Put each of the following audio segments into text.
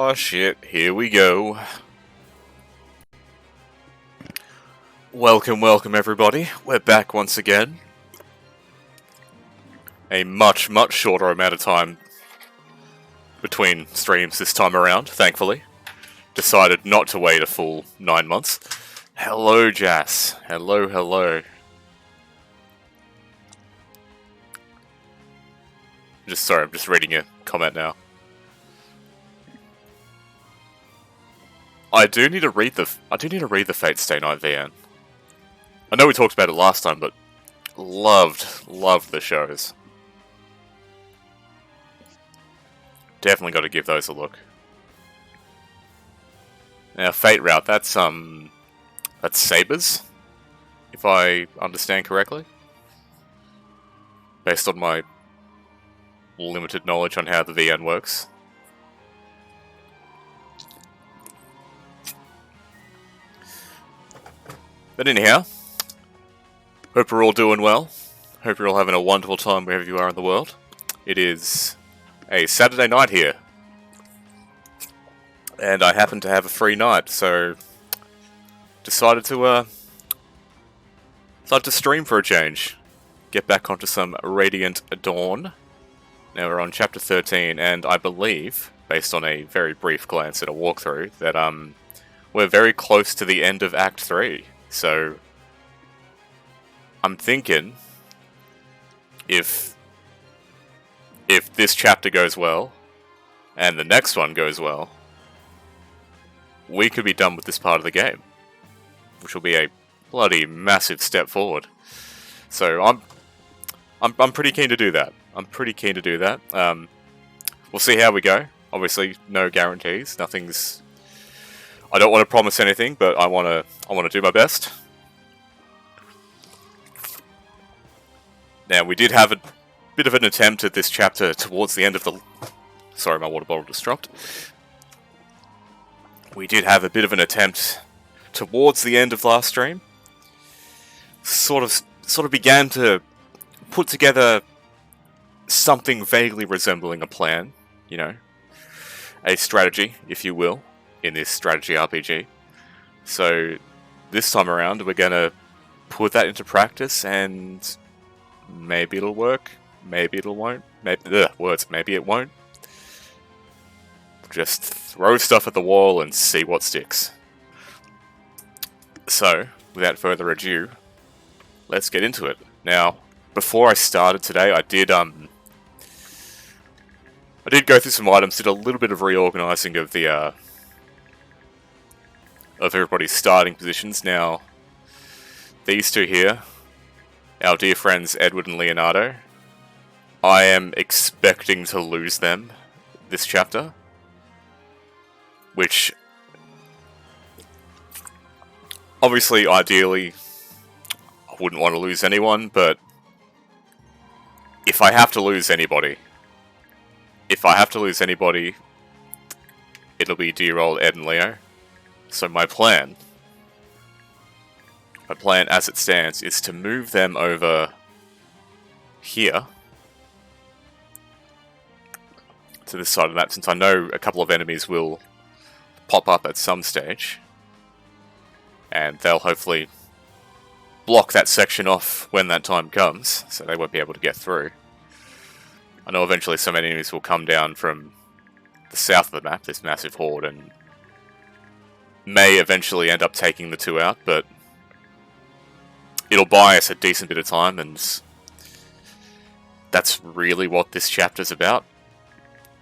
Oh shit, here we go. Welcome everybody. We're back once again. A much shorter amount of time between streams this time around, thankfully. Decided not to wait a full 9 months. Hello, Jas. Hello. I'm just reading your comment now. I do need to read the Fate Stay Night VN. I know we talked about it last time, but loved the shows. Definitely got to give those a look. Now, Fate Route, that's Sabers, if I understand correctly, based on my limited knowledge on how the VN works. But anyhow, hope we're all doing well. Hope you're all having a wonderful time wherever you are in the world. It is a Saturday night here, and I happen to have a free night, so decided to stream for a change. Get back onto some Radiant Dawn. Now we're on chapter 13, and I believe, based on a very brief glance at a walkthrough, that we're very close to the end of Act 3. So I'm thinking if this chapter goes well, and the next one goes well, we could be done with this part of the game, which will be a bloody massive step forward. So I'm pretty keen to do that. We'll see how we go. Obviously, no guarantees. I don't want to promise anything, but I want to do my best. Now, we did have a bit of an attempt at this chapter towards the end of the... Sorry, my water bottle just dropped. We did have a bit of an attempt towards the end of last stream. Sort of began to put together something vaguely resembling a plan, you know, a strategy, if you will, in this strategy RPG. So this time around, we're gonna put that into practice, and maybe it'll work, maybe it won't. Maybe it won't. Just throw stuff at the wall and see what sticks. So, without further ado, let's get into it. Now, before I started today, I did go through some items, did a little bit of reorganizing of the of everybody's starting positions. Now, these two here, our dear friends Edward and Leonardo, I am expecting to lose them this chapter, which obviously, ideally, I wouldn't want to lose anyone, but if I have to lose anybody, it'll be dear old Ed and Leo. So my plan as it stands is to move them over here to this side of the map, since I know a couple of enemies will pop up at some stage, and they'll hopefully block that section off when that time comes, so they won't be able to get through. I know eventually some enemies will come down from the south of the map, this massive horde, and may eventually end up taking the two out, but it'll buy us a decent bit of time, and that's really what this chapter's about.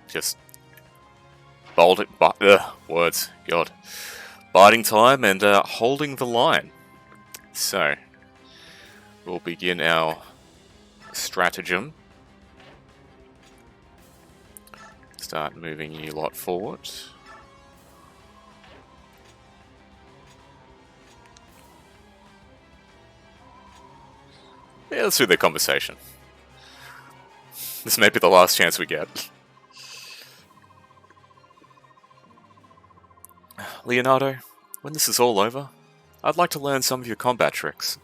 Just biding time and holding the line. So, we'll begin our stratagem. Start moving you lot forward. Yeah, let's do the conversation. This may be the last chance we get. Leonardo, when this is all over, I'd like to learn some of your combat tricks.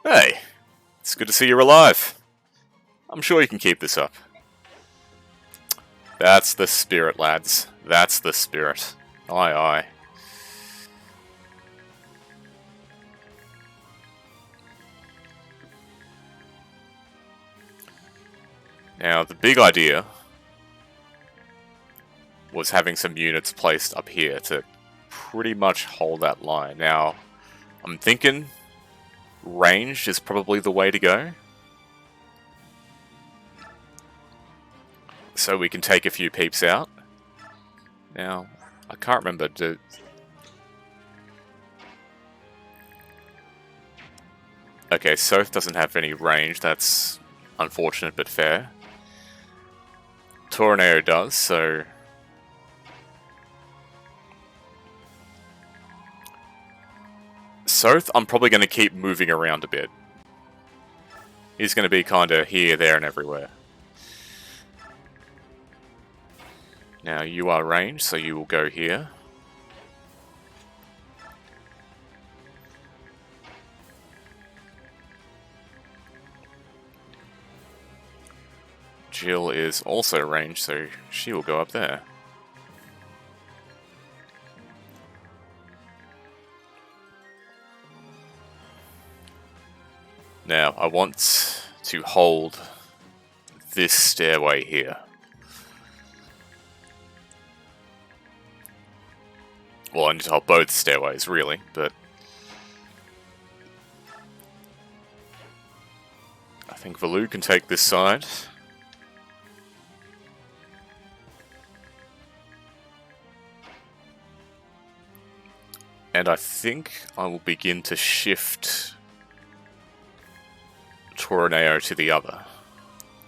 Hey, it's good to see you're alive. I'm sure you can keep this up. That's the spirit, lads. That's the spirit. Aye, aye. Now, the big idea was having some units placed up here to pretty much hold that line. Now, I'm thinking ranged is probably the way to go. So we can take a few peeps out. Now, I can't remember. Okay, Soth doesn't have any range. That's unfortunate but fair. Tornado does, so... Soth, I'm probably going to keep moving around a bit. He's going to be kind of here, there, and everywhere. Now, you are ranged, so you will go here. Jill is also ranged, so she will go up there. Now, I want to hold this stairway here. Well, I need to hold both stairways, really, but... I think Valu can take this side. And I think I will begin to shift Tornado to the other.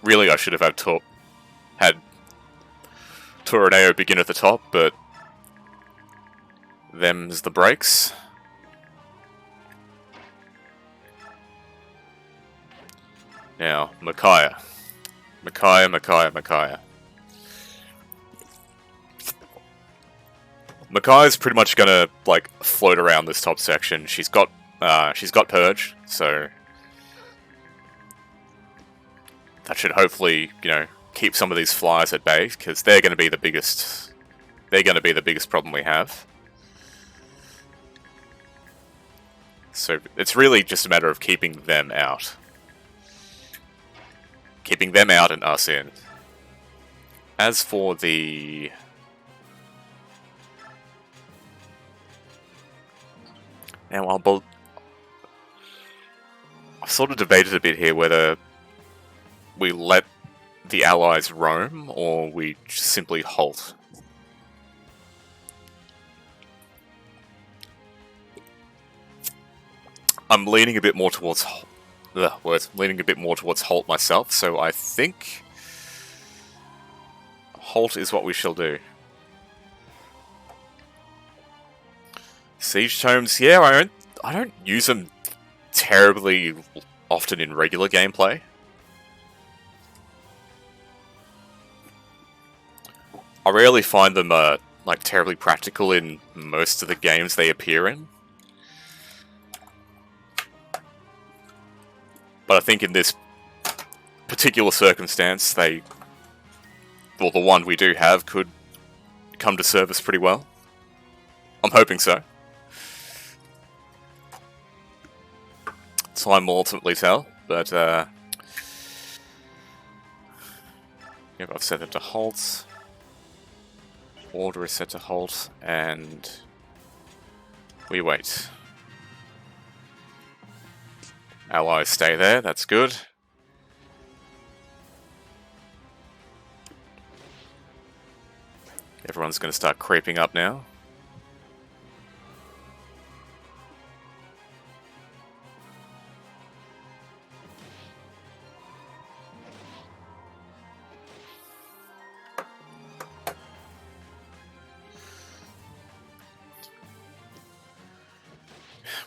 Really, I should have had Tornado begin at the top, but them's the breaks. Now, Micaiah. Micaiah. Micaiah's pretty much gonna, like, float around this top section. She's got Purge, so... that should hopefully, you know, keep some of these flyers at bay, because they're gonna be the biggest... they're gonna be the biggest problem we have. So, it's really just a matter of keeping them out. Keeping them out and us in. As for the... now, I've sort of debated a bit here whether we let the allies roam or we just simply halt. I'm leaning a bit more towards halt myself, so I think halt is what we shall do. Siege tomes, yeah, I don't use them terribly often in regular gameplay. I rarely find them like terribly practical in most of the games they appear in. But I think in this particular circumstance, the one we do have could come to service pretty well. I'm hoping so. Time will ultimately tell, but yep, I've set it to halt. Order is set to halt, and we wait. Allies stay there, that's good. Everyone's going to start creeping up now.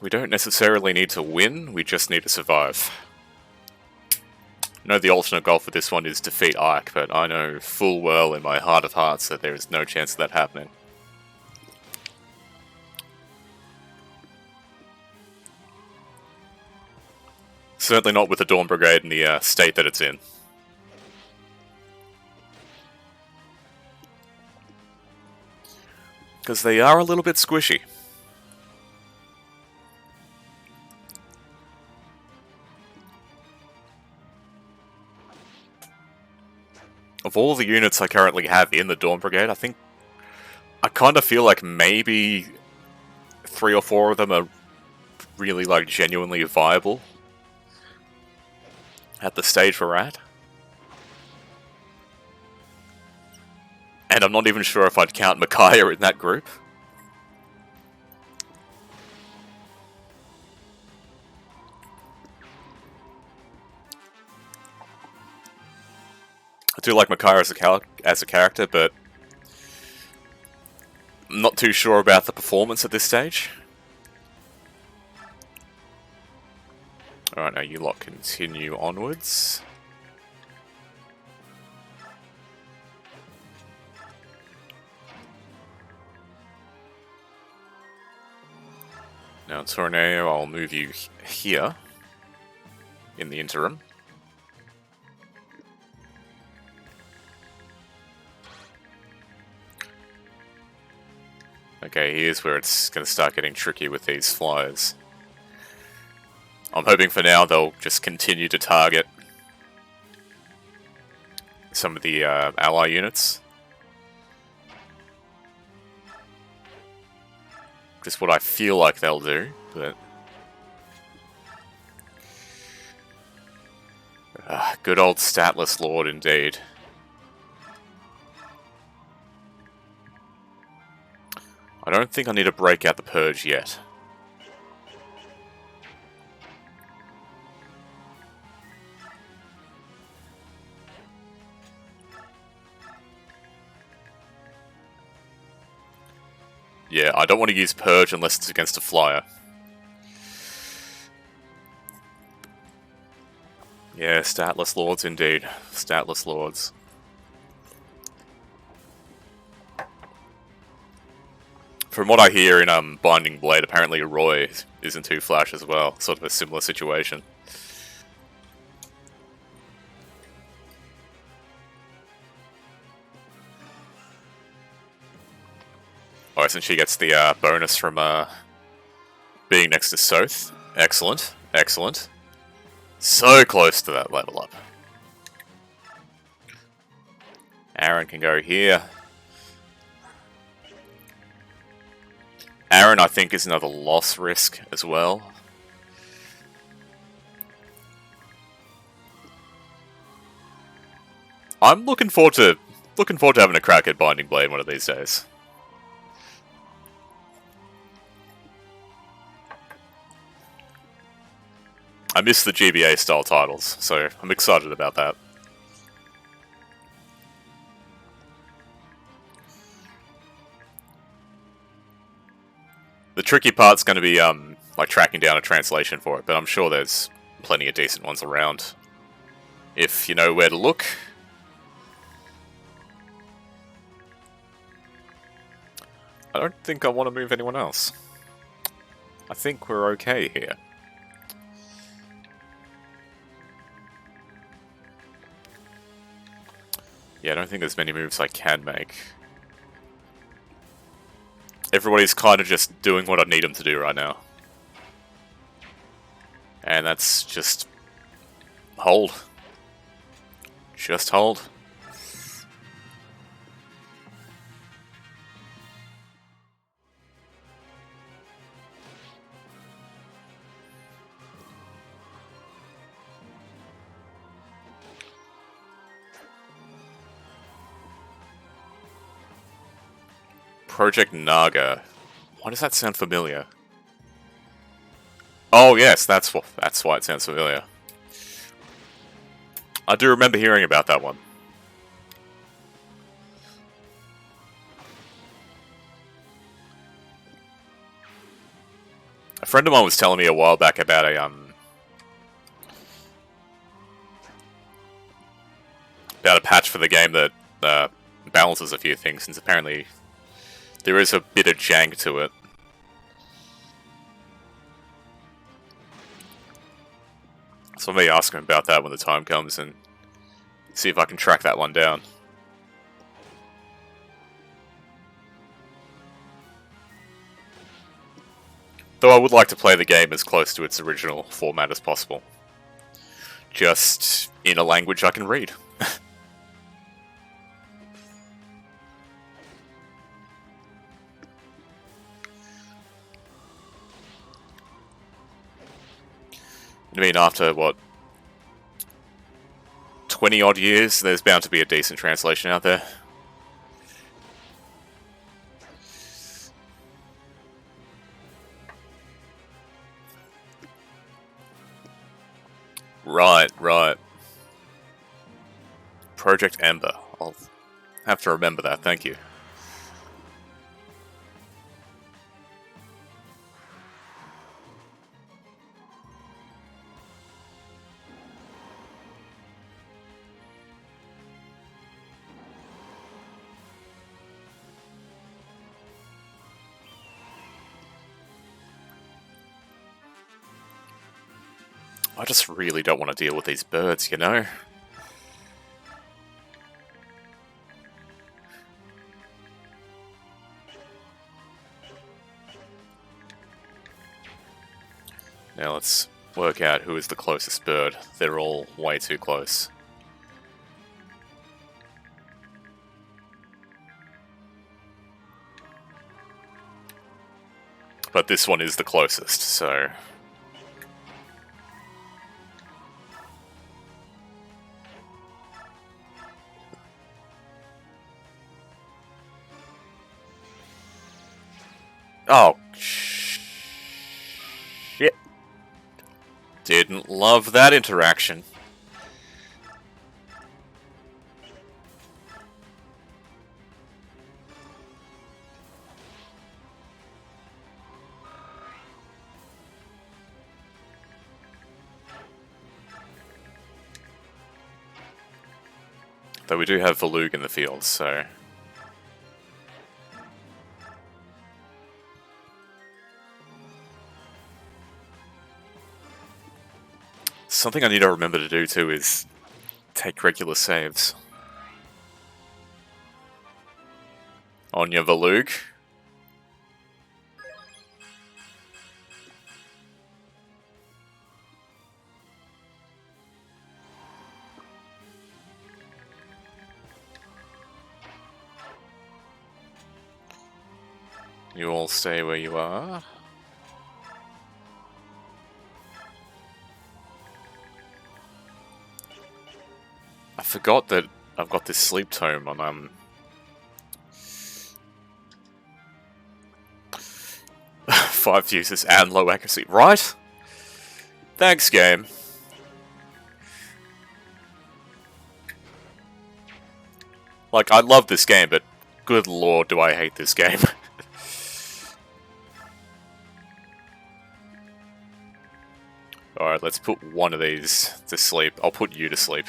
We don't necessarily need to win, we just need to survive. I know the alternate goal for this one is defeat Ike, but I know full well in my heart of hearts that there is no chance of that happening. Certainly not with the Dawn Brigade in the state that it's in. because they are a little bit squishy. Of all the units I currently have in the Dawn Brigade, I kind of feel like maybe 3 or 4 of them are really, like, genuinely viable at the stage we're at. And I'm not even sure if I'd count Micaiah in that group. I do like Micaiah as a character, but I'm not too sure about the performance at this stage. Alright, now you lot continue onwards. Now, Tornado, I'll move you here in the interim. Okay, here's where it's going to start getting tricky with these flyers. I'm hoping for now they'll just continue to target some of the ally units. Just what I feel like they'll do, but... good old statless lord indeed. I don't think I need to break out the purge yet. Yeah, I don't want to use purge unless it's against a flyer. Yeah, statless lords indeed. Statless lords. From what I hear in Binding Blade, apparently Roy is in 2 Flash as well. Sort of a similar situation. Alright, since she gets the bonus from being next to Soth. Excellent, excellent. So close to that level up. Aaron can go here. Aaron, I think, is another loss risk as well. I'm looking forward to having a crack at Binding Blade one of these days. I miss the GBA style titles, so I'm excited about that. The tricky part's going to be like tracking down a translation for it, but I'm sure there's plenty of decent ones around if you know where to look. I don't think I want to move anyone else. I think we're okay here. Yeah, I don't think there's many moves I can make. Everybody's kind of just doing what I need them to do right now. And that's just... hold. Just hold. Project Naga. Why does that sound familiar? Oh yes, that's why it sounds familiar. I do remember hearing about that one. A friend of mine was telling me a while back about a patch for the game that balances a few things, since apparently there is a bit of jank to it. So I may ask him about that when the time comes and see if I can track that one down. Though I would like to play the game as close to its original format as possible. Just in a language I can read. I mean, after, what, 20 odd years, there's bound to be a decent translation out there. Right, right. Project Ember. I'll have to remember that, thank you. I just really don't want to deal with these birds, you know? Now let's work out who is the closest bird. They're all way too close. But this one is the closest, so... Oh, shit. Didn't love that interaction. Though we do have Valug in the field, so... Something I need to remember to do too is take regular saves. On your Valug. You all stay where you are. I forgot that I've got this sleep tome on 5 uses and low accuracy. Right? Thanks, game. Like, I love this game, but good lord do I hate this game. Alright, let's put one of these to sleep. I'll put you to sleep.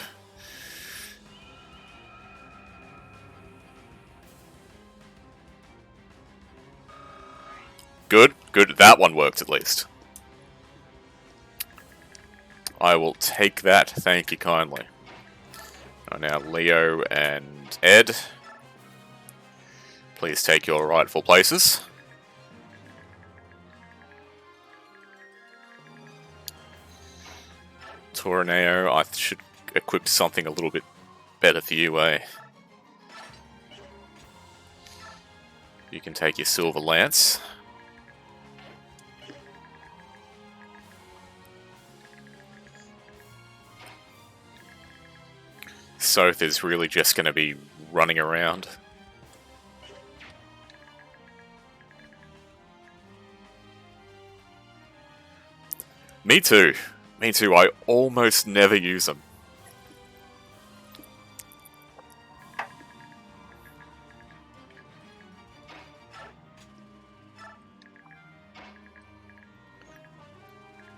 Good, good. That one worked at least. I will take that, thank you kindly. Now Leo and Ed, please take your rightful places. Torineo, I should equip something a little bit better for you, eh? You can take your Silver Lance. Soth is really just going to be running around. Me too. Me too. I almost never use them.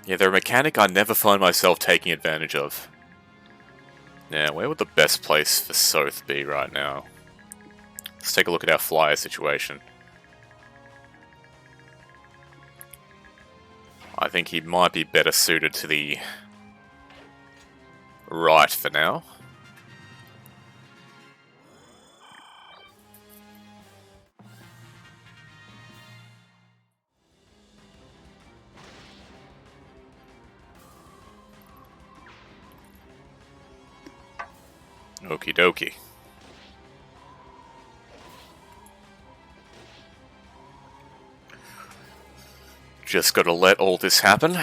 Yeah, they're a mechanic I never find myself taking advantage of. Now, where would the best place for Soth be right now? Let's take a look at our flyer situation. I think he might be better suited to the right for now. Okie dokie. Just gotta let all this happen.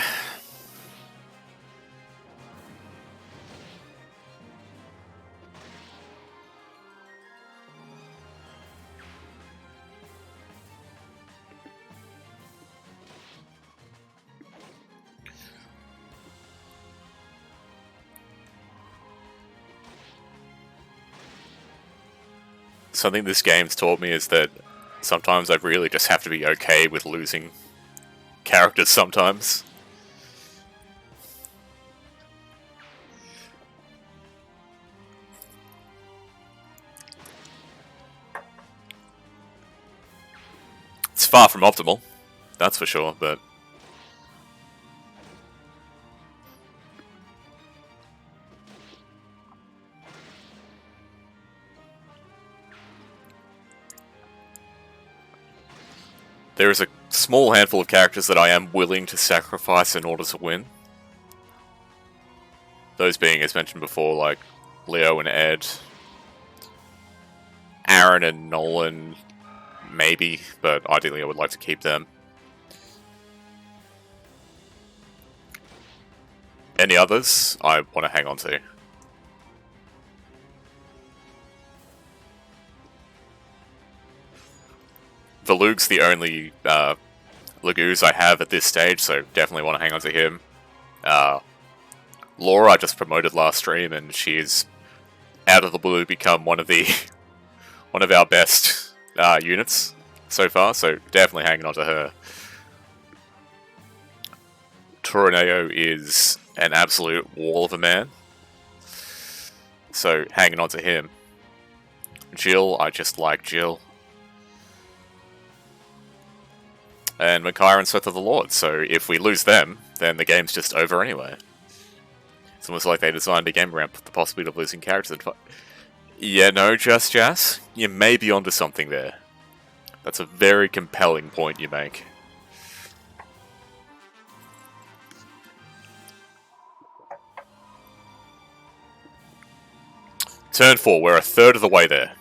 Something this game's taught me is that sometimes I really just have to be okay with losing characters sometimes. It's far from optimal, that's for sure, but... there is a small handful of characters that I am willing to sacrifice in order to win. Those being, as mentioned before, like Leo and Ed, Aaron and Nolan, maybe, but ideally I would like to keep them. Any others I want to hang on to. Valug's the only Laguz I have at this stage, so definitely want to hang on to him. Laura I just promoted last stream, and she's out of the blue become one of the one of our best units so far, so definitely hanging on to her. Toroneo is an absolute wall of a man, so hanging on to him. Jill, I just like Jill. And Micaiah and Sweat of the Lord, so if we lose them, then the game's just over anyway. It's almost like they designed a game around the possibility of losing characters. Yeah, no, Just Jas, you may be onto something there. That's a very compelling point you make. Turn 4, we're a third of the way there.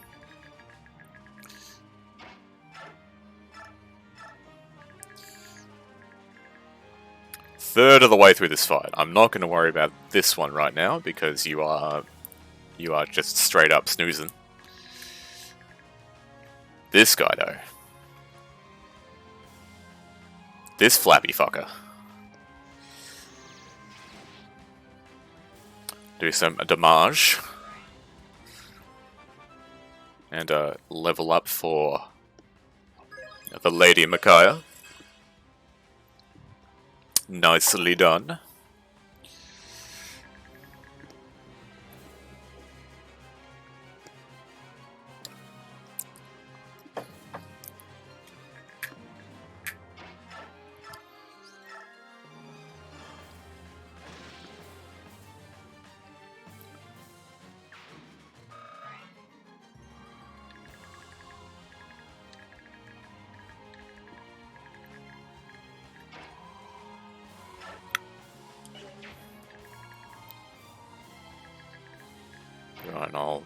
Third of the way through this fight. I'm not going to worry about this one right now because you are just straight up snoozing. This guy though. This flappy fucker. Do some damage. And level up for the Lady Micaiah. Nicely done. Right, and I'll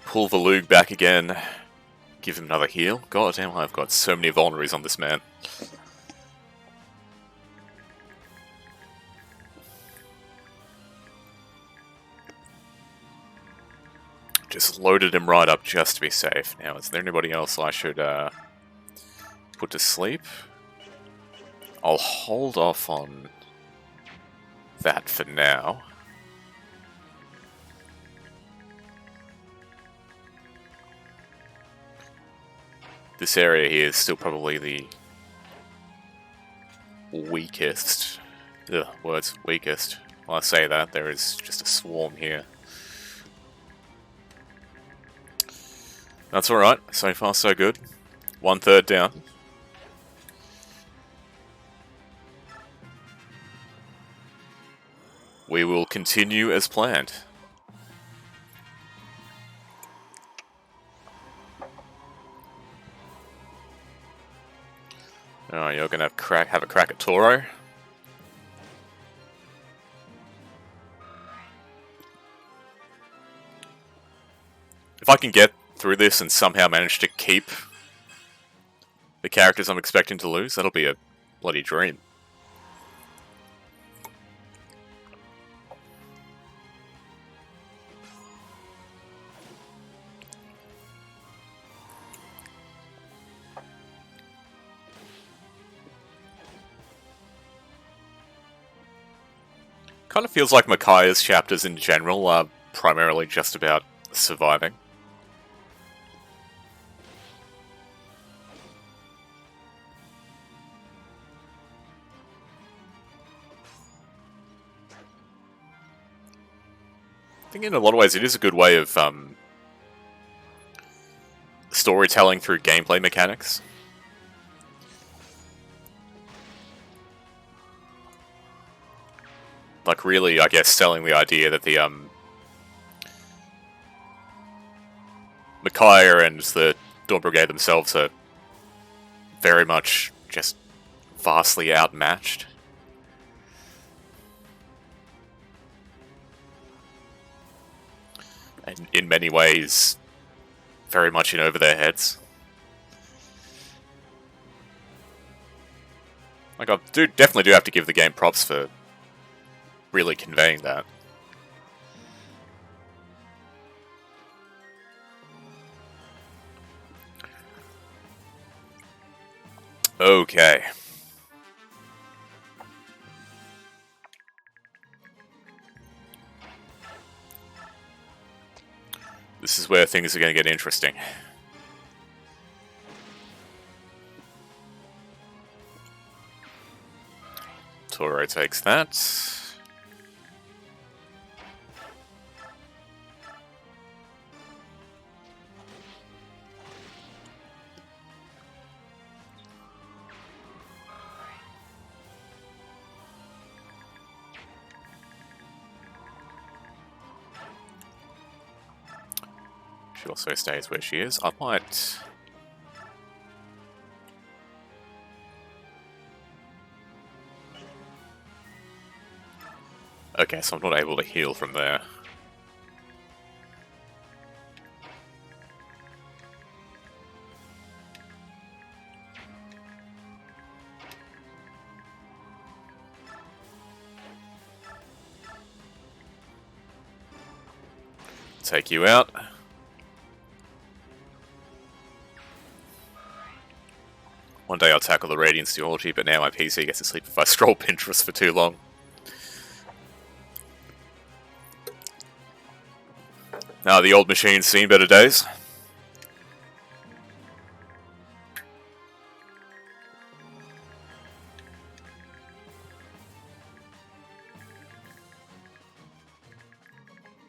pull Valug back again, give him another heal. God damn, I've got so many vulneraries on this man. Just loaded him right up just to be safe. Now, is there anybody else I should put to sleep? I'll hold off on that for now. This area here is still probably the weakest. Ugh, words, weakest. When I say that, there is just a swarm here. That's alright, so far so good. 1/3 down. We will continue as planned. Oh, you're gonna have a crack at Toro. If I can get through this and somehow manage to keep the characters I'm expecting to lose, that'll be a bloody dream. Kind of feels like Micaiah's chapters in general are primarily just about surviving. I think in a lot of ways it is a good way of storytelling through gameplay mechanics. Like really, I guess, selling the idea that the Micaiah and the Dawn Brigade themselves are very much just vastly outmatched. And in many ways, very much in over their heads. Like, I definitely do have to give the game props for really conveying that. Okay. This is where things are going to get interesting. Toro takes that. She also stays where she is. I might... Okay, so I'm not able to heal from there. Take you out. One day I'll tackle the Radiance Duology, but now my PC gets to sleep if I scroll Pinterest for too long. Now the old machine's seen better days.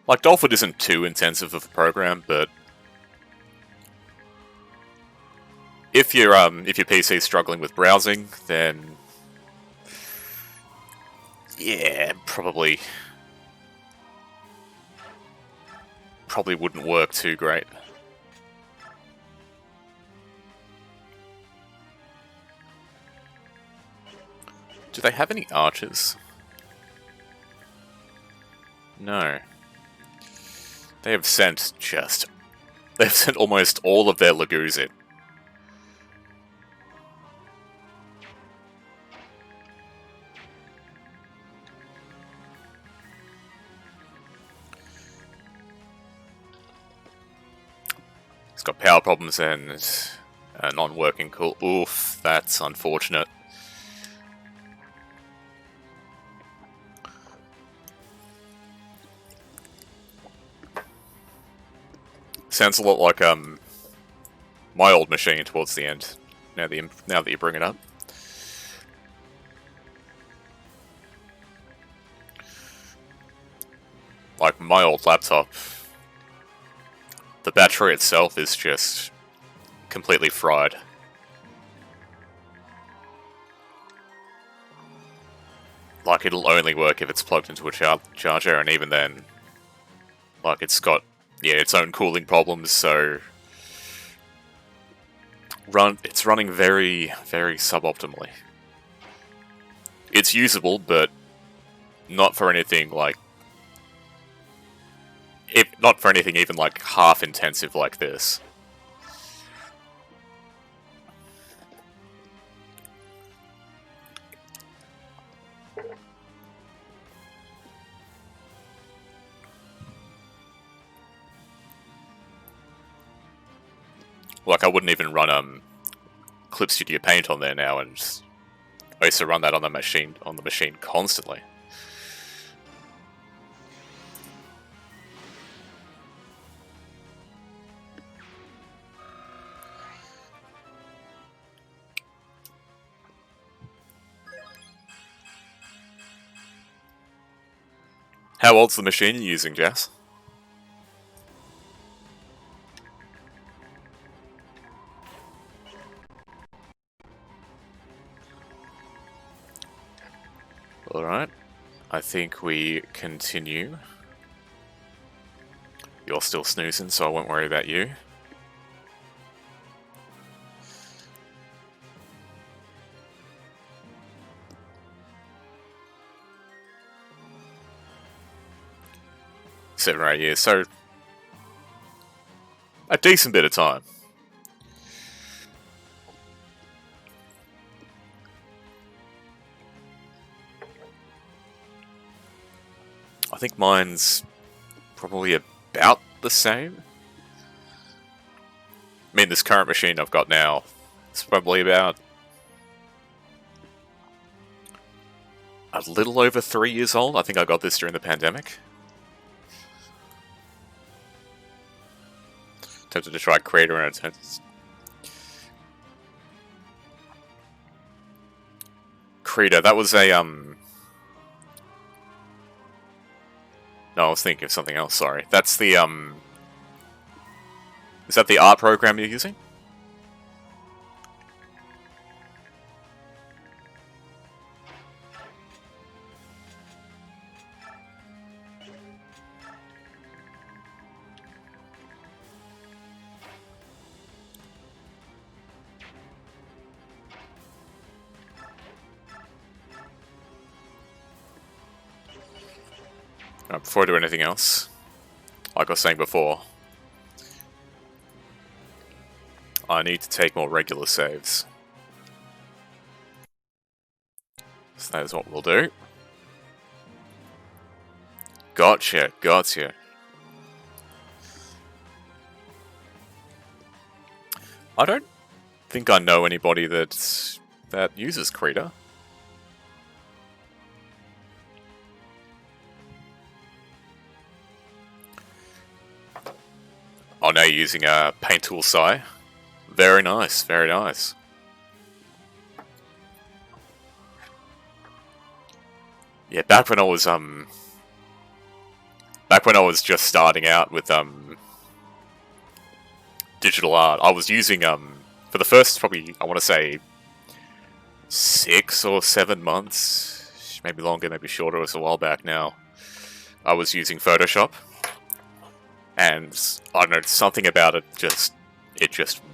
Like, Dolphid isn't too intensive of a program, but if your PC's struggling with browsing, then yeah, probably wouldn't work too great. Do they have any archers? No. They have sent they've sent almost all of their Lagoos in. He's got power problems and a non-working cool. Oof, that's unfortunate. Sounds a lot like my old machine towards the end. Now that you bring it up. Like my old laptop, the battery itself is just completely fried. Like, it'll only work if it's plugged into a charger, and even then, like, it's got, yeah, its own cooling problems, so it's running very, very suboptimally. It's usable, but not for anything, like, if not for anything even like half intensive like this. Like, I wouldn't even run Clip Studio Paint on there now, and I used to run that on the machine constantly. How old's the machine you're using, Jess? Alright, I think we continue. You're still snoozing, so I won't worry about you. Seven or 8 years, so a decent bit of time. I think mine's probably about the same. I mean, this current machine I've got now, it's probably about a little over 3 years old. I think I got this during the pandemic. Tempted to try Creator and attempts. Creator, that was a no, I was thinking of something else, sorry. That's the is that the art program you're using? Before I do anything else, like I was saying before, I need to take more regular saves. So that is what we'll do. Gotcha, gotcha. I don't think I know anybody that uses Krita. Oh, now you're using a Paint Tool Sai. Very nice, very nice. Yeah, back when I was just starting out with digital art, I was using for the first probably, I want to say 6 or 7 months, maybe longer, maybe shorter. It was a while back now. I was using Photoshop, and I don't know, something about it just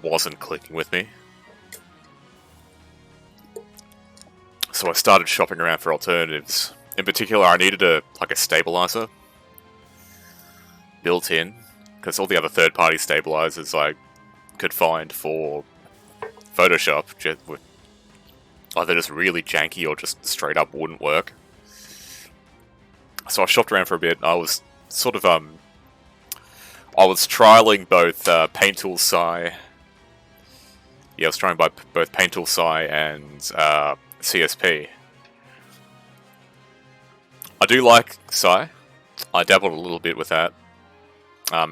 wasn't clicking with me. So I started shopping around for alternatives. In particular, I needed a stabilizer built in, because all the other third-party stabilizers I could find for Photoshop were either just really janky or just straight up wouldn't work. So I shopped around for a bit. I was sort of I was trialing both Paint Tool Sai. Yeah, I was trying both Paint Tool Sai and CSP. I do like Sai. I dabbled a little bit with that.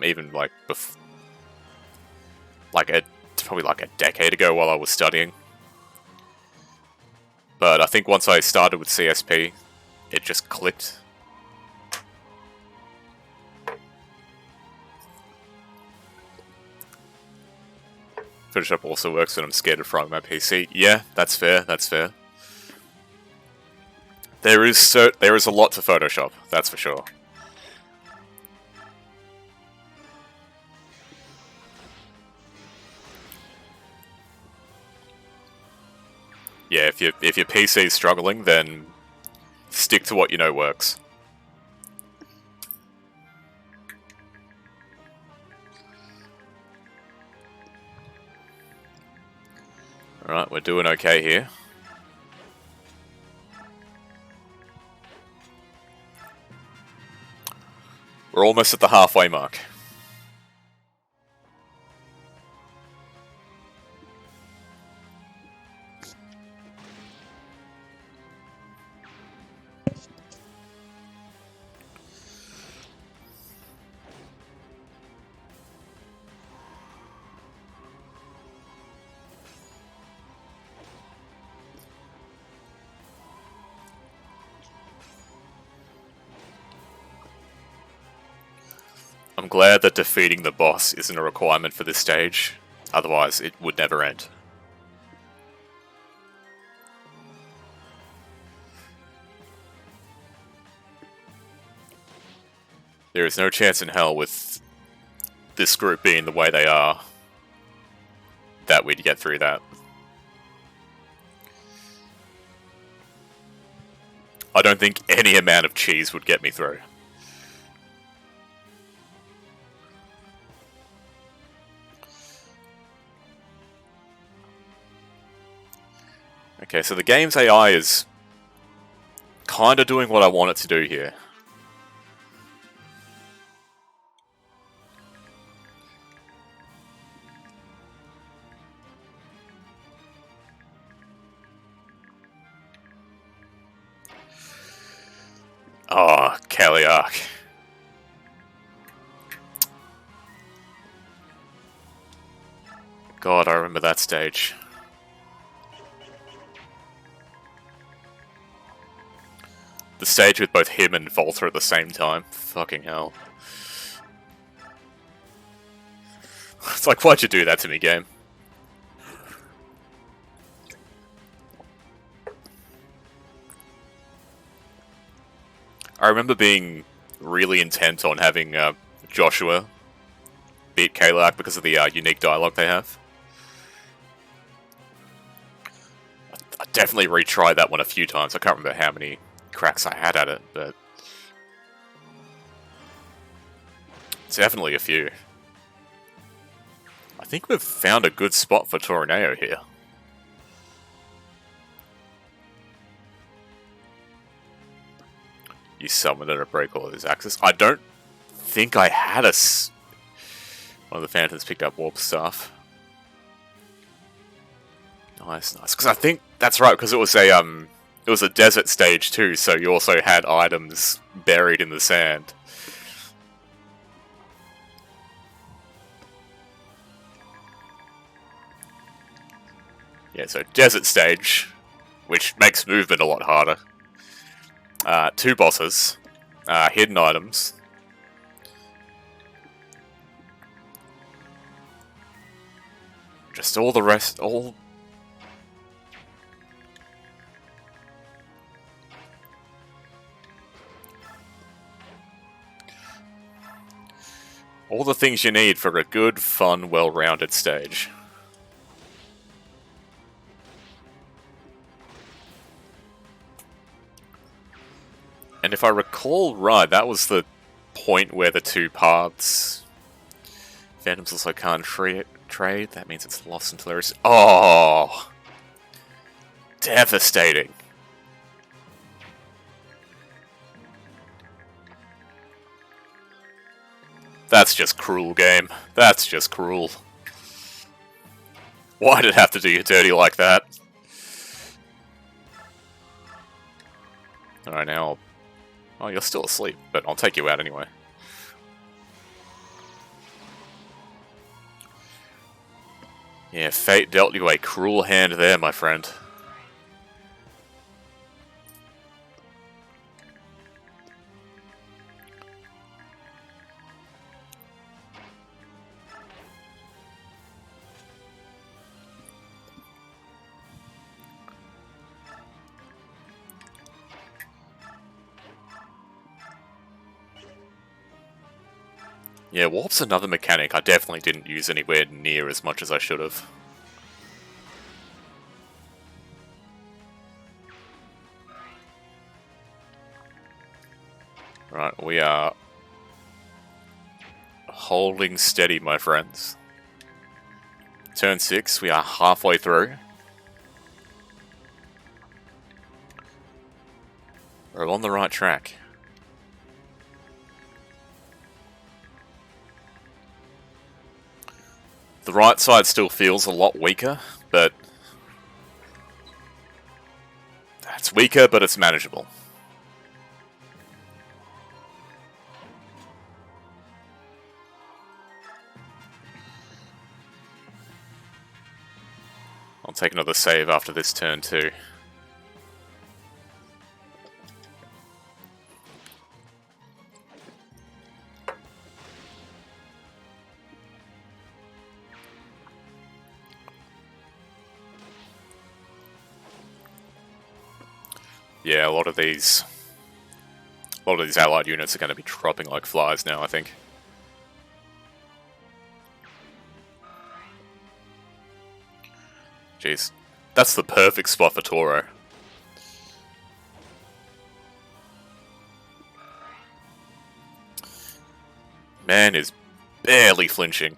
Even like probably like a decade ago while I was studying. But I think once I started with CSP, it just clicked. Photoshop also works when I'm scared of frying my PC. Yeah, that's fair, that's fair. There is a lot to Photoshop, that's for sure. Yeah, if your PC is struggling, then stick to what you know works. Alright, we're doing okay here. We're almost at the halfway mark. I'm glad that defeating the boss isn't a requirement for this stage, otherwise it would never end. There is no chance in hell with this group being the way they are that we'd get through that. I don't think any amount of cheese would get me through. Okay, so the game's AI is kind of doing what I want it to do here. Oh, Kaliark. God, I remember that stage. The stage with both him and Volta at the same time. Fucking hell. It's like, why'd you do that to me, game? I remember being really intent on having Joshua beat Kaliark because of the unique dialogue they have. I definitely retried that one a few times. I can't remember how many cracks I had at it, but definitely a few. I think we've found a good spot for Tornado here. You summoned it to break all of his axes. I don't think I had one of the Phantoms picked up Warp Staff. Nice, nice. Because I think that's right, because it was a desert stage too, so you also had items buried in the sand. Yeah, so desert stage, which makes movement a lot harder. 2 bosses, hidden items. Just all the rest, all the things you need for a good, fun, well-rounded stage. And if I recall right, that was the point where the 2 paths... Phantoms also can't trade, that means it's lost until there is... Oh! Devastating. That's just cruel, game. That's just cruel. Why did it have to do you dirty like that? Alright, now... Oh, you're still asleep, but I'll take you out anyway. Yeah, fate dealt you a cruel hand there, my friend. Yeah, Warp's another mechanic I definitely didn't use anywhere near as much as I should have. Right, we are holding steady, my friends. Turn 6, we are halfway through. We're on the right track. The right side still feels a lot weaker, but... It's weaker, but it's manageable. I'll take another save after this turn too. Yeah, a lot of these allied units are going to be dropping like flies now, I think. Jeez. That's the perfect spot for Toro. Man is barely flinching.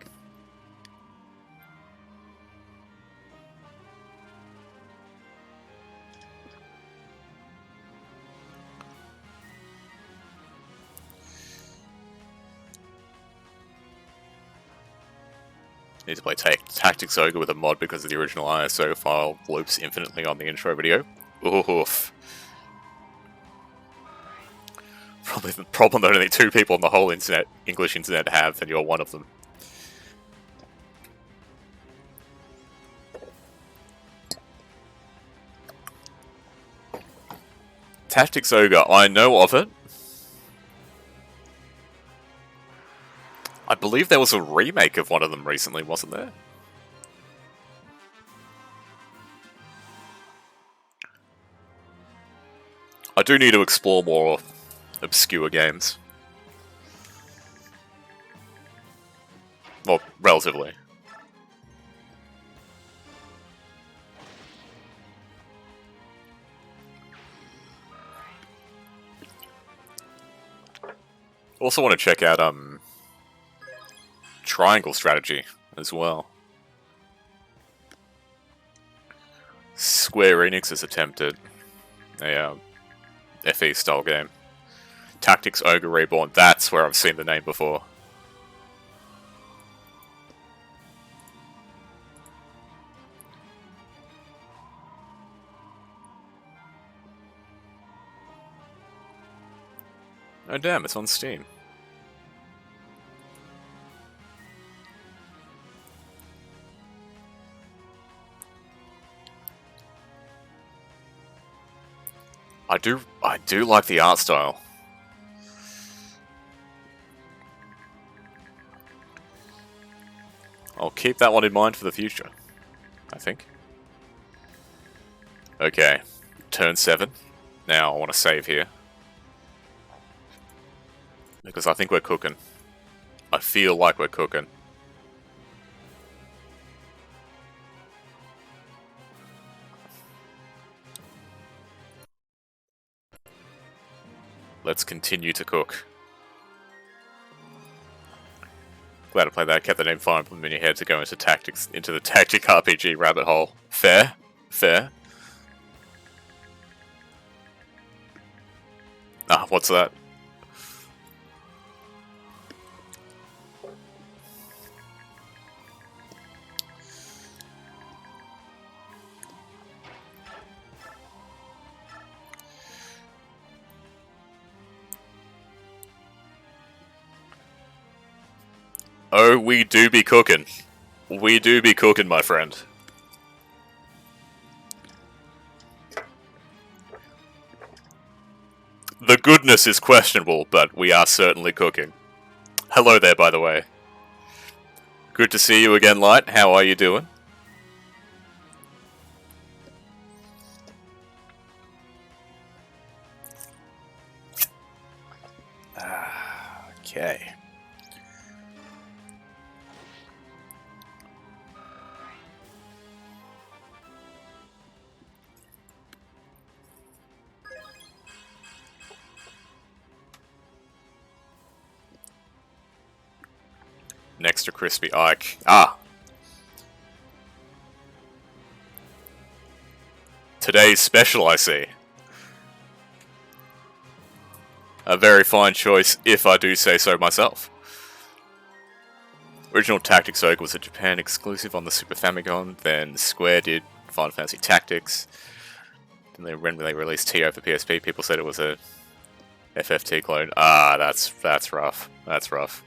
Need to play Tactics Ogre with a mod because of the original ISO file loops infinitely on the intro video. Oof. Probably the problem that only 2 people on the whole internet, English internet have, and you're one of them. Tactics Ogre, I know of it. I believe there was a remake of one of them recently, wasn't there? I do need to explore more obscure games. Well, relatively. Also want to check out Triangle Strategy as well. Square Enix has attempted a FE style game. Tactics Ogre Reborn, that's where I've seen the name before. Oh damn, it's on Steam. I do like the art style. I'll keep that one in mind for the future, I think. Okay, turn 7. Now I want to save here. Because I think we're cooking. I feel like we're cooking. Let's continue to cook. Glad I played that. Kept the name Fire Emblem in your head to go into tactics, into the tactic RPG rabbit hole. Fair, fair. Ah, what's that? Oh, we do be cooking. We do be cooking, my friend. The goodness is questionable, but we are certainly cooking. Hello there, by the way. Good to see you again, Light. How are you doing? Okay. Next to Crispy Ike. Ah! Today's special, I see. A very fine choice, if I do say so myself. Original Tactics Ogre was a Japan exclusive on the Super Famicom, then Square did Final Fantasy Tactics. Then when they released TO for PSP, people said it was a FFT clone. Ah, that's rough. That's rough.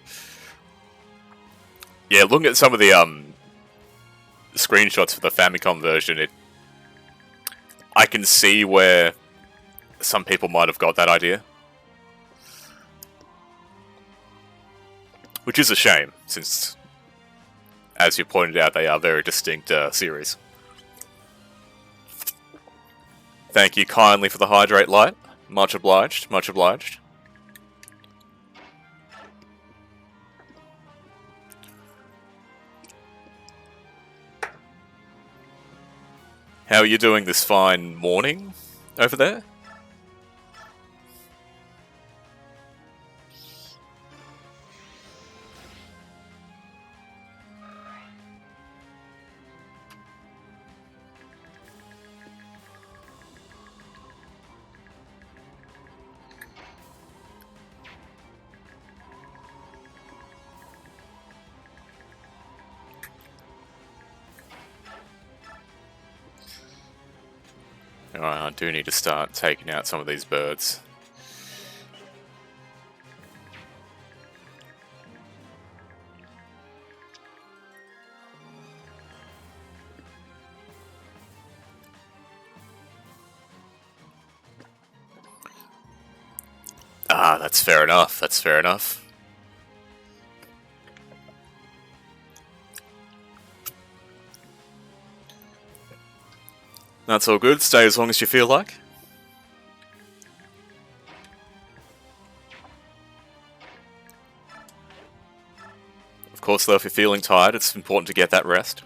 Yeah, looking at some of the screenshots for the Famicom version, I can see where some people might have got that idea. Which is a shame, since, as you pointed out, they are very distinct series. Thank you kindly for the hydrate light. Much obliged, much obliged. How are you doing this fine morning over there? Alright, I do need to start taking out some of these birds. Ah, that's fair enough, that's fair enough. That's all good, stay as long as you feel like. Of course though, if you're feeling tired, it's important to get that rest.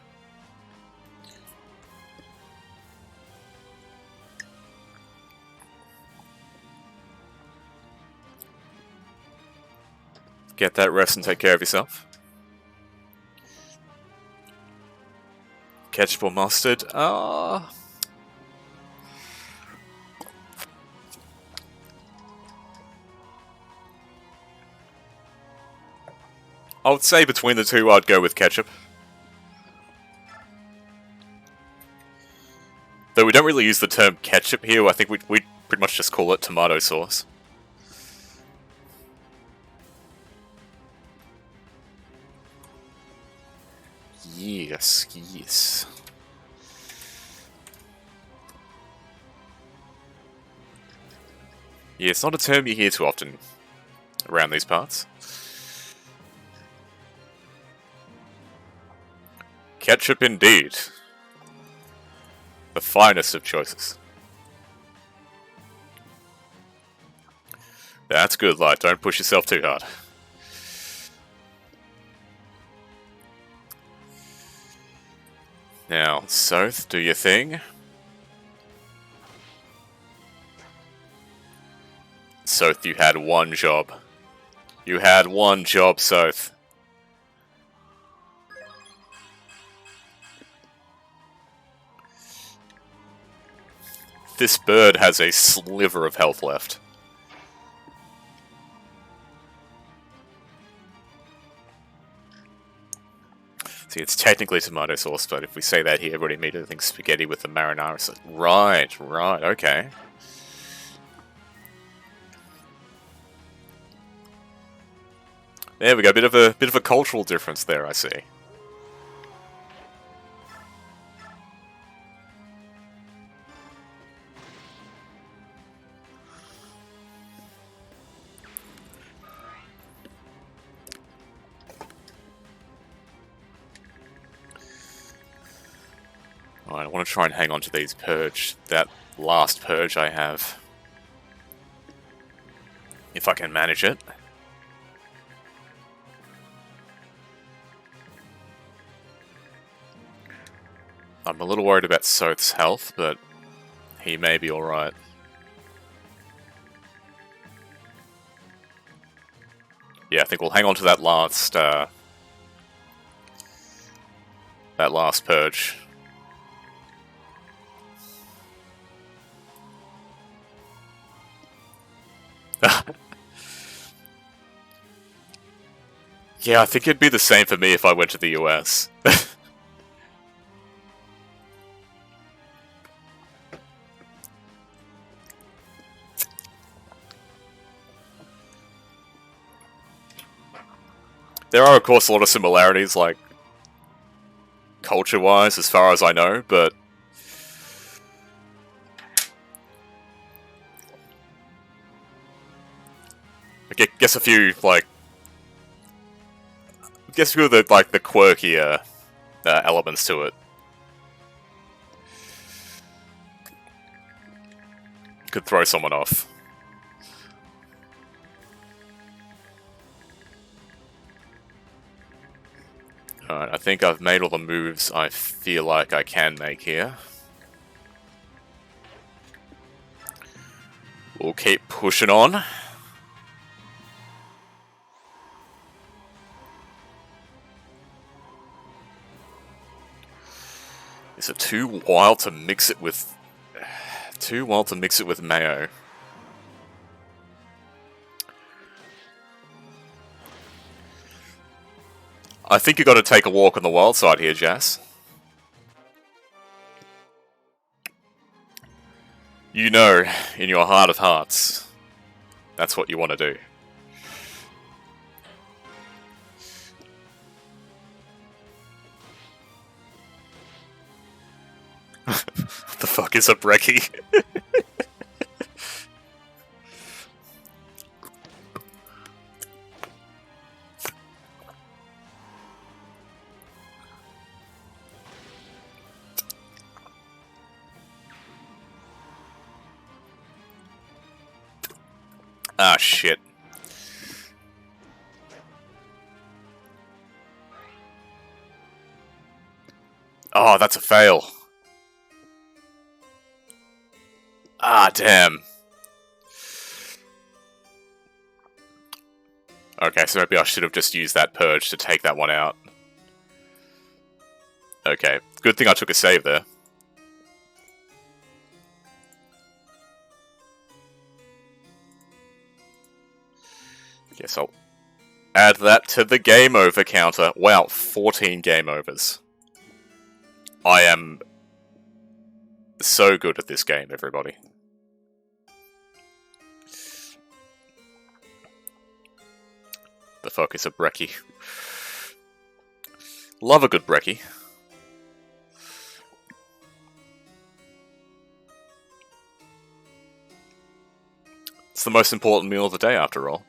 Get that rest and take care of yourself. Ketchup or mustard? I would say between the two, I'd go with ketchup. Though we don't really use the term ketchup here, I think we'd pretty much just call it tomato sauce. Yes, yes. Yeah, it's not a term you hear too often around these parts. Ketchup indeed. The finest of choices. That's good, Light. Don't push yourself too hard. Now, Soth, do your thing. Soth, you had one job. You had one job, Soth. This bird has a sliver of health left. See, it's technically tomato sauce, but if we say that here, everybody immediately thinks spaghetti with the marinara sauce. Right, okay. There we go, bit of a cultural difference there, I see. Alright, I want to try and hang on to these purge. That last purge I have. If I can manage it. I'm a little worried about Soth's health, but he may be alright. Yeah, I think we'll hang on to that last purge. Yeah, I think it'd be the same for me if I went to the US. There are, of course, a lot of similarities, like, culture-wise, as far as I know, but... I guess a few, like... I guess a few of the, like, the quirkier elements to it could throw someone off. Alright, I think I've made all the moves I feel like I can make here. We'll keep pushing on. Is it too wild to mix it with... Too wild to mix it with mayo? I think you got to take a walk on the wild side here, Jas. You know, in your heart of hearts, that's what you want to do. What the fuck is a brekkie? Ah, shit. Oh, that's a fail. Ah, damn. Okay, so maybe I should have just used that purge to take that one out. Okay, good thing I took a save there. Guess I'll add that to the game over counter. Wow, 14 game overs. I am so good at this game, everybody. The fuck is a brekkie? Love a good brekkie. It's the most important meal of the day, after all.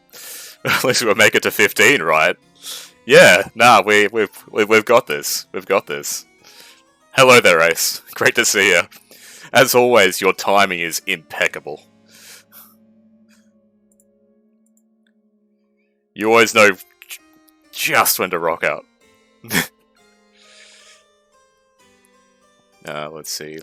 At least we'll make it to 15, right? Yeah, nah, we've got this. We've got this. Hello there, Ace. Great to see you. As always, your timing is impeccable. You always know just when to rock out. Let's see.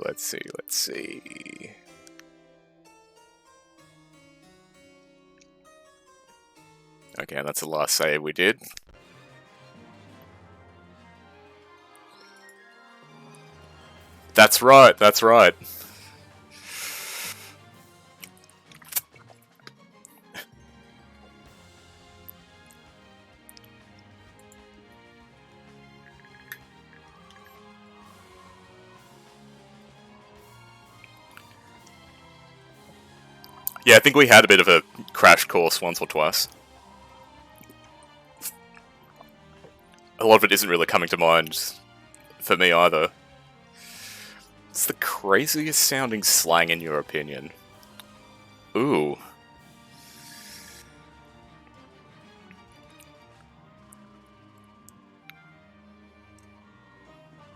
Okay, that's the last save we did. That's right, that's right. Yeah, I think we had a bit of a crash course once or twice. A lot of it isn't really coming to mind for me either. It's the craziest sounding slang in your opinion. Ooh.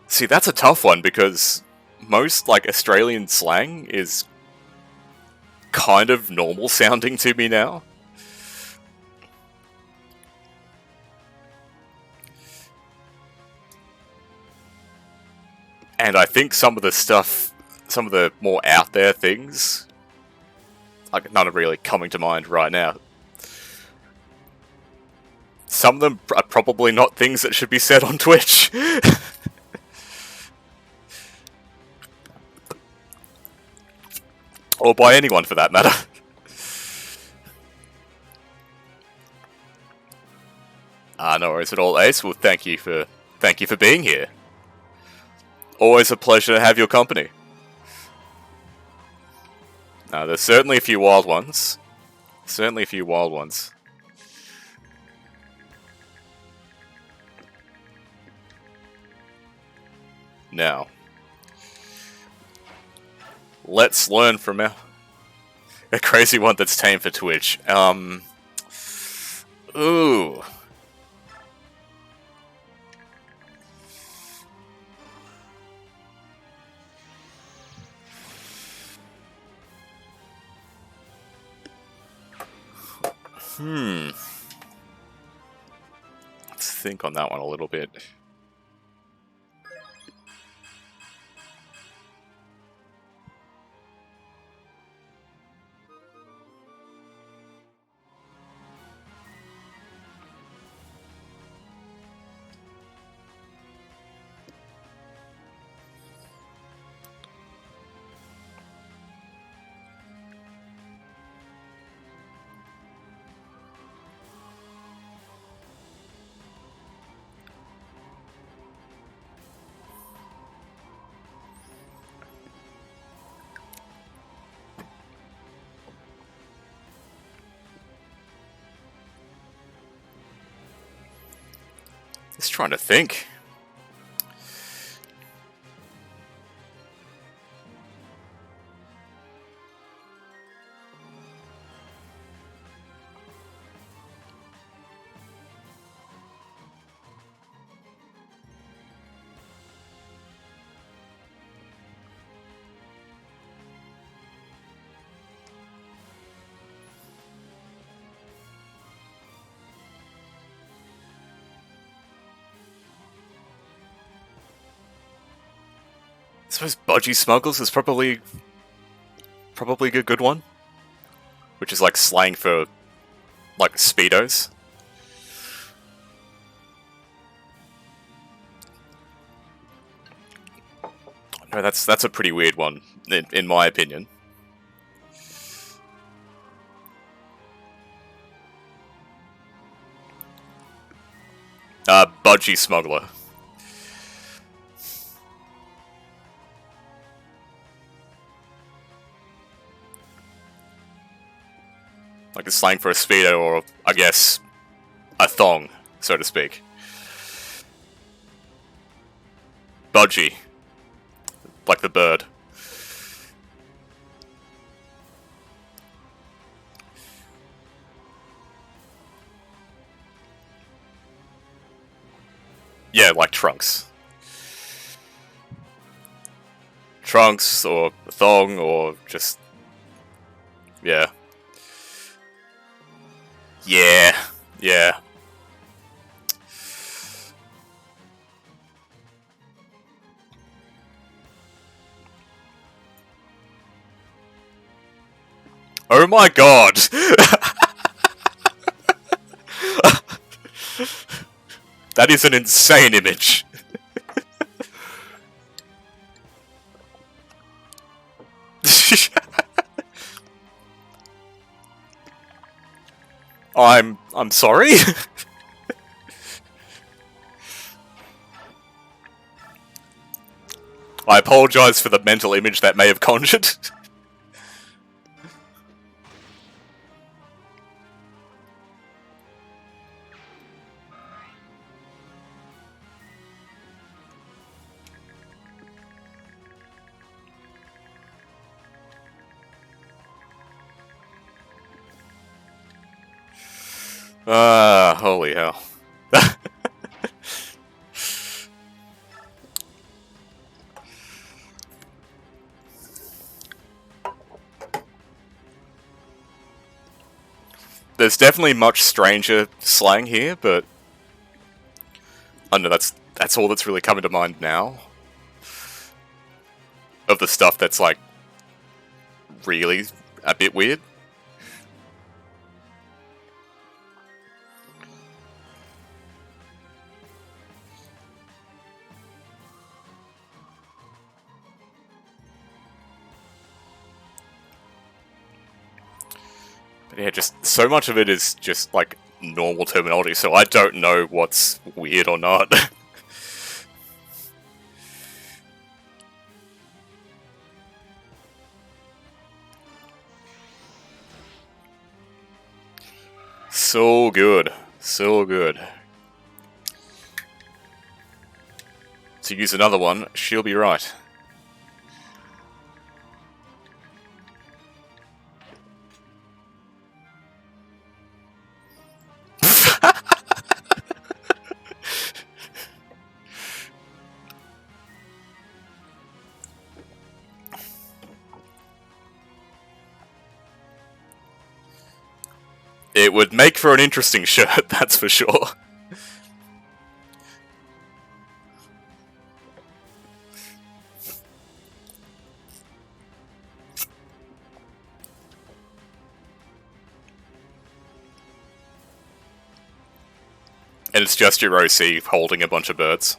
See, that's a tough one because most, like, Australian slang is kind of normal sounding to me now. And I think some of the stuff, some of the more out there things, like, none are really coming to mind right now. Some of them are probably not things that should be said on Twitch. Or by anyone, for that matter. No worries at all, Ace. Well, thank you for being here. Always a pleasure to have your company. There's certainly a few wild ones. Certainly a few wild ones. Now, let's learn from a crazy one that's tame for Twitch. Ooh. Let's think on that one a little bit. Just trying to think. I suppose Budgie Smuggles is probably a good one. Which is like slang for, like, Speedos. No, that's a pretty weird one, in my opinion. Budgie Smuggler. Like a slang for a Speedo, or, I guess, a thong, so to speak. Budgie. Like the bird. Yeah, like Trunks. Trunks, or a thong, or just... yeah. Yeah. Oh my god! That is an insane image. I'm sorry? I apologize for the mental image that may have conjured. Holy hell. There's definitely much stranger slang here, but I don't know, that's all that's really coming to mind now. Of the stuff that's, like, really a bit weird. But yeah, just so much of it is just, like, normal terminology, so I don't know what's weird or not. So good. So good. To use another one, she'll be right. It would make for an interesting shirt, that's for sure. And it's just your OC holding a bunch of birds.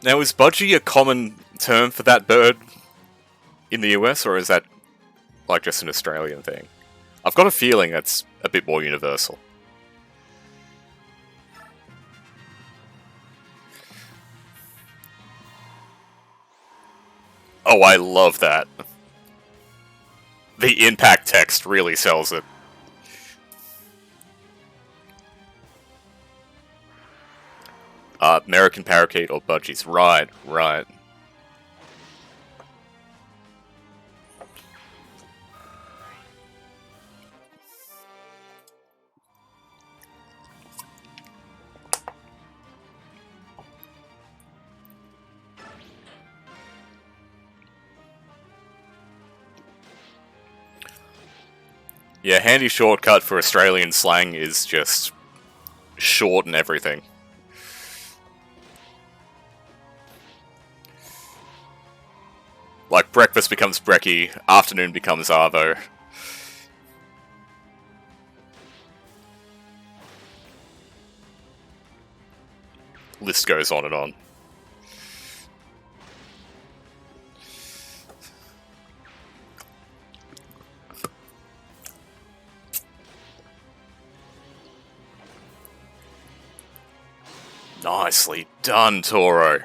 Now, is budgie a common term for that bird in the US, or is that like just an Australian thing? I've got a feeling that's a bit more universal. Oh, I love that. The impact text really sells it. American parakeet or budgies. Right, right. Yeah, handy shortcut for Australian slang is just shorten everything. Like, breakfast becomes brekkie, afternoon becomes arvo. List goes on and on. Nicely done, Toro.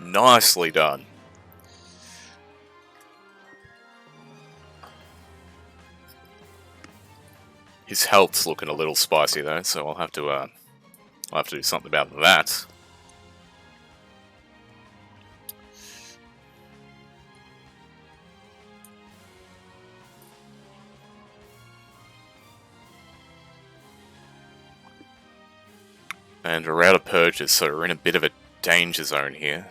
Nicely done. His health's looking a little spicy though, so I'll have to do something about that. And we're out of purges, so we're in a bit of a danger zone here.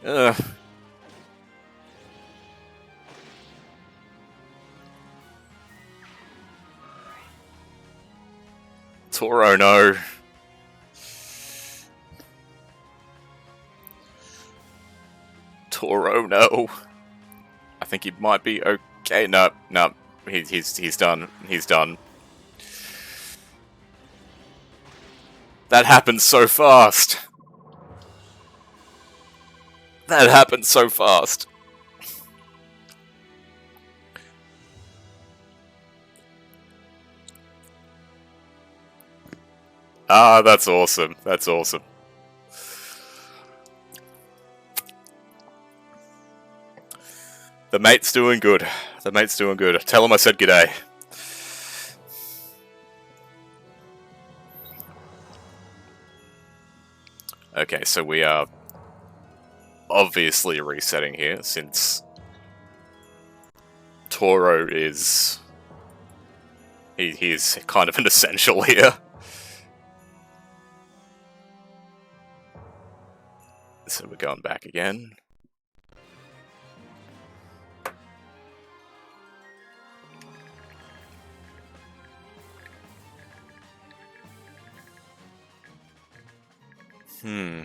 Ugh. Toro, no. Toro, no. I think he might be okay. No, no. He's done. He's done. That happened so fast. That happened so fast. Ah, that's awesome. That's awesome. The mate's doing good. The mate's doing good. Tell him I said g'day. Okay, so we are obviously resetting here, since Toro is... He's kind of an essential here. So we're going back again. Hmm.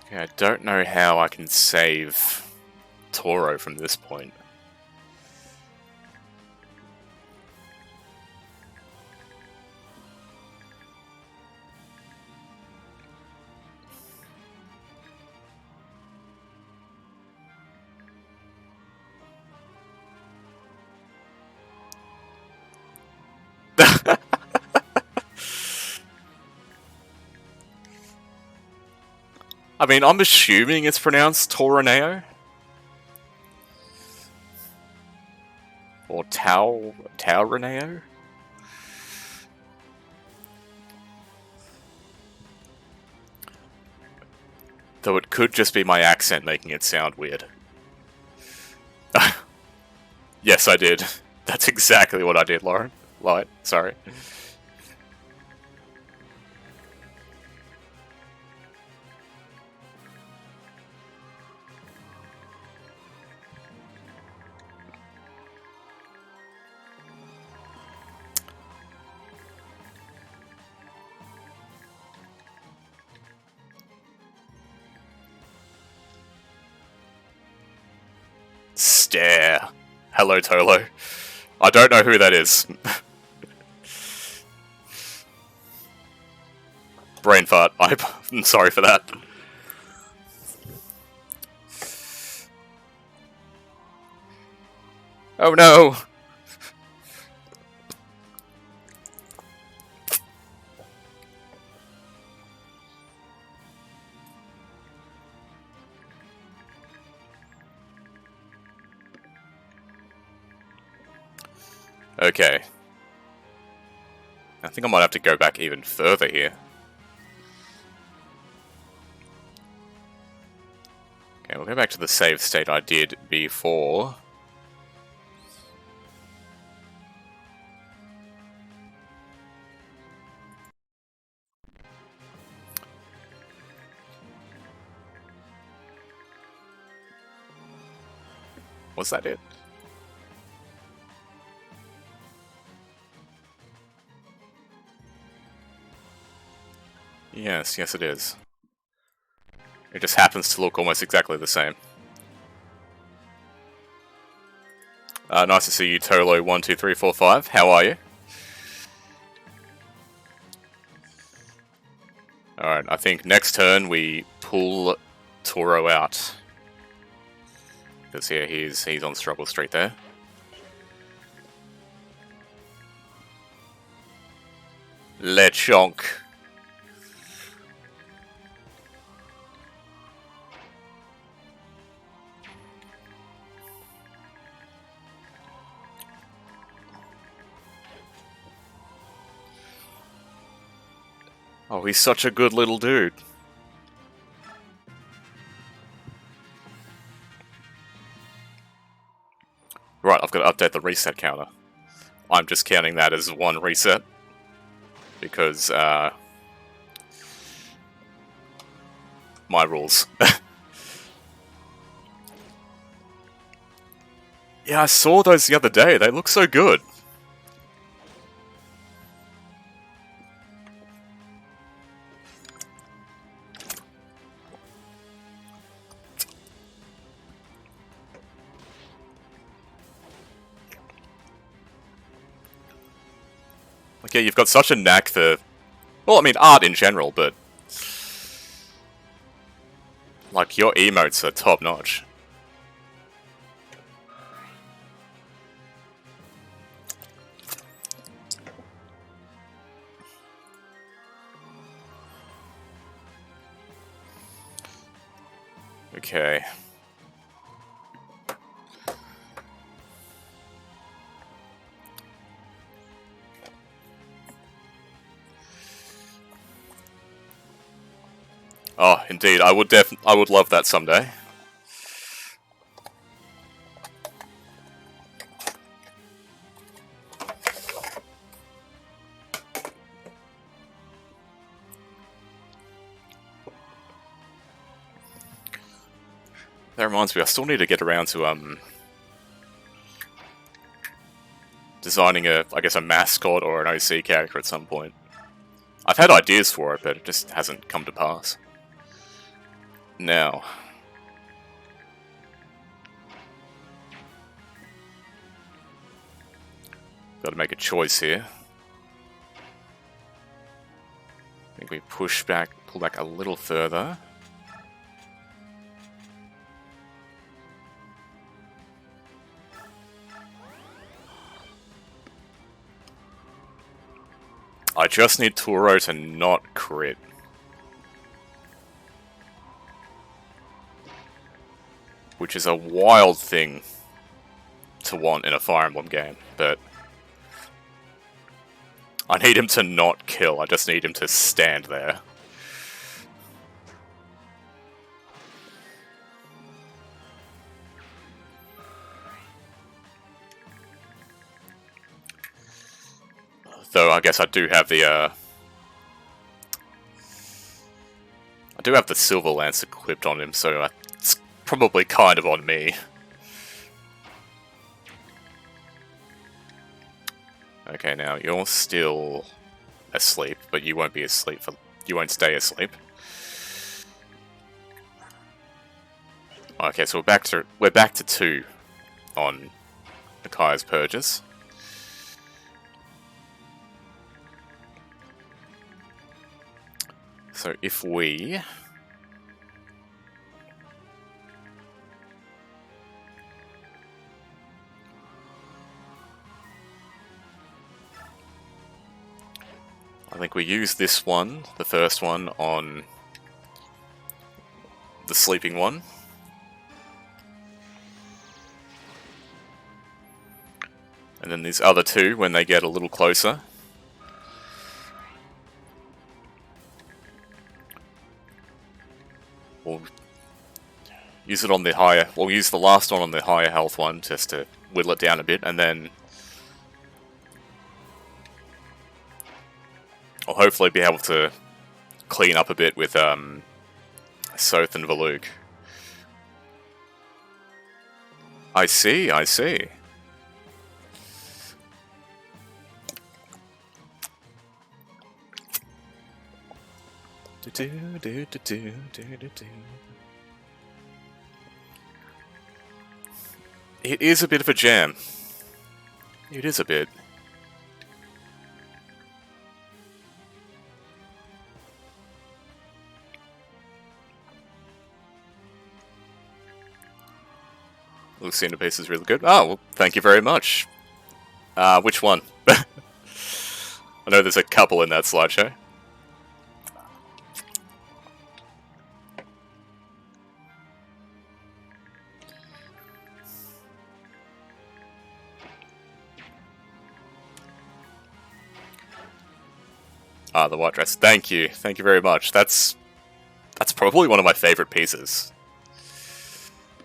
Okay, I don't know how I can save Toro from this point. I mean, I'm assuming it's pronounced Toroneo? Or Tauroneo? Though it could just be my accent making it sound weird. Yes, I did. That's exactly what I did, Lauren. Light, sorry. Stare. Hello, Tolo. I don't know who that is. Brain fart. I'm sorry for that. Oh no! Okay. I think I might have to go back even further here. Okay, we'll go back to the save state I did before. Was that it? Yes, yes it is. It just happens to look almost exactly the same. Nice to see you, Tolo12345. How are you? Alright, I think next turn we pull Toro out. Because here he's on Struggle Street there. Lechonk. Oh, he's such a good little dude. Right, I've got to update the reset counter. I'm just counting that as one reset. Because, my rules. Yeah, I saw those the other day. They look so good. Like, yeah, you've got such a knack for... Well, I mean, art in general, but... Like, your emotes are top-notch. Okay. Oh, indeed. I would love that someday. That reminds me, I still need to get around to designing I guess a mascot or an OC character at some point. I've had ideas for it, but it just hasn't come to pass. Now, got to make a choice here. I think we pull back a little further. I just need Turo to not crit. Which is a wild thing to want in a Fire Emblem game, but I need him to not kill, I just need him to stand there. Though I guess I do have the Silver Lance equipped on him, so it's probably kind of on me. Okay, now you're still asleep, but you won't be asleep you won't stay asleep. Okay, so we're back to 2 on Nakai's purges. So if we I think we use this one, the first one, on the sleeping one. And then these other 2 when they get a little closer. We'll use it on the higher... We'll use the last one on the higher health one just to whittle it down a bit, and then I'll hopefully be able to clean up a bit with Soth and Valuk. I see, I see. It is a bit of a jam. It is a bit. Lucina piece is really good. Oh, well, thank you very much. Which one? I know there's a couple in that slideshow. Ah, the white dress. Thank you. Thank you very much. That's probably one of my favorite pieces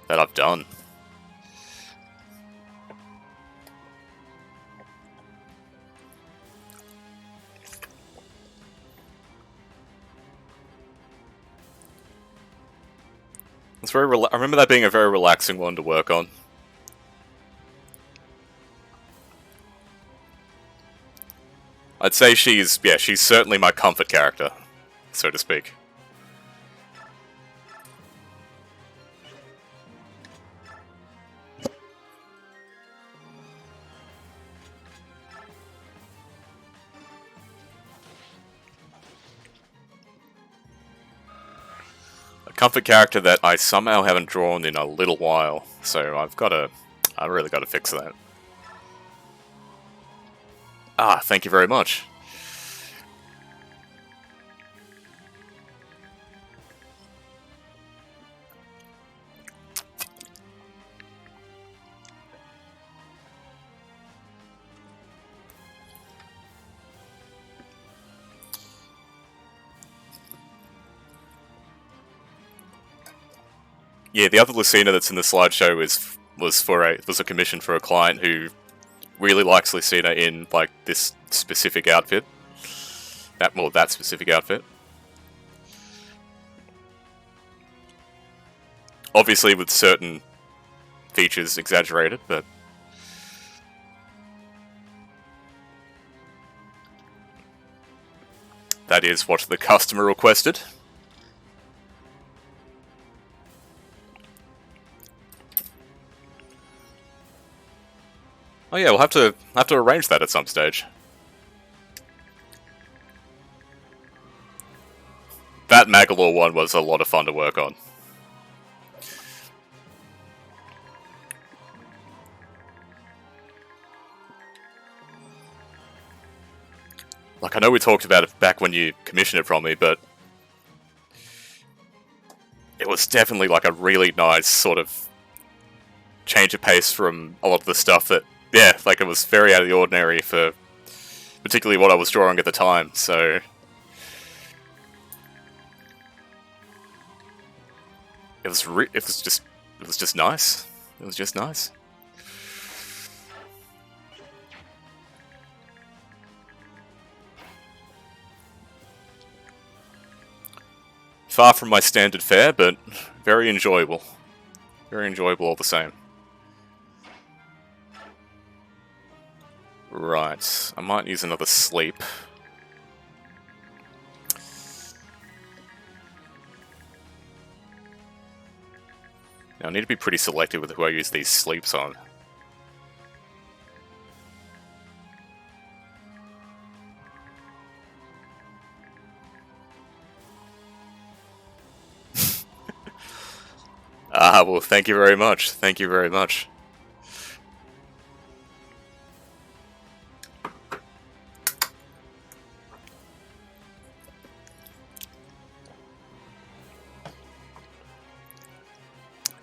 that I've done. It's very. I remember that being a very relaxing one to work on. I'd say she's certainly my comfort character, so to speak. A comfort character that I somehow haven't drawn in a little while, so I really gotta fix that. Ah, thank you very much. Yeah, the other Lucina that's in the slideshow was a commission for a client who really likes Lucina in like this specific outfit. That specific outfit. Obviously with certain features exaggerated, but that is what the customer requested. Oh yeah, we'll have to arrange that at some stage. That Magalore one was a lot of fun to work on. Like, I know we talked about it back when you commissioned it from me, but it was definitely like a really nice sort of change of pace from a lot of the stuff that, yeah, like it was very out of the ordinary for particularly what I was drawing at the time, so it was just nice. It was just nice. Far from my standard fare, but very enjoyable. Very enjoyable all the same. Right, I might use another sleep. Now I need to be pretty selective with who I use these sleeps on. Ah, well, thank you very much. Thank you very much.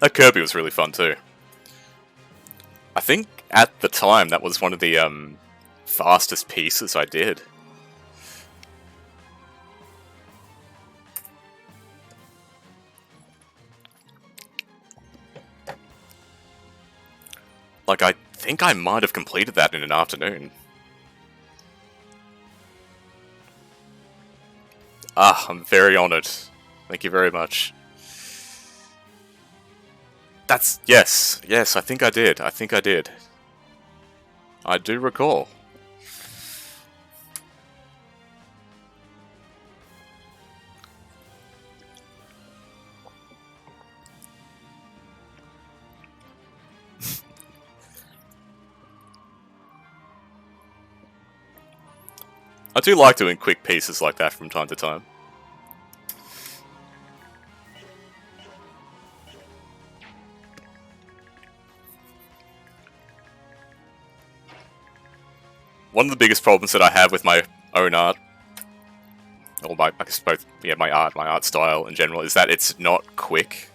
That Kirby was really fun too. I think at the time that was one of the fastest pieces I did. Like, I think I might have completed that in an afternoon. Ah, I'm very honoured. Thank you very much. That's... yes, I think I did. I think I did. I do recall. I do like doing quick pieces like that from time to time. One of the biggest problems that I have with my own art, or my, I suppose, yeah, my art style in general, is that it's not quick.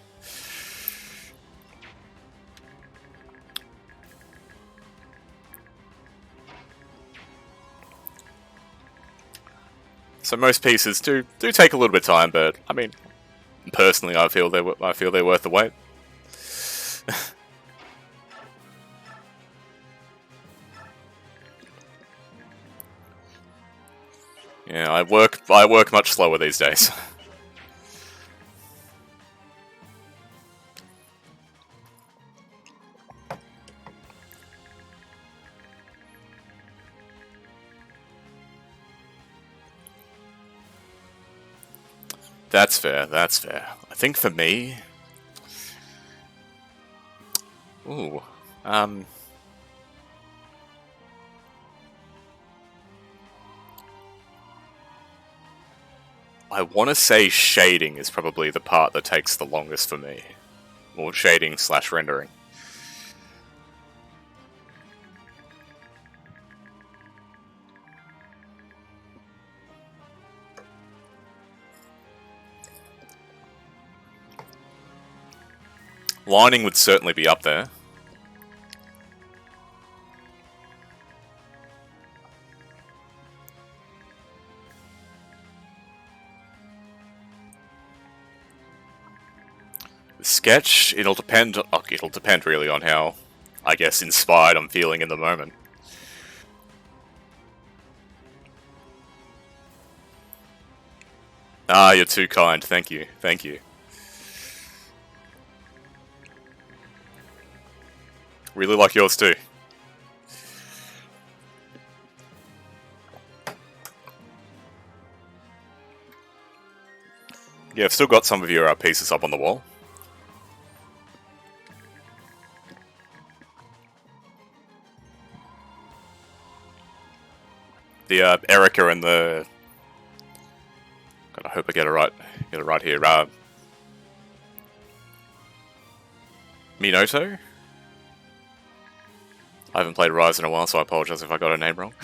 So most pieces do take a little bit of time, but I mean, personally, I feel they're worth the wait. Yeah, I work much slower these days. That's fair, that's fair. I think for me... ooh, I want to say shading is probably the part that takes the longest for me. Or shading / rendering. Lining would certainly be up there. Sketch, it'll depend really on how, I guess, inspired I'm feeling in the moment. Ah, you're too kind, thank you, thank you. Really like yours too. Yeah, I've still got some of your pieces up on the wall. The Erica and the... God, I hope I get it right. Get it right here. Minoto? I haven't played Rise in a while, so I apologize if I got her name wrong.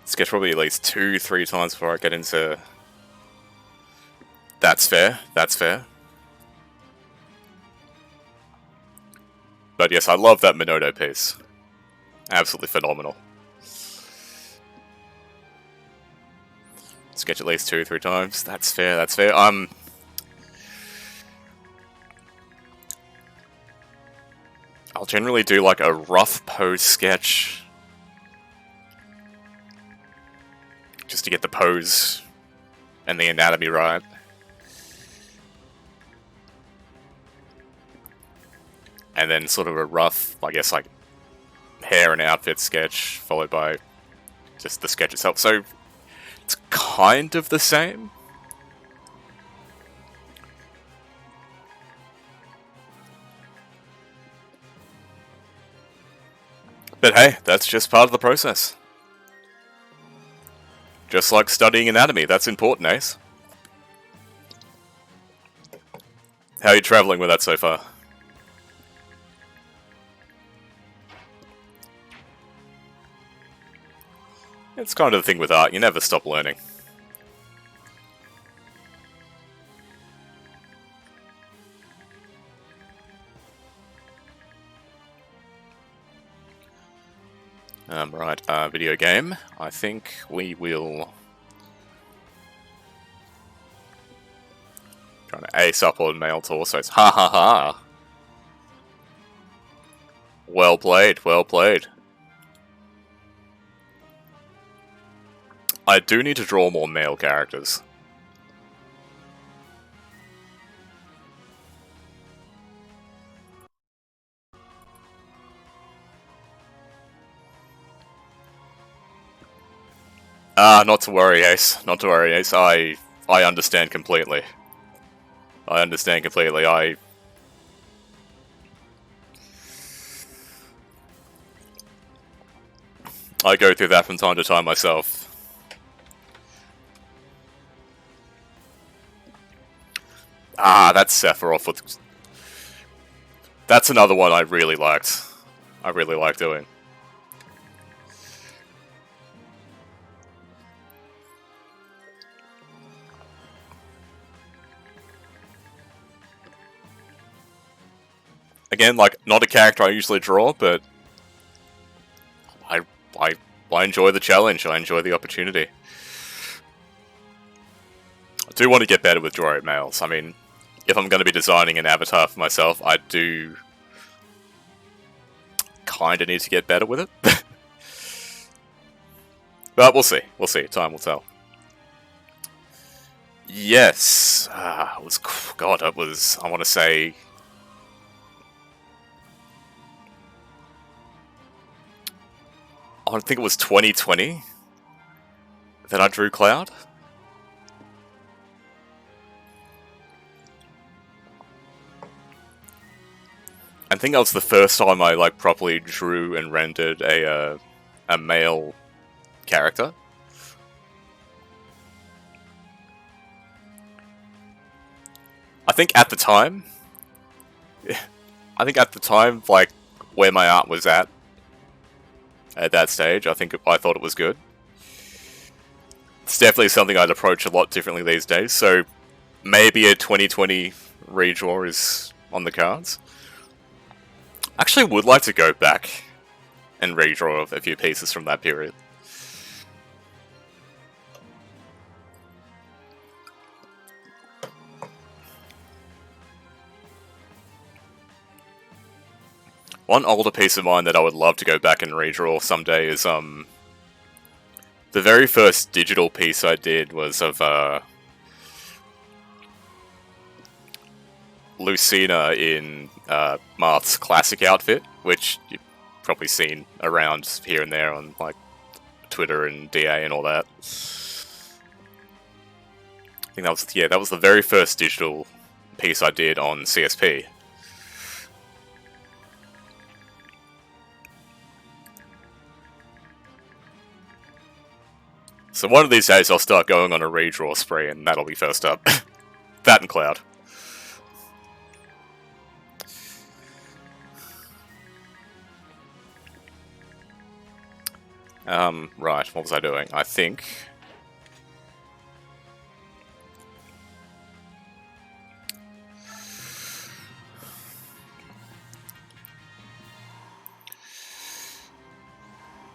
Sketch probably at least 2-3 times before I get into... That's fair, that's fair. But yes, I love that Minoto piece. Absolutely phenomenal. Sketch at least 2-3 times. That's fair, that's fair. I'll generally do like a rough pose sketch. Just to get the pose and the anatomy right. And then sort of a rough, I guess, like, hair and outfit sketch, followed by just the sketch itself. So, it's kind of the same. But hey, that's just part of the process. Just like studying anatomy, that's important, Ace. How are you travelling with that so far? It's kind of the thing with art, you never stop learning. Right, video game. I think we will... Trying to ace up on male torsos. Ha ha ha! Well played, well played. I do need to draw more male characters. Not to worry, Ace. Not to worry, Ace. I understand completely. I understand completely. I go through that from time to time myself. That's Sephiroth with... That's another one I really liked. I really like doing. Again, like, not a character I usually draw, but... I enjoy the challenge, I enjoy the opportunity. I do want to get better with drawing males. I mean, if I'm going to be designing an avatar for myself, I do kind of need to get better with it. But we'll see. We'll see. Time will tell. Yes. It was... God, it was... I want to say... I think it was 2020 that I drew Cloud. I think that was the first time I like properly drew and rendered a male character. I think at the time, like where my art was at that stage, I thought it was good. It's definitely something I'd approach a lot differently these days, so maybe a 2020 redraw is on the cards. I actually would like to go back and redraw a few pieces from that period. One older piece of mine that I would love to go back and redraw someday is, the very first digital piece I did was of, Lucina in Marth's classic outfit, which you've probably seen around here and there on like Twitter and DA and all that. I think that was the very first digital piece I did on CSP. So one of these days I'll start going on a redraw spree and that'll be first up. That and Cloud. Right, what was I doing? I think...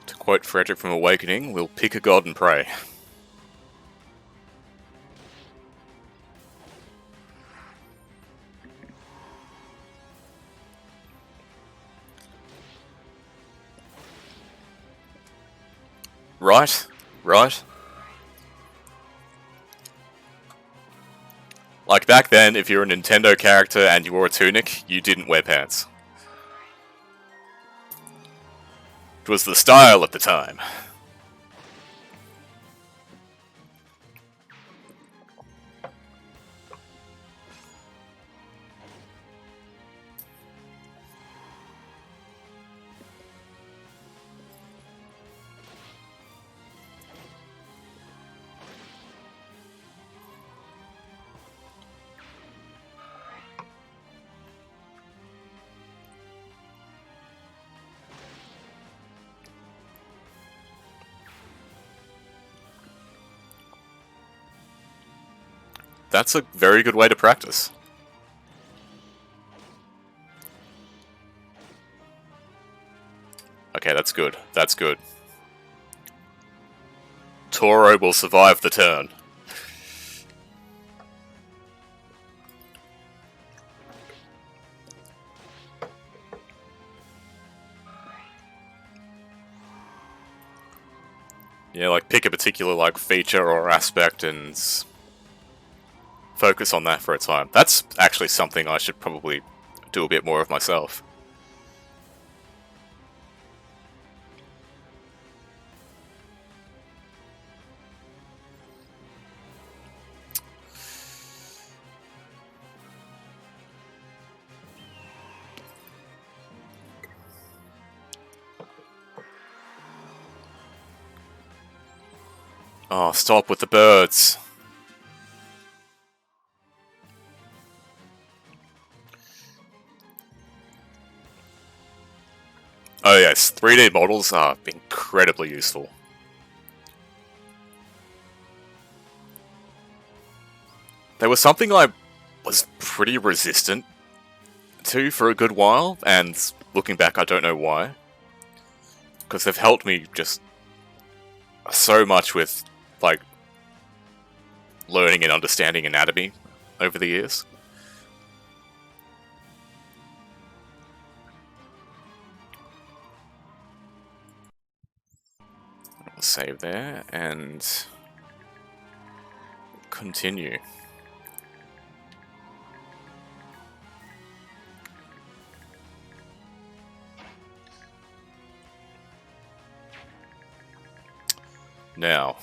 To quote Frederick from Awakening, we'll pick a god and pray. Right, right. Like back then, if you're a Nintendo character and you wore a tunic, you didn't wear pants. It was the style at the time. That's a very good way to practice. Okay, that's good. That's good. Toro will survive the turn. Yeah, like pick a particular like feature or aspect and focus on that for a time. That's actually something I should probably do a bit more of myself. Oh, stop with the birds. Oh yes, 3D models are incredibly useful. There was something I was pretty resistant to for a good while, and looking back I don't know why. Because they've helped me just so much with, like, learning and understanding anatomy over the years. I'll save there, and continue. Now.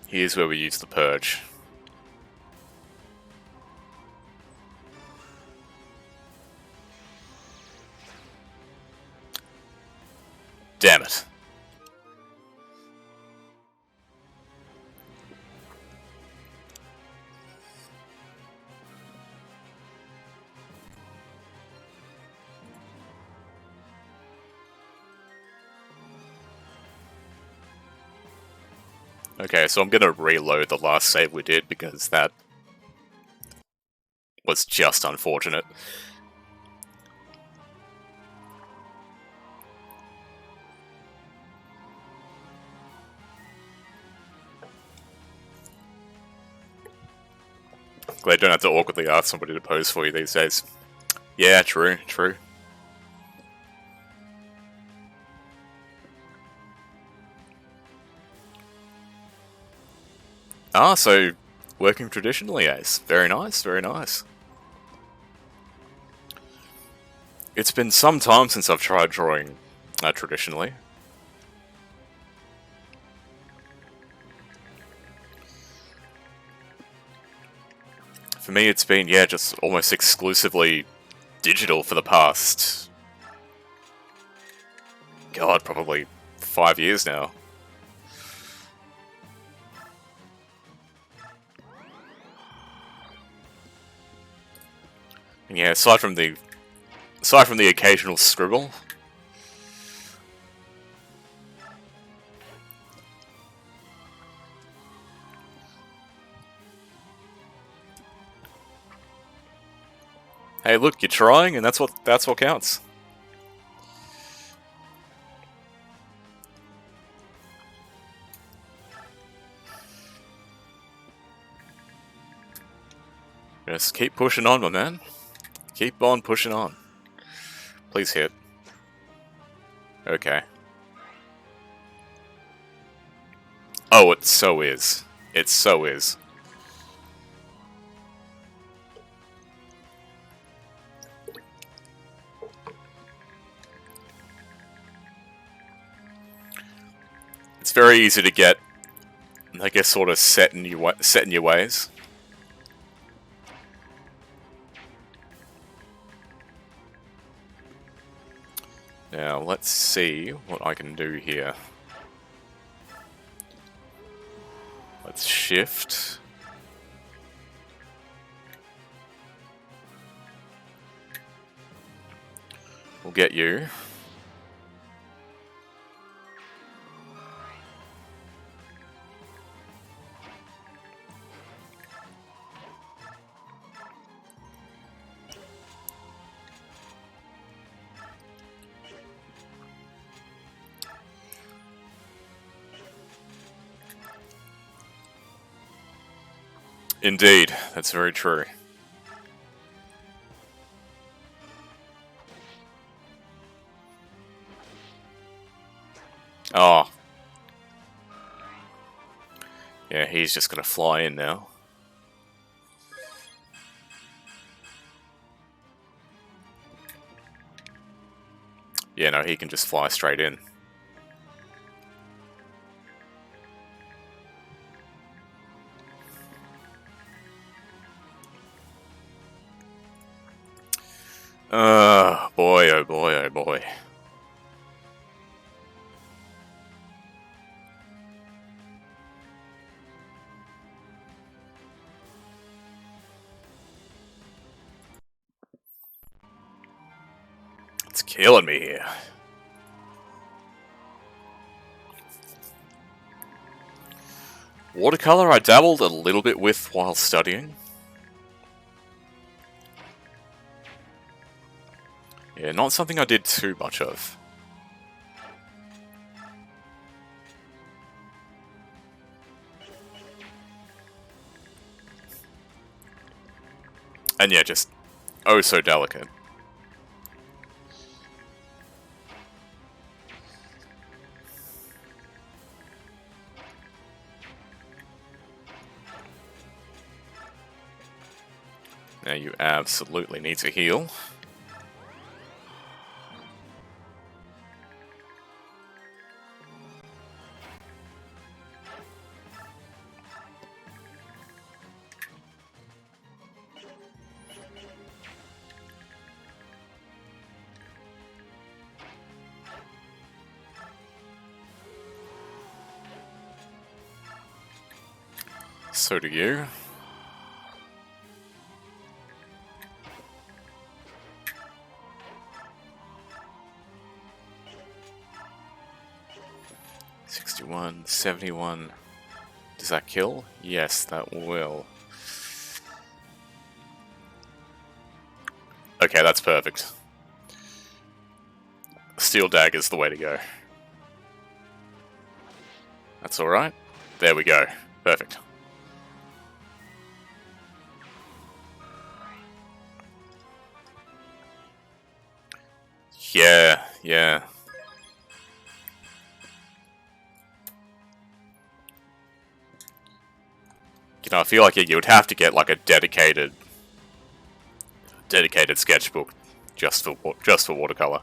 Here's where we use the purge. Damn it. Okay, so I'm gonna reload the last save we did because that was just unfortunate. Glad you don't have to awkwardly ask somebody to pose for you these days. Yeah, true, true. Ah, so working traditionally, Ace. Very nice, very nice. It's been some time since I've tried drawing traditionally. For me, it's been, yeah, just almost exclusively digital for the past, God, probably 5 years now. And yeah, aside from the occasional scribble. Hey, look, you're trying, and that's what counts. Just keep pushing on, my man. Keep on pushing on. Please hit. Okay. Oh, it so is. It so is. It's very easy to get, I guess, sort of set in your ways. Now, let's see what I can do here. Let's shift. We'll get you. Indeed, that's very true. Oh. Yeah, he's just gonna fly in now. Yeah, no, he can just fly straight in. Boy, oh boy, oh boy. It's killing me here. Watercolor I dabbled a little bit with while studying. Yeah, not something I did too much of. And yeah, just oh so delicate. Now you absolutely need to heal. So do you. $61, 71. Does that kill? Yes, that will. Okay, that's perfect. Steel dagger's the way to go. That's alright. There we go. Perfect. Yeah, yeah. know, I feel like you would have to get like a dedicated sketchbook just for watercolor.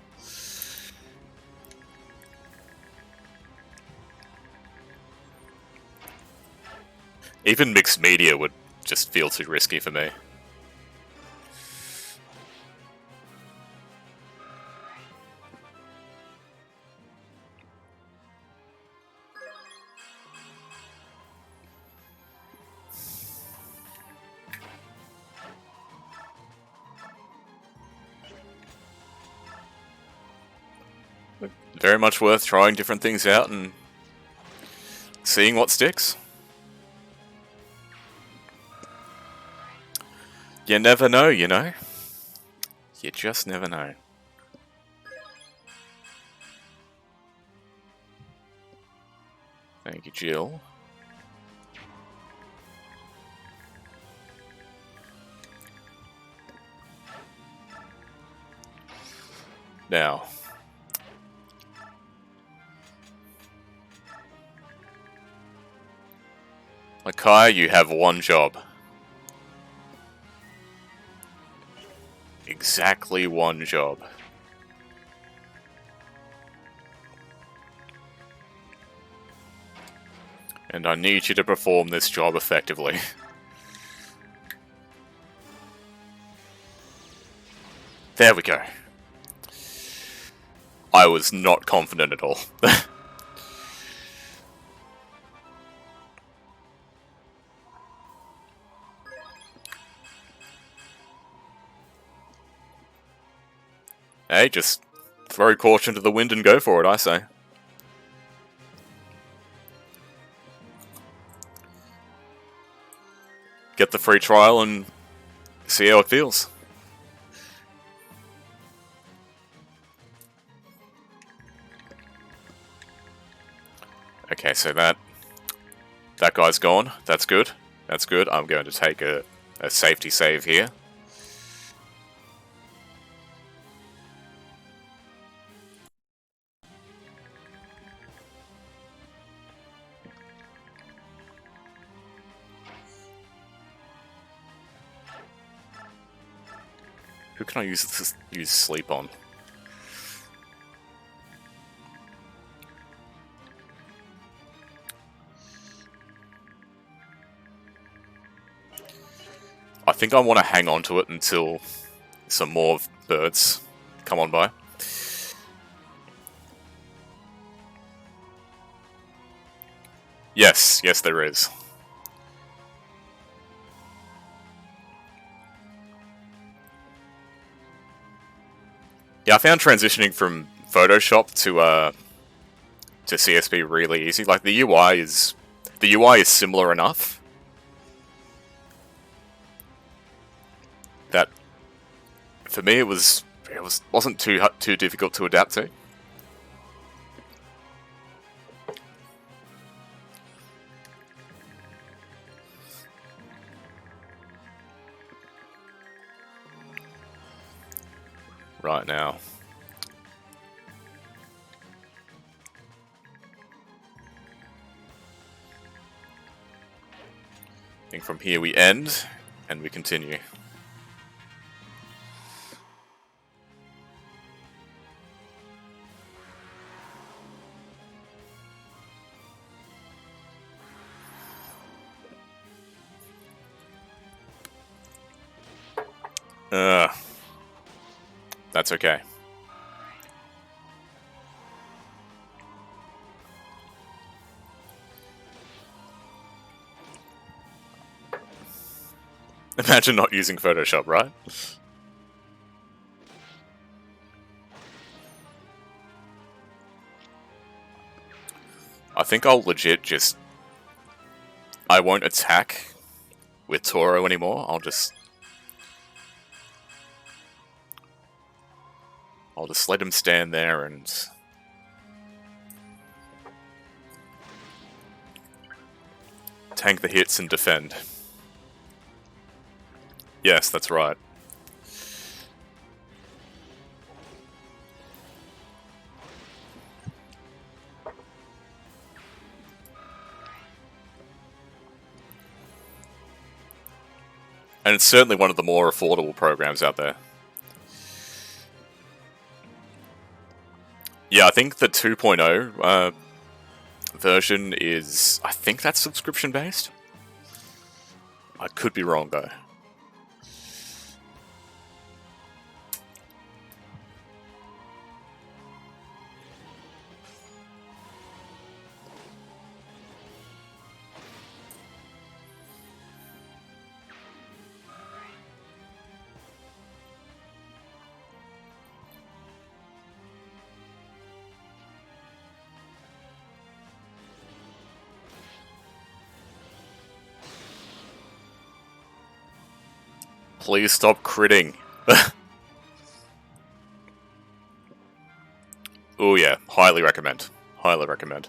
Even mixed media would just feel too risky for me. Very much worth trying different things out and seeing what sticks. You never know, you know? You just never know. Thank you, Jill. Now. Makai, you have one job. Exactly one job. And I need you to perform this job effectively. There we go. I was not confident at all. Hey, just throw caution to the wind and go for it, I say. Get the free trial and see how it feels. Okay, so that guy's gone. That's good. That's good. I'm going to take a safety save here. Who can I use sleep on? I think I want to hang on to it until some more birds come on by. Yes, yes there is. Yeah, I found transitioning from Photoshop to CSP really easy. Like the UI is similar enough that for me it wasn't too difficult to adapt to. Right now. I think from here we end, and we continue. That's okay. Imagine not using Photoshop, right? I think I'll legit just... I won't attack with Toro anymore. I'll just let him stand there and... tank the hits and defend. Yes, that's right. And it's certainly one of the more affordable programs out there. Yeah, I think the 2.0 version is... I think that's subscription-based? I could be wrong, though. Please stop critting. Oh yeah, highly recommend. Highly recommend.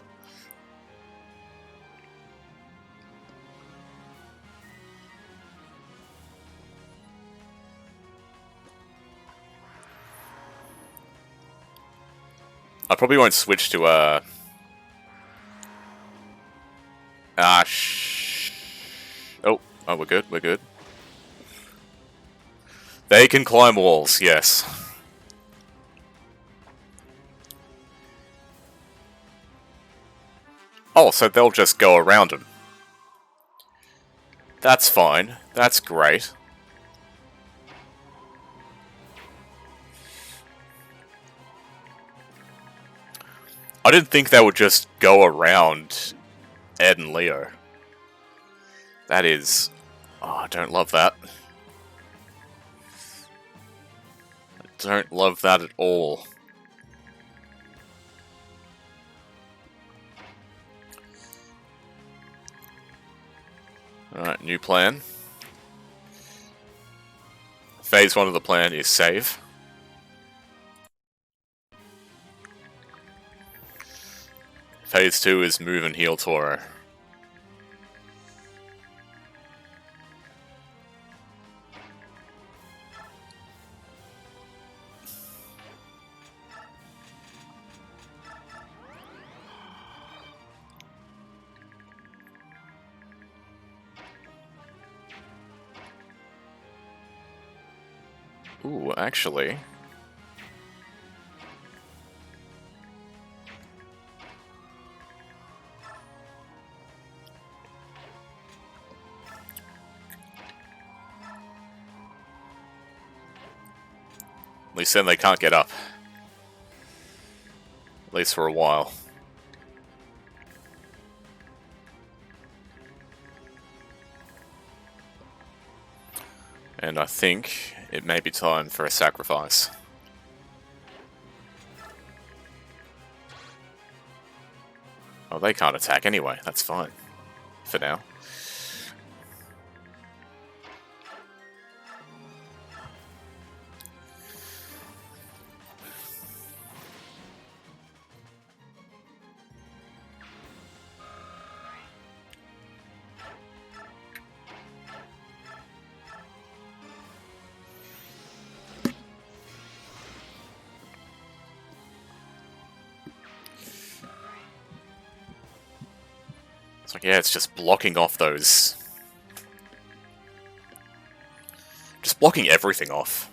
I probably won't switch to oh, we're good, we're good. They can climb walls, yes. Oh, so they'll just go around them. That's fine. That's great. I didn't think they would just go around Ed and Leo. That is... Oh, I don't love that. I don't love that at all. Alright, new plan. Phase 1 of the plan is save. Phase 2 is move and heal Toro. Ooh, actually... At least then they can't get up. At least for a while. And I think it may be time for a sacrifice. Oh, they can't attack anyway. That's fine. For now. It's like, yeah, it's just blocking off those... Just blocking everything off.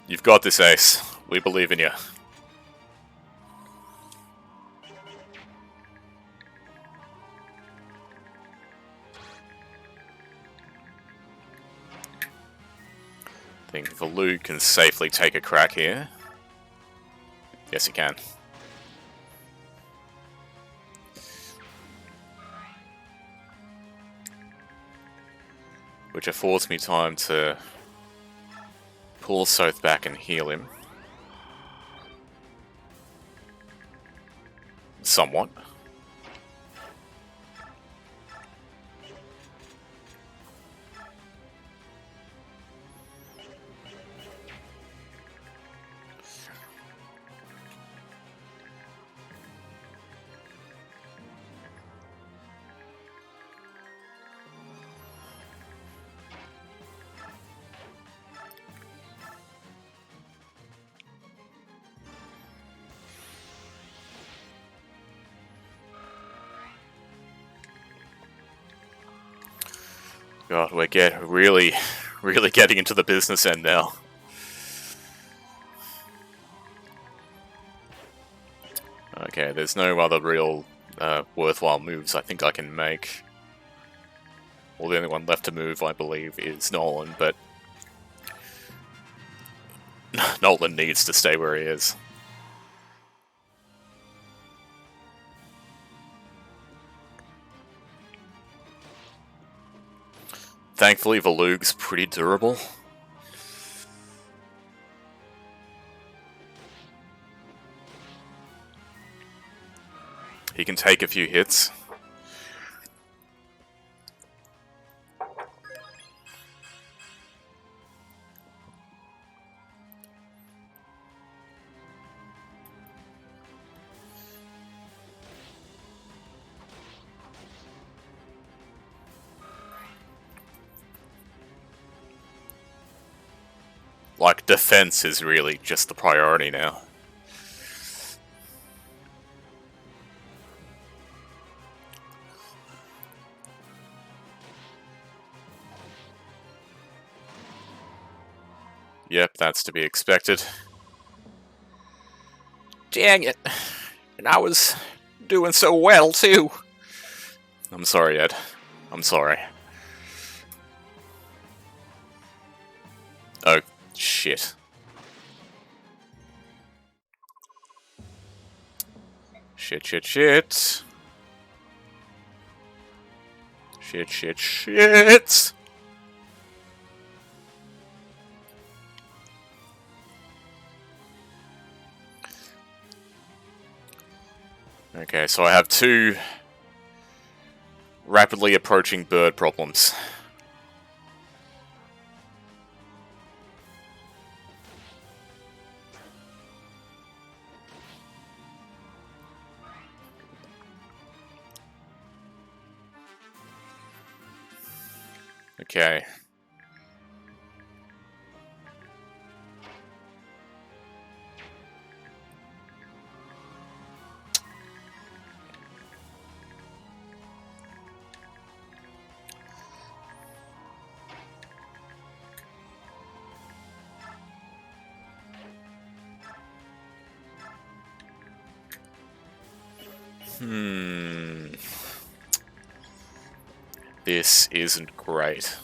You've got this, Ace. We believe in you. I think Valu can safely take a crack here. Yes, he can. Which affords me time to pull Soth back and heal him. Somewhat. God, we're really getting into the business end now. Okay, there's no other real worthwhile moves I think I can make. Well, the only one left to move, I believe, is Nolan, but Nolan needs to stay where he is. Thankfully, Valug's pretty durable. He can take a few hits. Like, defense is really just the priority now. Yep, that's to be expected. Dang it. And I was doing so well, too. I'm sorry, Ed. I'm sorry. Oh, shit. Shit. Shit. Okay, so I have two rapidly approaching bird problems. Okay. This isn't great.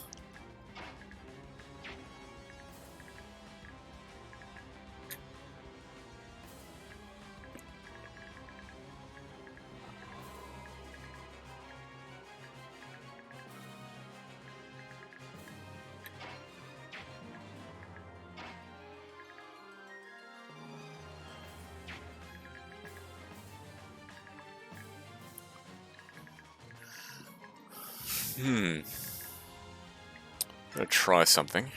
I'm gonna try something.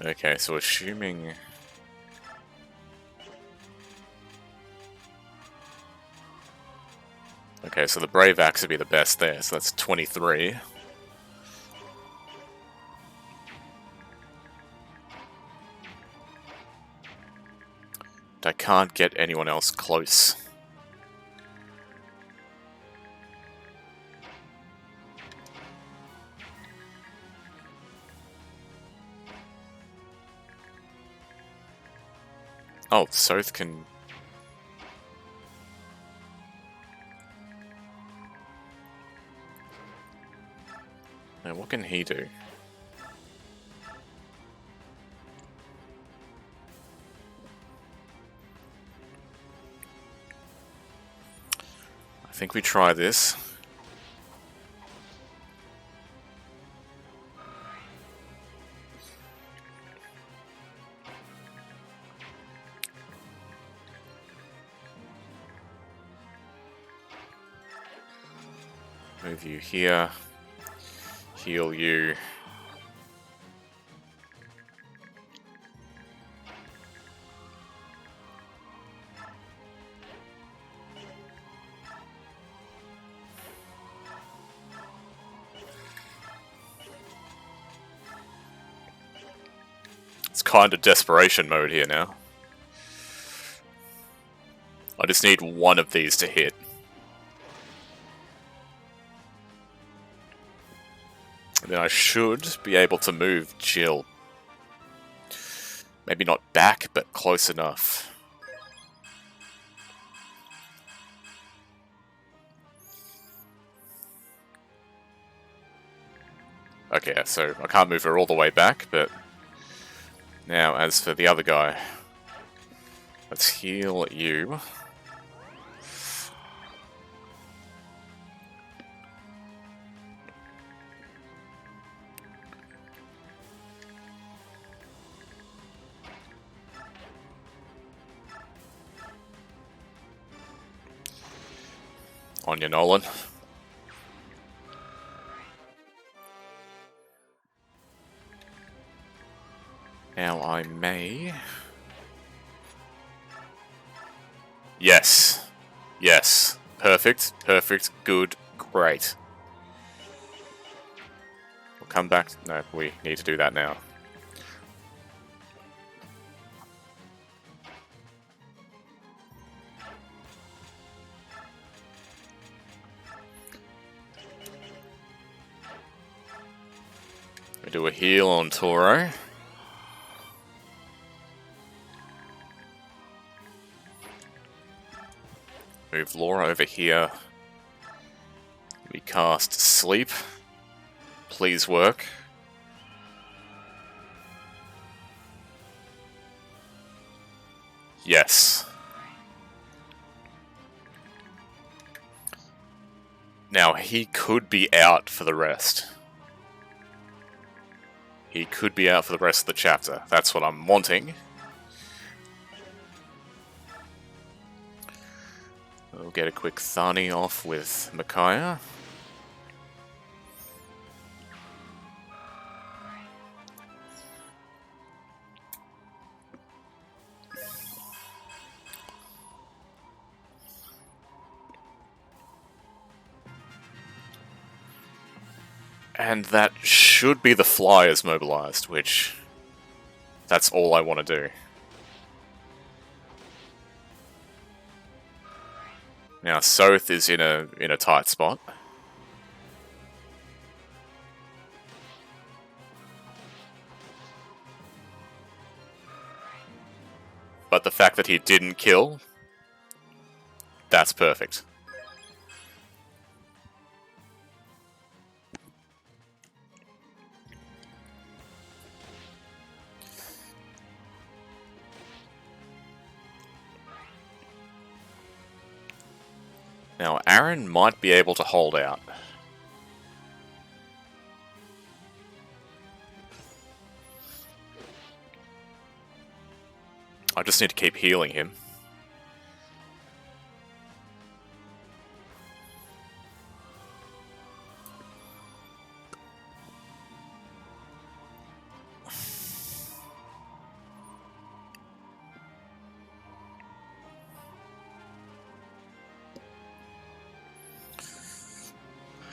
Okay, so assuming... Okay, so the Brave Axe would be the best there, so that's 23. I can't get anyone else close. Oh, Soth can... Now, what can he do? I think we try this. Move you here. Heal you. kind of desperation mode here now. I just need one of these to hit. And then I should be able to move Jill. Maybe not back, but close enough. Okay, so I can't move her all the way back, but... Now, as for the other guy... Let's heal you. On you, Nolan. Now I may... Yes. Yes. Perfect. Perfect. Good. Great. We'll come back... No, we need to do that now. We do a heal on Toro. Move Laura over here. We cast Sleep. Please work. Yes. Now, he could be out for the rest. He could be out for the rest of the chapter. That's what I'm wanting. We'll get a quick Thani off with Micaiah. And that should be the flyers mobilized, which... That's all I want to do. Now, Soth is in a tight spot. But the fact that he didn't kill, that's perfect. Now, Aaron might be able to hold out. I just need to keep healing him.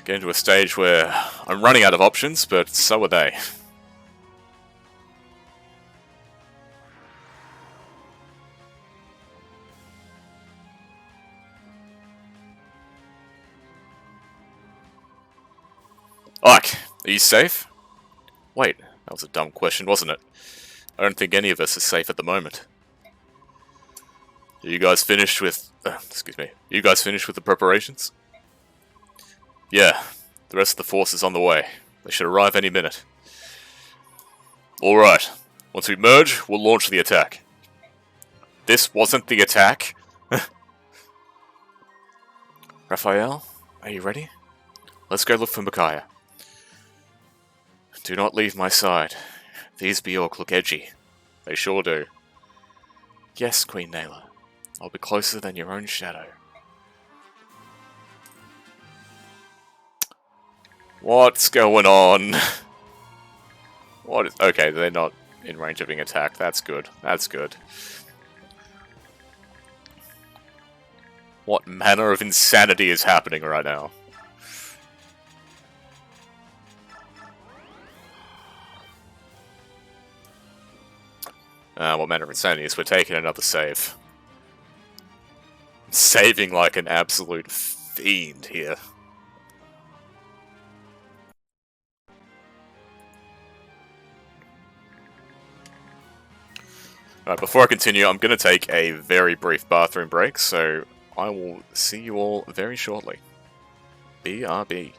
Getting to a stage where I'm running out of options, but so are they. Ike, are you safe? Wait, that was a dumb question, wasn't it? I don't think any of us are safe at the moment. Are you guys finished with... excuse me. Are you guys finished with the preparations? Yeah, the rest of the force is on the way. They should arrive any minute. Alright, once we merge, we'll launch the attack. This wasn't the attack? Raphael, are you ready? Let's go look for Micaiah. Do not leave my side. These Bjork look edgy. They sure do. Yes, Queen Naila. I'll be closer than your own shadow. What's going on? What is... Okay, they're not in range of being attacked. That's good. That's good. What manner of insanity is happening right now? What Manner of Insanity is we're taking another save. Saving like an absolute fiend here. Alright, before I continue, I'm going to take a very brief bathroom break, so I will see you all very shortly. BRB.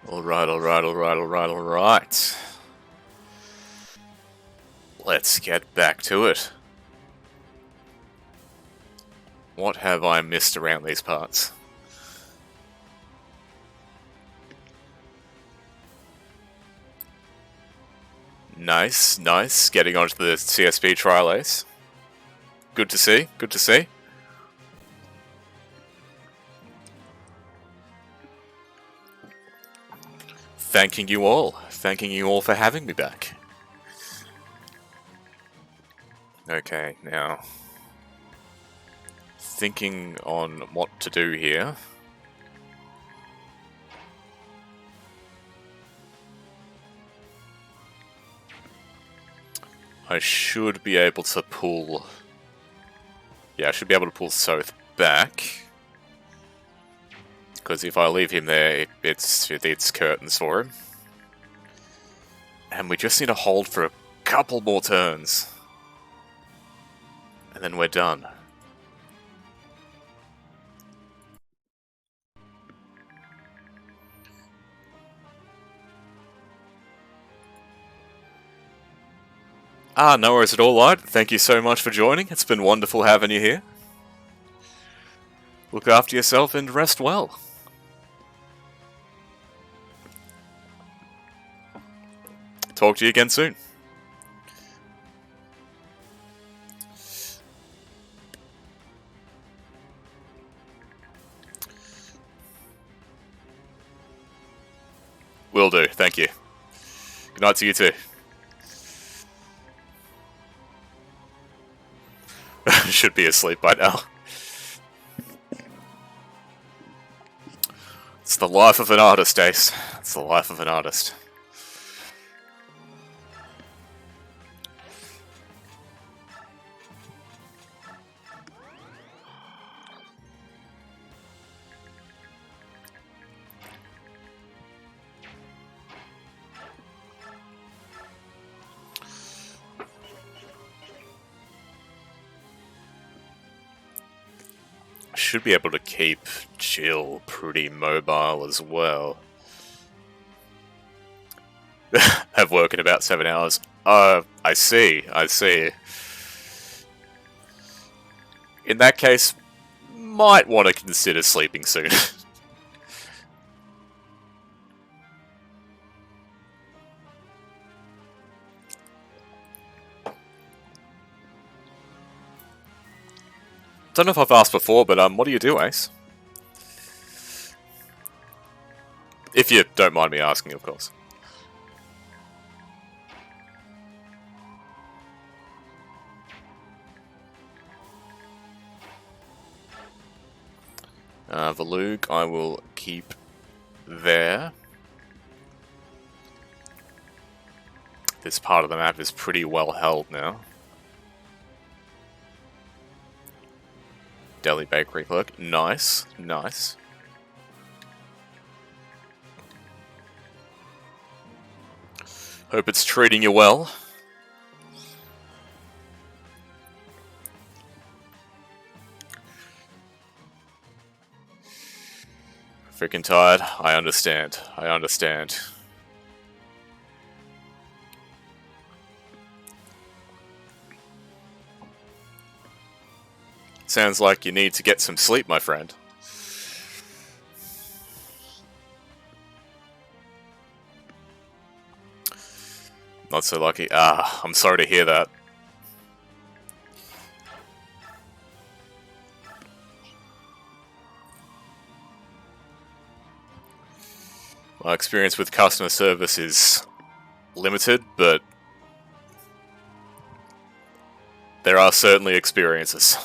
Alright, alright, alright, alright, alright. Let's get back to it. What have I missed around these parts? Nice, nice. Getting onto the CSP trial ace. Good to see, good to see. Thanking you all for having me back. Okay, now thinking on what to do here. I should be able to pull... Yeah, I should be able to pull Soth back. Because if I leave him there, it's curtains for him. And we just need to hold for a couple more turns. And then we're done. No worries at all, Light. Thank you so much for joining. It's been wonderful having you here. Look after yourself and rest well. Talk to you again soon. Will do, thank you. Good night to you too. Should be asleep by now. It's the life of an artist, Ace. It's the life of an artist. Should be able to keep Jill pretty mobile as well. Have work in about 7 hours. I see, I see. In that case, might want to consider sleeping soon. Don't know if I've asked before, but what do you do, Ace? If you don't mind me asking, of course. Valug, I will keep there. This part of the map is pretty well held now. Deli Bakery Clerk. Nice, nice. Hope it's treating you well. Freaking tired. I understand. I understand. Sounds like you need to get some sleep, my friend. Not so lucky. I'm sorry to hear that. My experience with customer service is limited, but there are certainly experiences.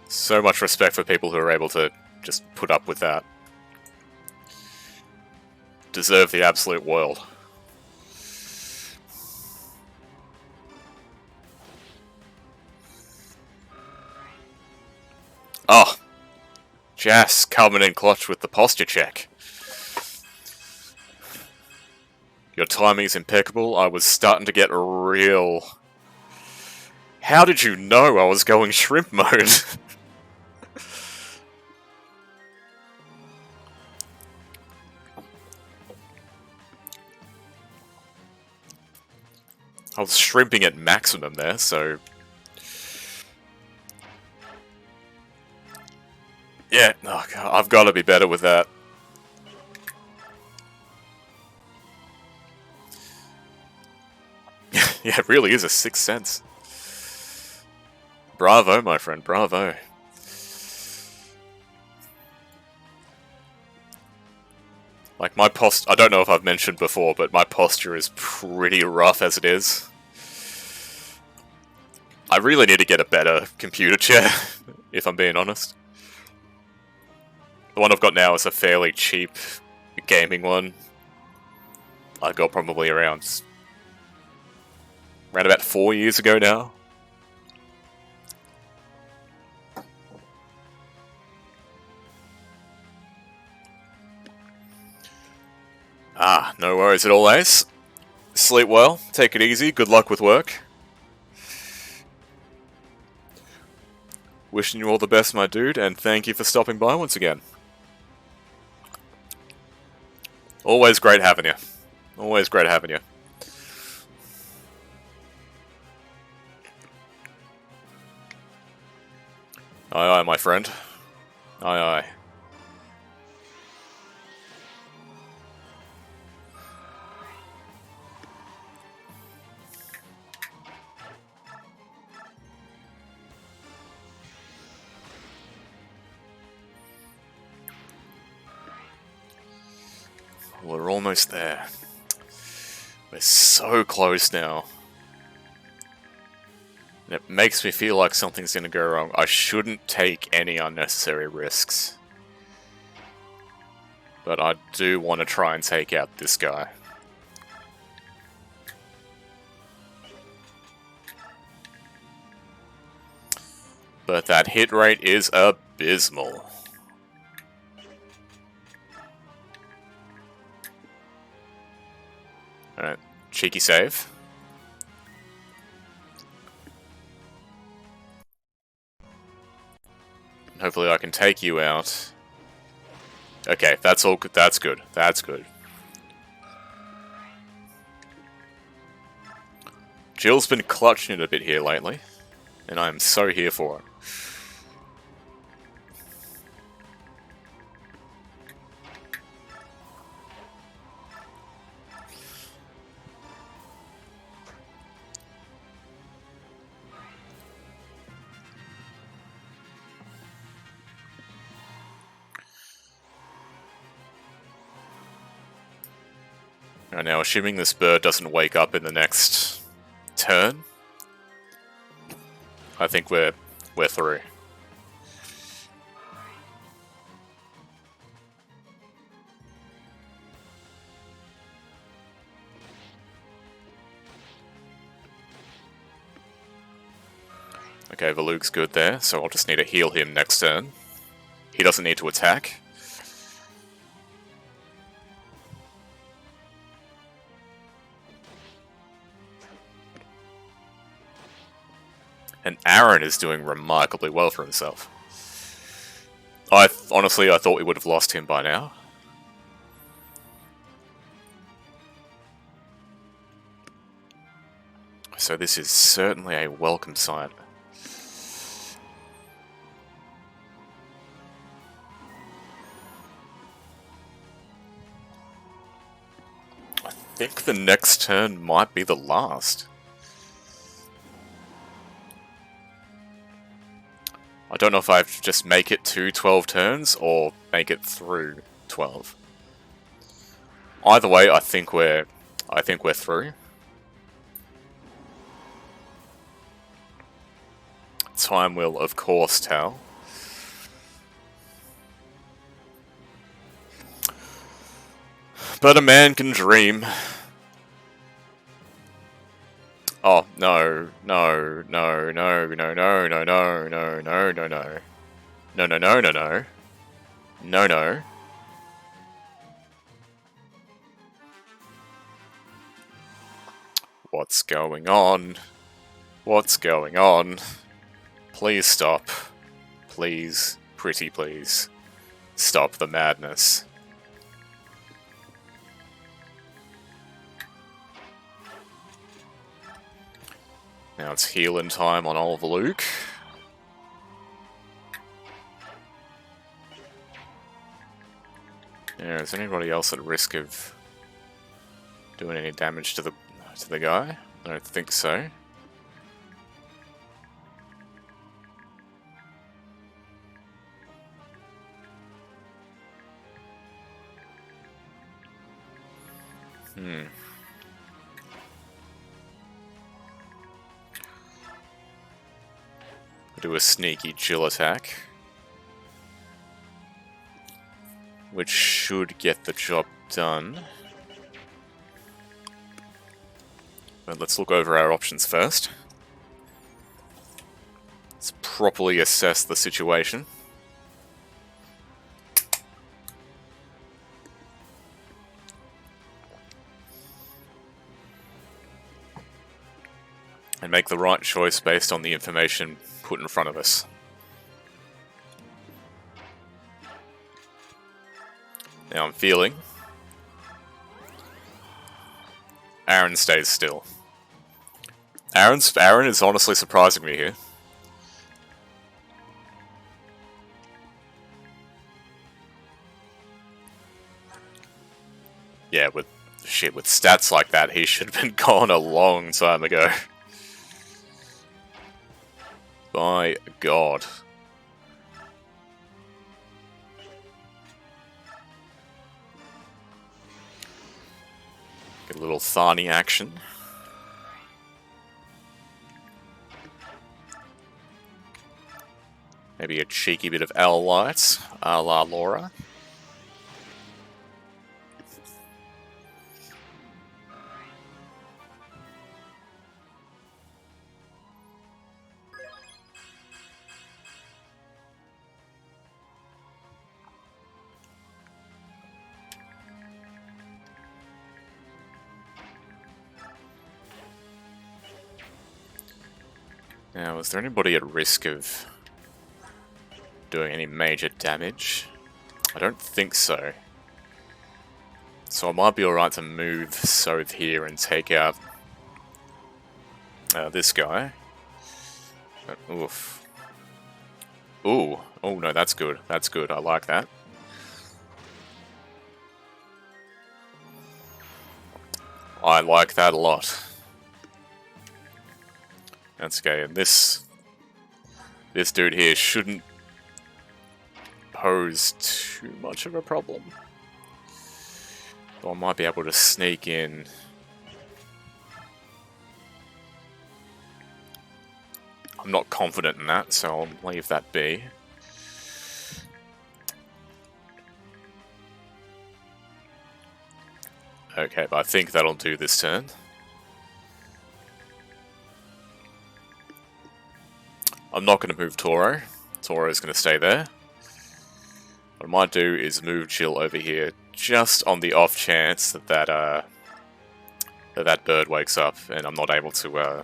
So much respect for people who are able to just put up with that. Deserve the absolute world. Oh, Jas coming in clutch with the posture check. Your timing is impeccable. I was starting to get real How did you know I was going shrimp mode? I was shrimping at maximum there, so... Yeah, oh God, I've got to be better with that. Yeah, it really is a sixth sense. Bravo, my friend, bravo. Like, my I don't know if I've mentioned before, but my posture is pretty rough as it is. I really need to get a better computer chair, if I'm being honest. The one I've got now is a fairly cheap gaming one. I got probably around about 4 years ago now. Ah, no worries at all, Ace. Sleep well, take it easy, good luck with work. Wishing you all the best, my dude, and thank you for stopping by once again. Always great having you. Always great having you. Aye aye, my friend. Aye aye. We're almost there. We're so close now. And it makes me feel like something's gonna go wrong. I shouldn't take any unnecessary risks. But I do want to try and take out this guy. But that hit rate is abysmal. Alright, cheeky save. Hopefully I can take you out. Okay, that's all good. That's good. That's good. Jill's been clutching it a bit here lately, and I'm so here for it. Right, now, assuming this bird doesn't wake up in the next turn, I think we're through. Okay, Valug's good there, so I'll just need to heal him next turn. He doesn't need to attack. And Aaron is doing remarkably well for himself. Honestly, I thought we would have lost him by now. So this is certainly a welcome sight. I think the next turn might be the last. I don't know if I have to just make it to 12 turns or make it through 12. Either way, I think we're through. Time will, of course, tell. But a man can dream. Oh, no, no, no, no, no, no, no, no, no, no, no, no. No, no, no, no, no. No, no. What's going on? What's going on? Please stop. Please, pretty please. Stop the madness. Now it's healing time on old Luke. Yeah, is anybody else at risk of doing any damage to the guy? I don't think so. Do a sneaky Jill attack, which should get the job done. But let's look over our options first. Let's properly assess the situation. And make the right choice based on the information put in front of us. Now I'm feeling Aaron stays still. Aaron is honestly surprising me here. Yeah, with stats like that, he should have been gone a long time ago. My God. Get a little Thani action. Maybe a cheeky bit of L light, a la Laura. Now, is there anybody at risk of doing any major damage? I don't think so. So I might be alright to move Sothe here and take out this guy. Oof. Ooh. Oh no, that's good. That's good. I like that. I like that a lot. That's okay, and this dude here shouldn't pose too much of a problem. So I might be able to sneak in. I'm not confident in that, so I'll leave that be. Okay, but I think that'll do this turn. I'm not going to move Toro. Toro's going to stay there. What I might do is move Jill over here, just on the off chance that that bird wakes up and I'm not able to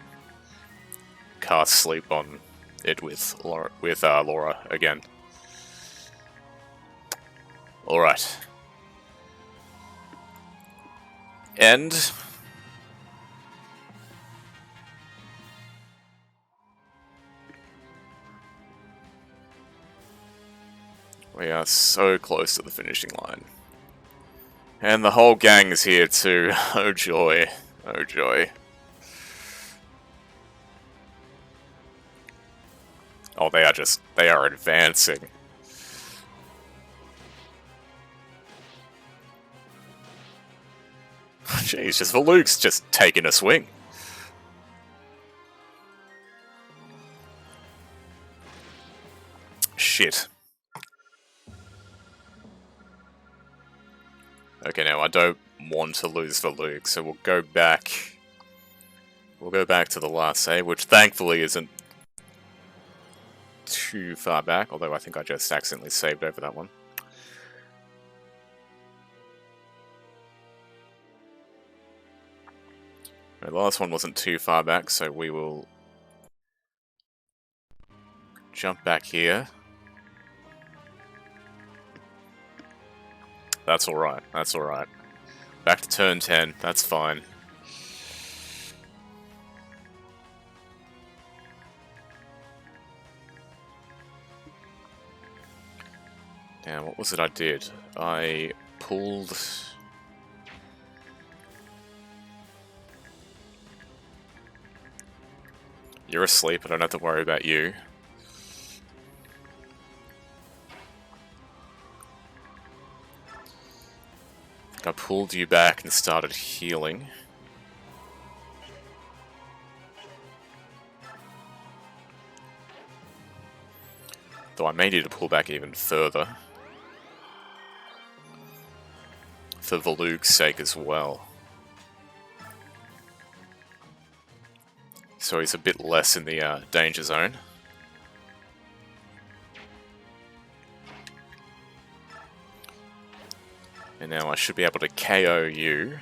cast sleep on it with Laura again. All right. And we are so close to the finishing line. And the whole gang is here too. Oh joy. Oh joy. Oh, they are advancing. Jeez, just Luke's just taking a swing. Shit. Okay, now I don't want to lose for Luke, so we'll go back. We'll go back to the last save, which thankfully isn't too far back, although I think I just accidentally saved over that one. The last one wasn't too far back, so we will Jump back here. That's alright, that's alright. Back to turn 10, that's fine. Now, what was it I did? I pulled... You're asleep, I don't have to worry about you. I pulled you back and started healing. Though I may need to pull back even further. For Valug's sake as well. So he's a bit less in the danger zone. And now I should be able to KO you.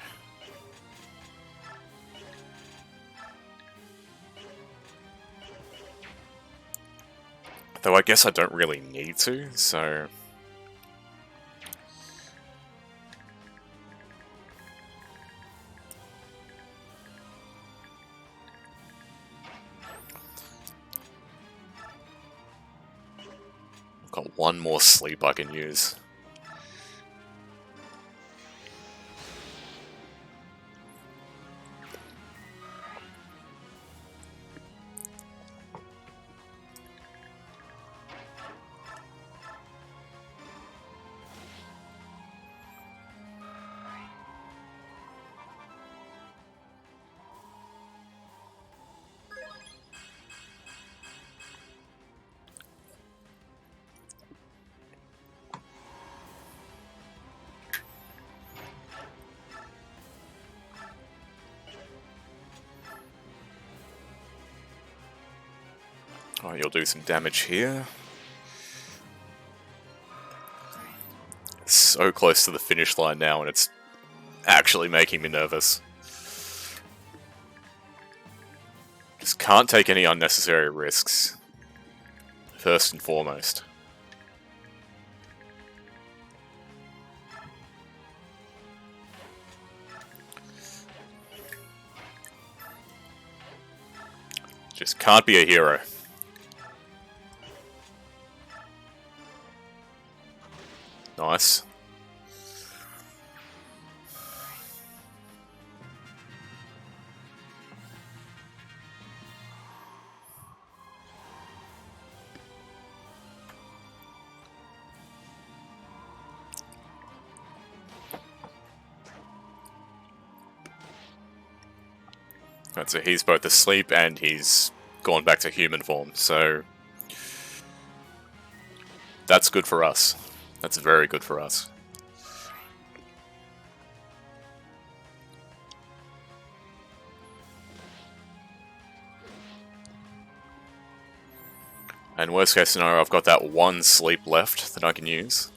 Though I guess I don't really need to, so... I've got one more sleep I can use. Alright, you'll do some damage here. So close to the finish line now, and it's actually making me nervous. Just can't take any unnecessary risks. First and foremost. Just can't be a hero. Nice. That's it, he's both asleep and he's gone back to human form, so... That's good for us. That's very good for us. And worst case scenario, I've got that one sleep left that I can use.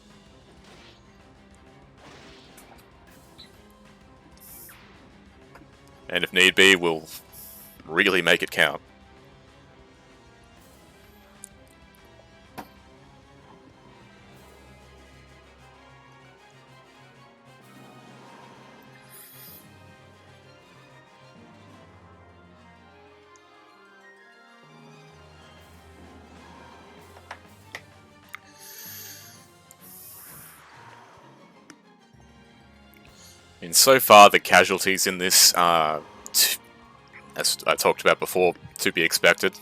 And if need be, we'll really make it count. And so far, the casualties in this are, as I talked about before, to be expected.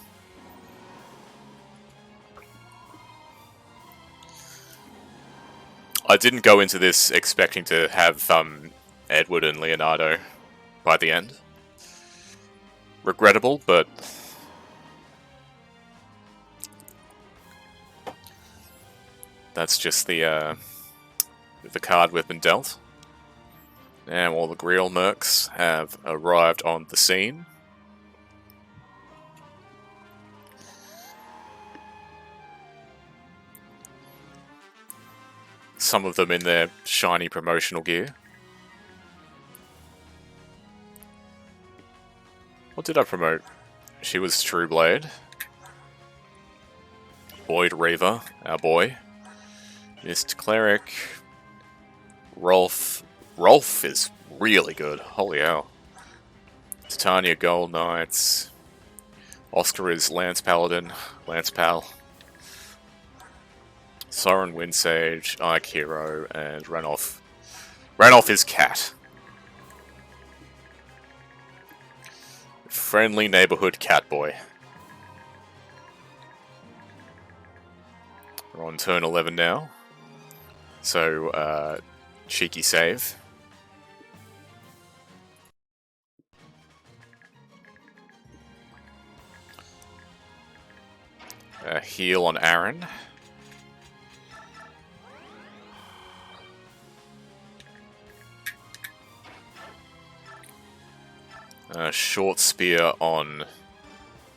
I didn't go into this expecting to have Edward and Leonardo by the end. Regrettable, but... that's just the card we've been dealt. Now all the real mercs have arrived on the scene. Some of them in their shiny promotional gear. What did I promote? She was True Blade. Boyd Reaver, our boy. Missed Cleric. Rolf. Rolf is really good. Holy hell. Titania Gold Knights. Oscar is Lance Paladin. Lance Pal. Soren Windsage, Ike Hero, and Ranulf. Ranulf is Cat. Friendly neighborhood cat boy. We're on turn 11 now. So, cheeky save. Heal on Aaron. Short spear on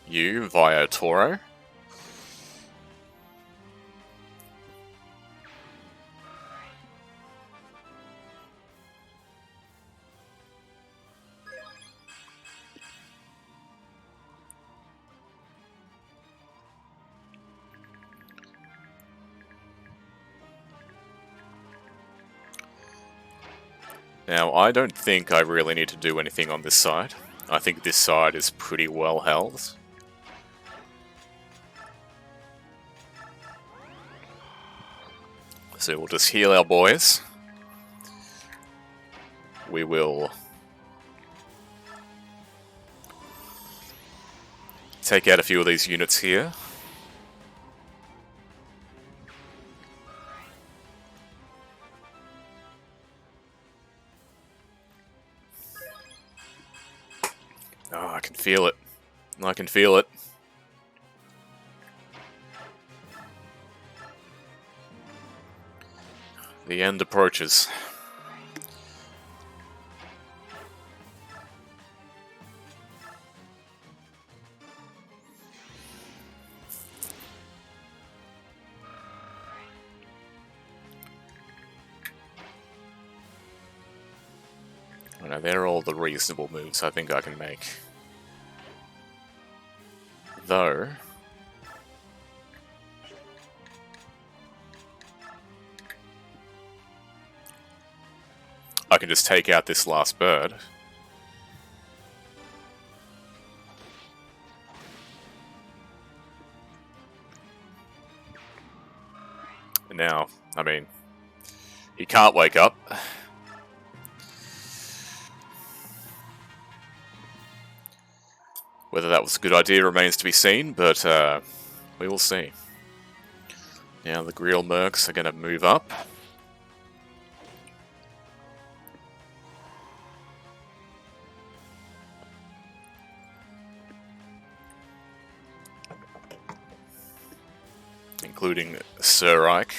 you via Toro. Now, I don't think I really need to do anything on this side. I think this side is pretty well held. So we'll just heal our boys. We will take out a few of these units here. Oh, I can feel it. I can feel it. The end approaches. I know, they're all the reasonable moves I think I can make. Though... I can just take out this last bird. And now, I mean, he can't wake up. Whether that was a good idea remains to be seen, but we will see. Now the Greel Mercs are going to move up. Including Sir Ike.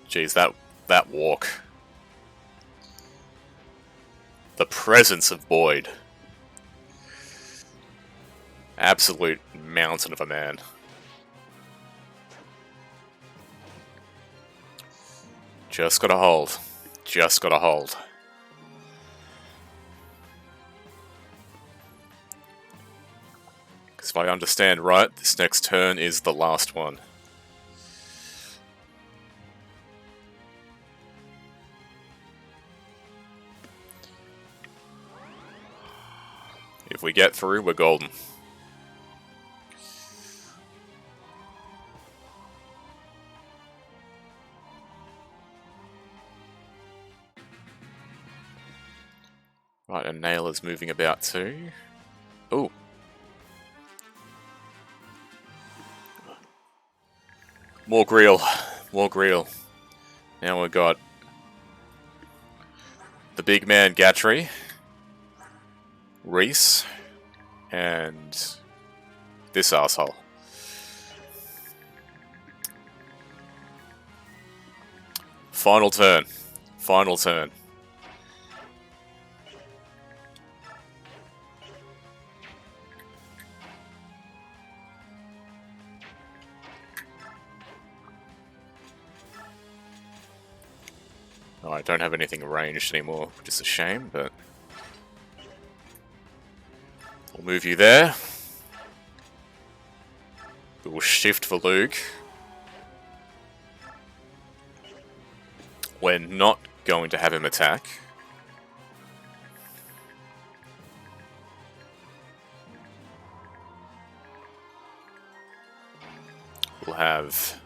Jeez, that walk. The presence of Boyd. Absolute mountain of a man. Just gotta hold. Just gotta hold. Because if I understand right, this next turn is the last one. If we get through, we're golden. Right, and Nail is moving about too. Ooh. More Greel. More Greel. Now we've got the big man Gatry, Reese, and this asshole. Final turn. Final turn. Oh, I don't have anything arranged anymore, which is a shame, but... We'll move you there. We'll shift for Luke. We're not going to have him attack. We'll have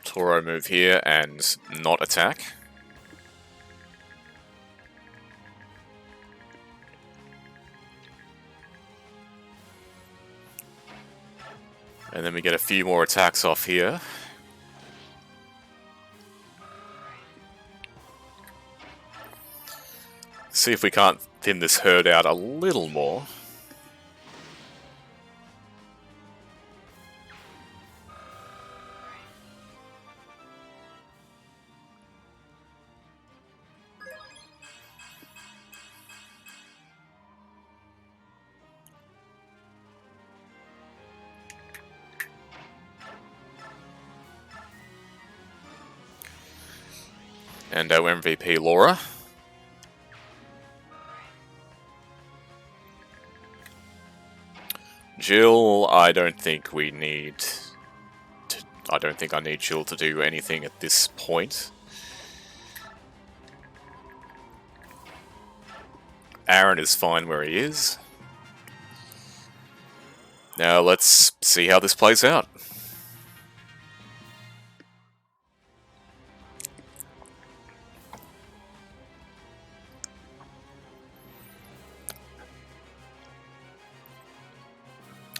Toro move here and not attack. And then we get a few more attacks off here. See if we can't thin this herd out a little more. And our MVP, Laura. Jill, I don't think we need to, I don't think I need Jill to do anything at this point. Aaron is fine where he is. Now let's see how this plays out.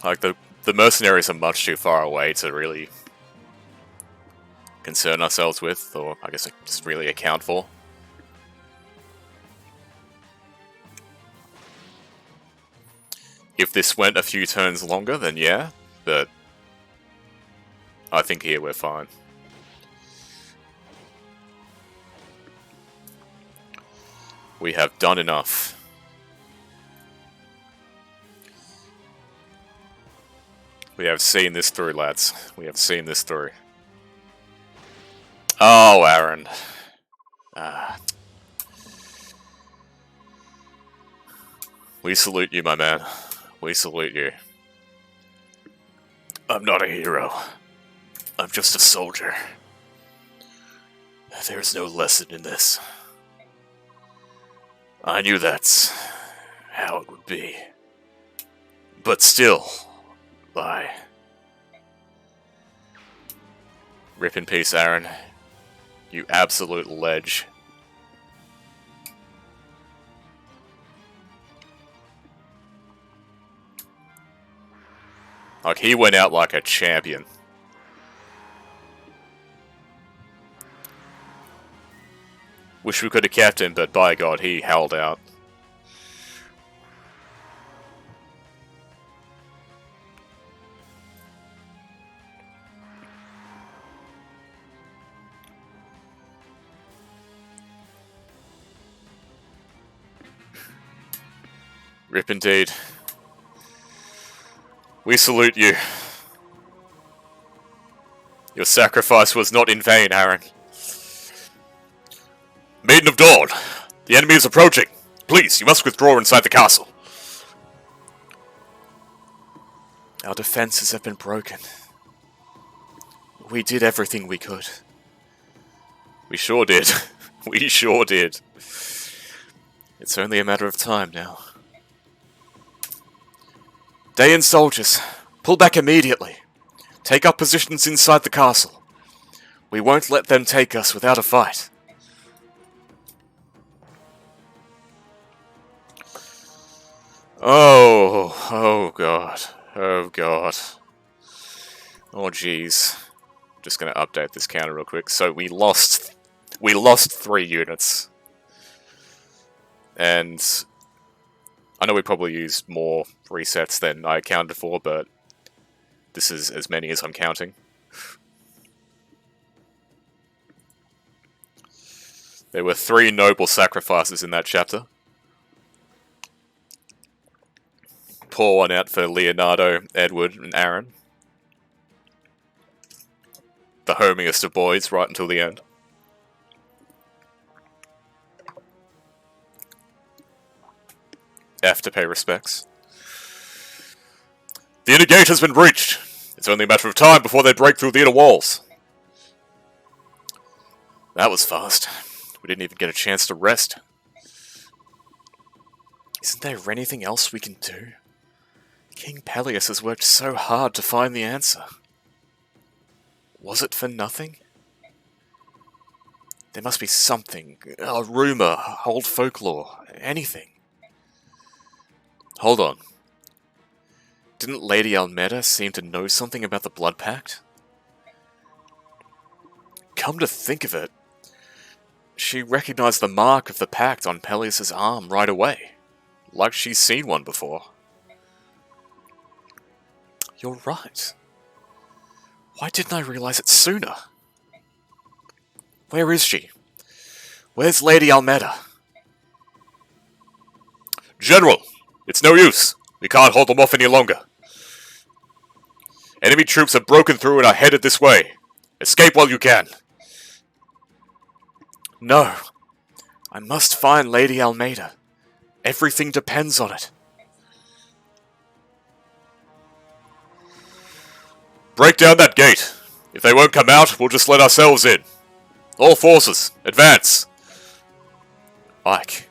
Like, the mercenaries are much too far away to really concern ourselves with, or I guess just really account for. If this went a few turns longer, then yeah, but I think here we're fine. We have done enough. We have seen this through, lads. We have seen this through. Oh, Aaron. We salute you, my man. We salute you. I'm not a hero. I'm just a soldier. There's no lesson in this. I knew that's how it would be. But still... Bye. Rip in peace, Aaron. You absolute ledge. Like, he went out like a champion. Wish we could have kept him, but by God, he held out. Rip indeed. We salute you. Your sacrifice was not in vain, Aaron. Maiden of Dawn, the enemy is approaching. Please, you must withdraw inside the castle. Our defenses have been broken. We did everything we could. We sure did. We sure did. It's only a matter of time now. Dayan soldiers, pull back immediately. Take up positions inside the castle. We won't let them take us without a fight. Oh god. Oh god. Oh jeez. Just gonna update this counter real quick. So we lost 3 units. And I know we probably used more resets than I accounted for, but this is as many as I'm counting. There were 3 noble sacrifices in that chapter. Pour one out for Leonardo, Edward, and Aaron. The homiest of boys right until the end. F to pay respects. The inner gate has been breached. It's only a matter of time before they break through the inner walls. That was fast. We didn't even get a chance to rest. Isn't there anything else we can do? King Peleus has worked so hard to find the answer. Was it for nothing? There must be something, a rumour, old folklore, anything. Hold on. Didn't Lady Almeda seem to know something about the Blood Pact? Come to think of it, she recognized the mark of the pact on Peleus' arm right away, like she's seen one before. You're right. Why didn't I realize it sooner? Where is she? Where's Lady Almeda? General, it's no use. We can't hold them off any longer. Enemy troops have broken through and are headed this way. Escape while you can. No. I must find Lady Almeda. Everything depends on it. Break down that gate. If they won't come out, we'll just let ourselves in. All forces, advance. Ike,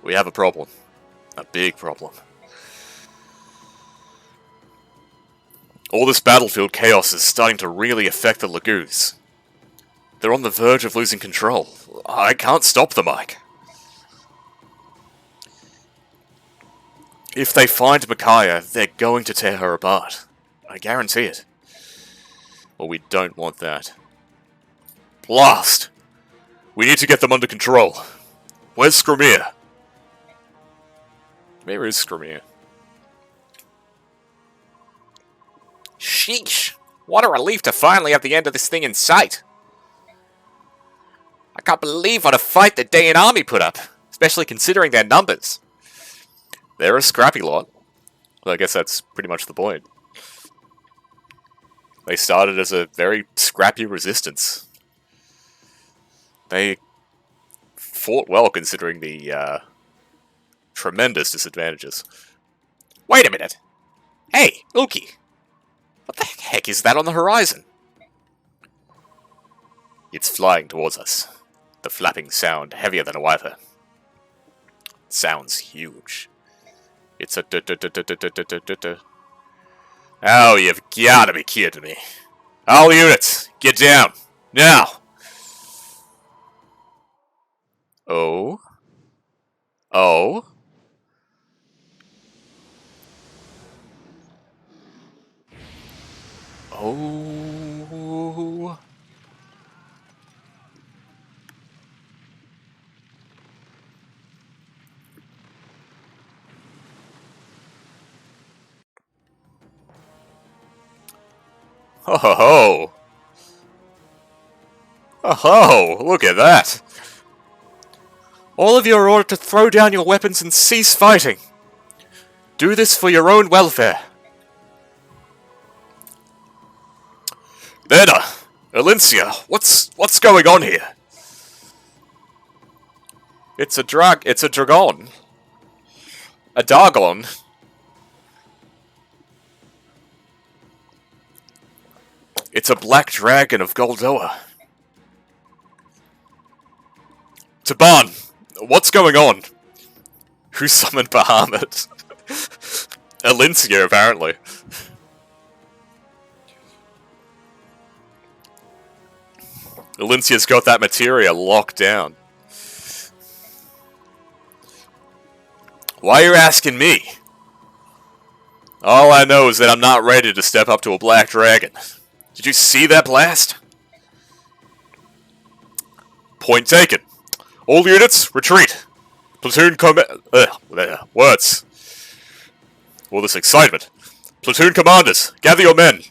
we have a problem. A big problem. All this battlefield chaos is starting to really affect the Lagoos. They're on the verge of losing control. I can't stop them, Ike. If they find Micaiah, they're going to tear her apart. I guarantee it. Well, we don't want that. Blast! We need to get them under control. Where's Skrymir? Where is Skrymir? Sheesh! What a relief to finally have the end of this thing in sight. I can't believe what a fight the Daean army put up, especially considering their numbers. They're a scrappy lot. Well, I guess that's pretty much the point. They started as a very scrappy resistance. They fought well considering the tremendous disadvantages. Wait a minute. Hey, Uki. What the heck is that on the horizon? It's flying towards us. The flapping sound heavier than a wyvern. Sounds huge. It's a Oh, you've gotta be kidding me. All units, get down. Now! Oh? Oh? Oh? Ho ho ho! Oh ho! Look at that! All of you are ordered to throw down your weapons and cease fighting. Do this for your own welfare. Neda! Elincia! What's going on here? It's a dragon. A Dargon. It's a black dragon of Goldoa. Taban! What's going on? Who summoned Bahamut? Elincia, apparently. Elincia's got that materia locked down. Why are you asking me? All I know is that I'm not ready to step up to a black dragon. Did you see that blast? Point taken. All units, retreat. Platoon words. All this excitement. Platoon commanders, gather your men.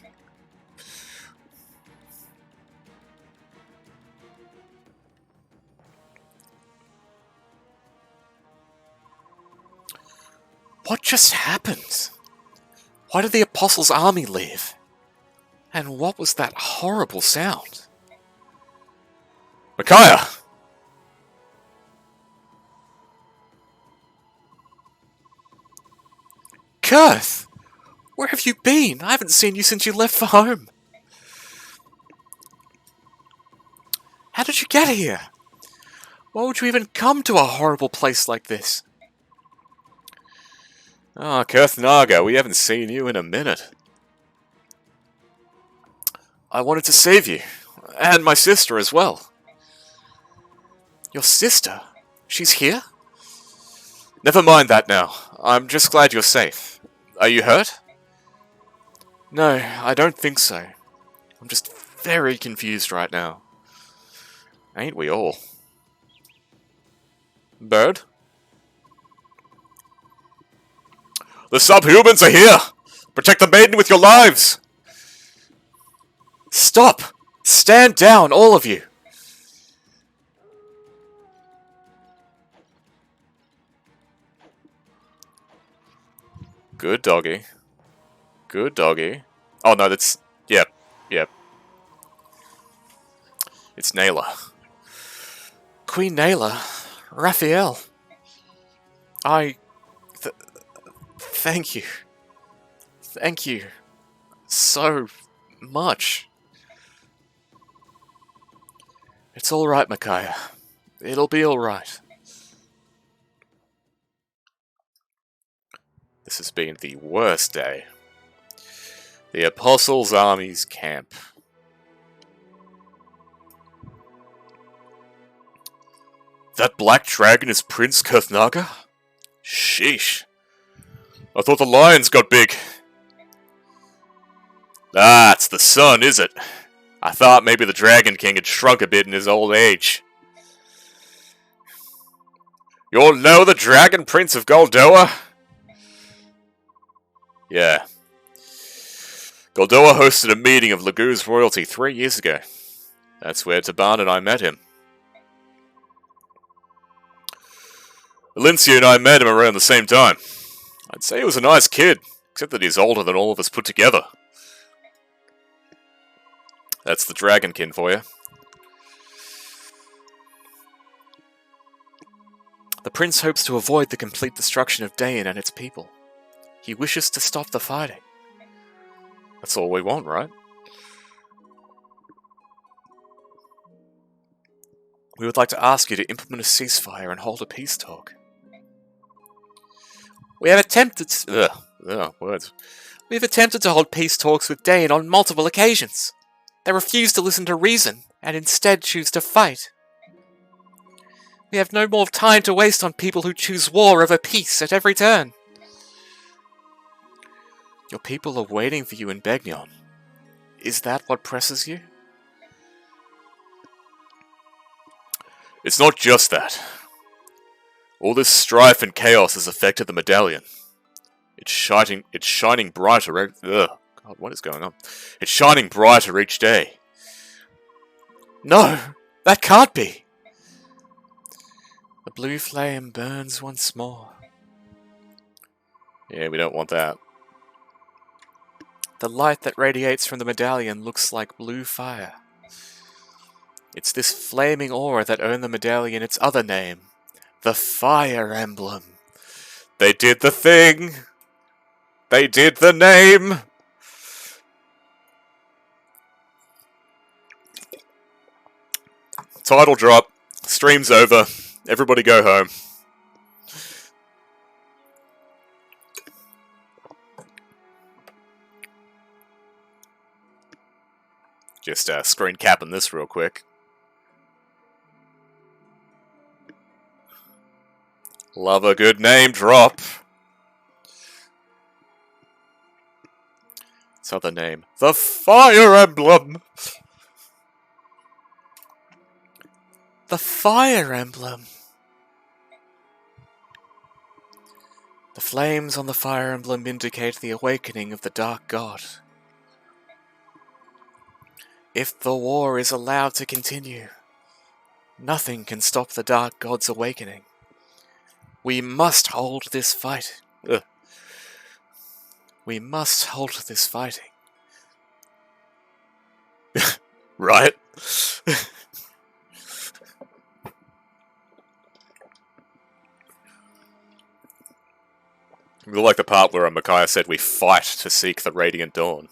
What just happened? Why did the Apostles' army leave? And what was that horrible sound? Micaiah! Kurth! Where have you been? I haven't seen you since you left for home. How did you get here? Why would you even come to a horrible place like this? Ah, Kurth Naga, we haven't seen you in a minute. I wanted to save you. And my sister as well. Your sister? She's here? Never mind that now. I'm just glad you're safe. Are you hurt? No, I don't think so. I'm just very confused right now. Ain't we all? Bird? The subhumans are here! Protect the maiden with your lives! Stop! Stand down, all of you! Good doggy. Good doggy. Oh no, that's... Yep. Yep. It's Nayla. Queen Nayla. Raphael. Thank you. Thank you. So much. It's alright, Micaiah. It'll be alright. This has been the worst day. The Apostles' Army's camp. That black dragon is Prince Kurthnaga? Sheesh. I thought the lions got big. Ah, it's the sun, is it? I thought maybe the Dragon King had shrunk a bit in his old age. You all know the Dragon Prince of Goldoa? Yeah. Goldoa hosted a meeting of Lagoo's royalty 3 years ago. That's where Taban and I met him. Valencia and I met him around the same time. I'd say he was a nice kid, except that he's older than all of us put together. That's the Dragonkin for you. The prince hopes to avoid the complete destruction of Dain and its people. He wishes to stop the fighting. That's all we want, right? We would like to ask you to implement a ceasefire and hold a peace talk. We have attempted words. We've attempted to hold peace talks with Dain on multiple occasions. They refuse to listen to reason, and instead choose to fight. We have no more time to waste on people who choose war over peace at every turn. Your people are waiting for you in Begnion. Is that what presses you? It's not just that. All this strife and chaos has affected the medallion. It's shining brighter. Ugh, God, what is going on? It's shining brighter each day. No, that can't be. The blue flame burns once more. Yeah, we don't want that. The light that radiates from the medallion looks like blue fire. It's this flaming aura that earned the medallion its other name, the Fire Emblem. They did the thing! They did the name! Title drop. Stream's over. Everybody go home. Just screen capping this real quick. Love a good name drop. Its other name, the Fire Emblem. The Fire Emblem. The flames on the Fire Emblem indicate the awakening of the Dark God. If the war is allowed to continue, nothing can stop the Dark God's awakening. We must hold this fight. Ugh. We must hold this fighting. Right? I like the part where Micaiah said we fight to seek the Radiant Dawn.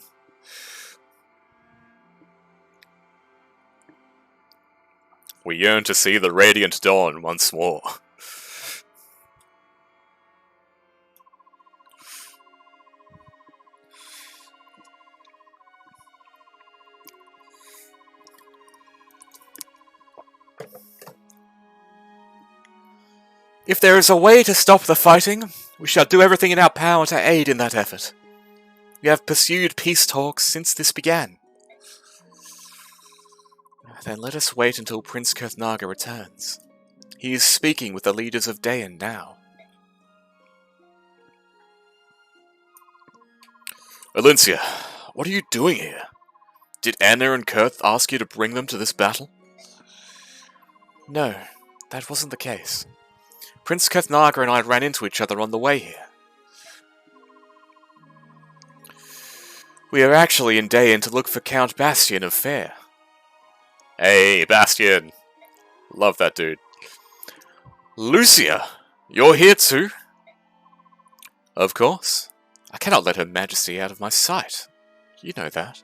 We yearn to see the Radiant Dawn once more. If there is a way to stop the fighting, we shall do everything in our power to aid in that effort. We have pursued peace talks since this began. Then let us wait until Prince Kurthnaga returns. He is speaking with the leaders of Dayan now. Alincia, what are you doing here? Did Anna and Kurth ask you to bring them to this battle? No, that wasn't the case. Prince Kurthnaga and I ran into each other on the way here. We are actually in Dayan to look for Count Bastion of Fair. Hey, Bastion! Love that dude. Lucia, you're here too? Of course. I cannot let Her Majesty out of my sight. You know that.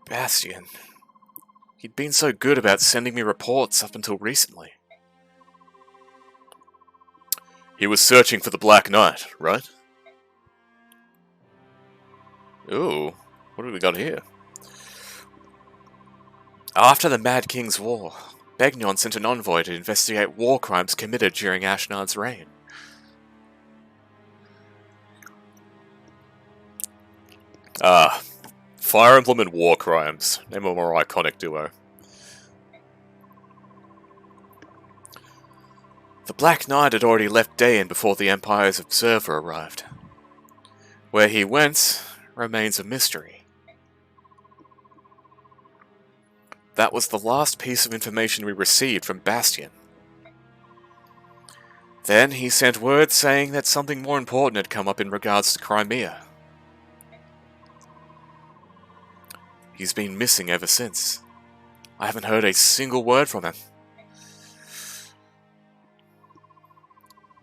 Bastion. He'd been so good about sending me reports up until recently. He was searching for the Black Knight, right? Ooh, what have we got here? After the Mad King's War, Begnon sent an envoy to investigate war crimes committed during Ashnard's reign. Ah, Fire Emblem and war crimes. Name a more iconic duo. The Black Knight had already left Dayan before the Empire's observer arrived. Where he went remains a mystery. That was the last piece of information we received from Bastion. Then he sent word saying that something more important had come up in regards to Crimea. He's been missing ever since. I haven't heard a single word from him.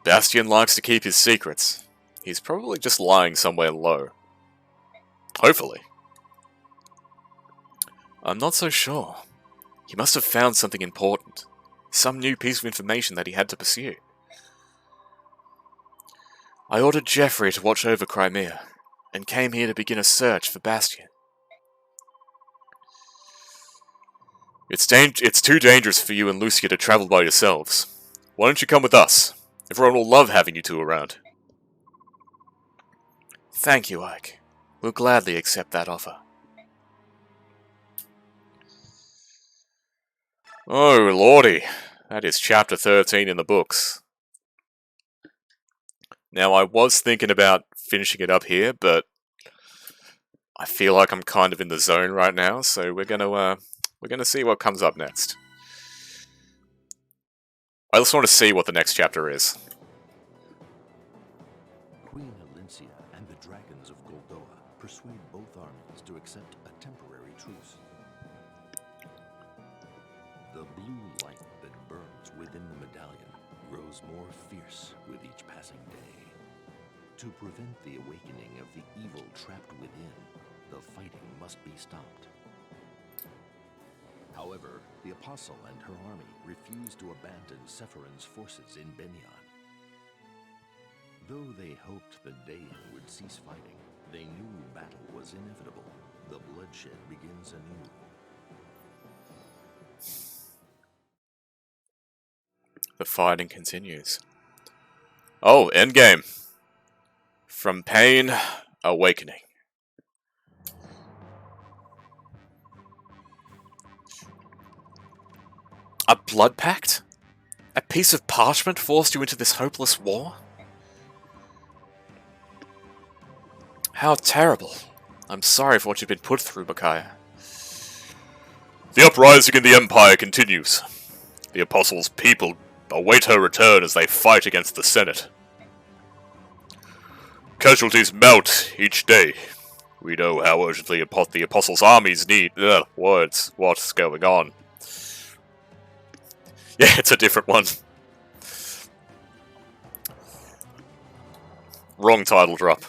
Bastion likes to keep his secrets. He's probably just lying somewhere low. Hopefully. I'm not so sure. He must have found something important. Some new piece of information that he had to pursue. I ordered Jeffrey to watch over Crimea, and came here to begin a search for Bastion. It's too dangerous for you and Lucia to travel by yourselves. Why don't you come with us? Everyone will love having you two around. Thank you, Ike. We'll gladly accept that offer. Oh, lordy. That is chapter 13 in the books. Now, I was thinking about finishing it up here, but I feel like I'm kind of in the zone right now, so we're gonna see what comes up next. I just want to see what the next chapter is. Queen Alincia and the dragons of Goldoa persuade both armies to accept a temporary truce. The blue light that burns within the medallion grows more fierce with each passing day. To prevent the awakening of the evil trapped within, the fighting must be stopped. However, the Apostle and her army refused to abandon Sephirin's forces in Benyan. Though they hoped the Dayan would cease fighting, they knew battle was inevitable. The bloodshed begins anew. The fighting continues. Oh, endgame. From pain, awakening. A blood pact? A piece of parchment forced you into this hopeless war? How terrible. I'm sorry for what you've been put through, Micaiah. The uprising in the Empire continues. The Apostle's people await her return as they fight against the Senate. Casualties mount each day. We know how urgently the Apostle's armies need... words. What's going on? Yeah, it's a different one. Wrong title drop.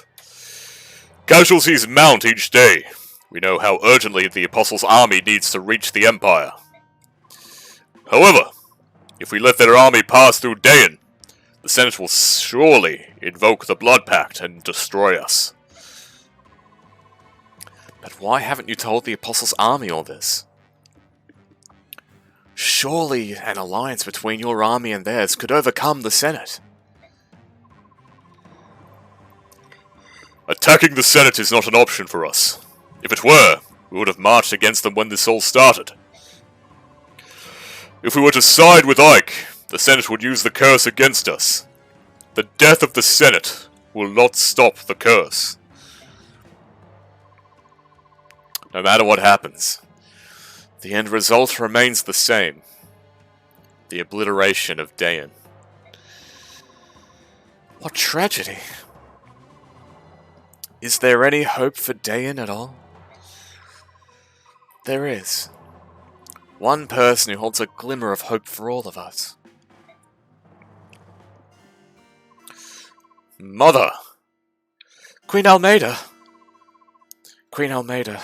Casualties mount each day. We know how urgently the Apostles' army needs to reach the Empire. However, if we let their army pass through Dayan, the Senate will surely invoke the Blood Pact and destroy us. But why haven't you told the Apostles' army all this? Surely an alliance between your army and theirs could overcome the Senate. Attacking the Senate is not an option for us. If it were, we would have marched against them when this all started. If we were to side with Ike, the Senate would use the curse against us. The death of the Senate will not stop the curse. No matter what happens, the end result remains the same. The obliteration of Dayan. What tragedy. Is there any hope for Dayan at all? There is. One person who holds a glimmer of hope for all of us. Mother! Queen Almeida! Queen Almeida,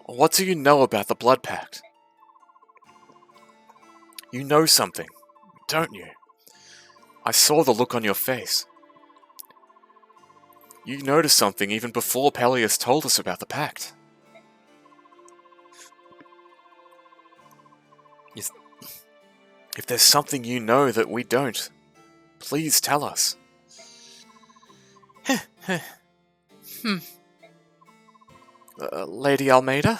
what do you know about the Blood Pact? You know something, don't you? I saw the look on your face. You noticed something even before Peleus told us about the pact. If there's something you know that we don't, please tell us. Lady Almeida?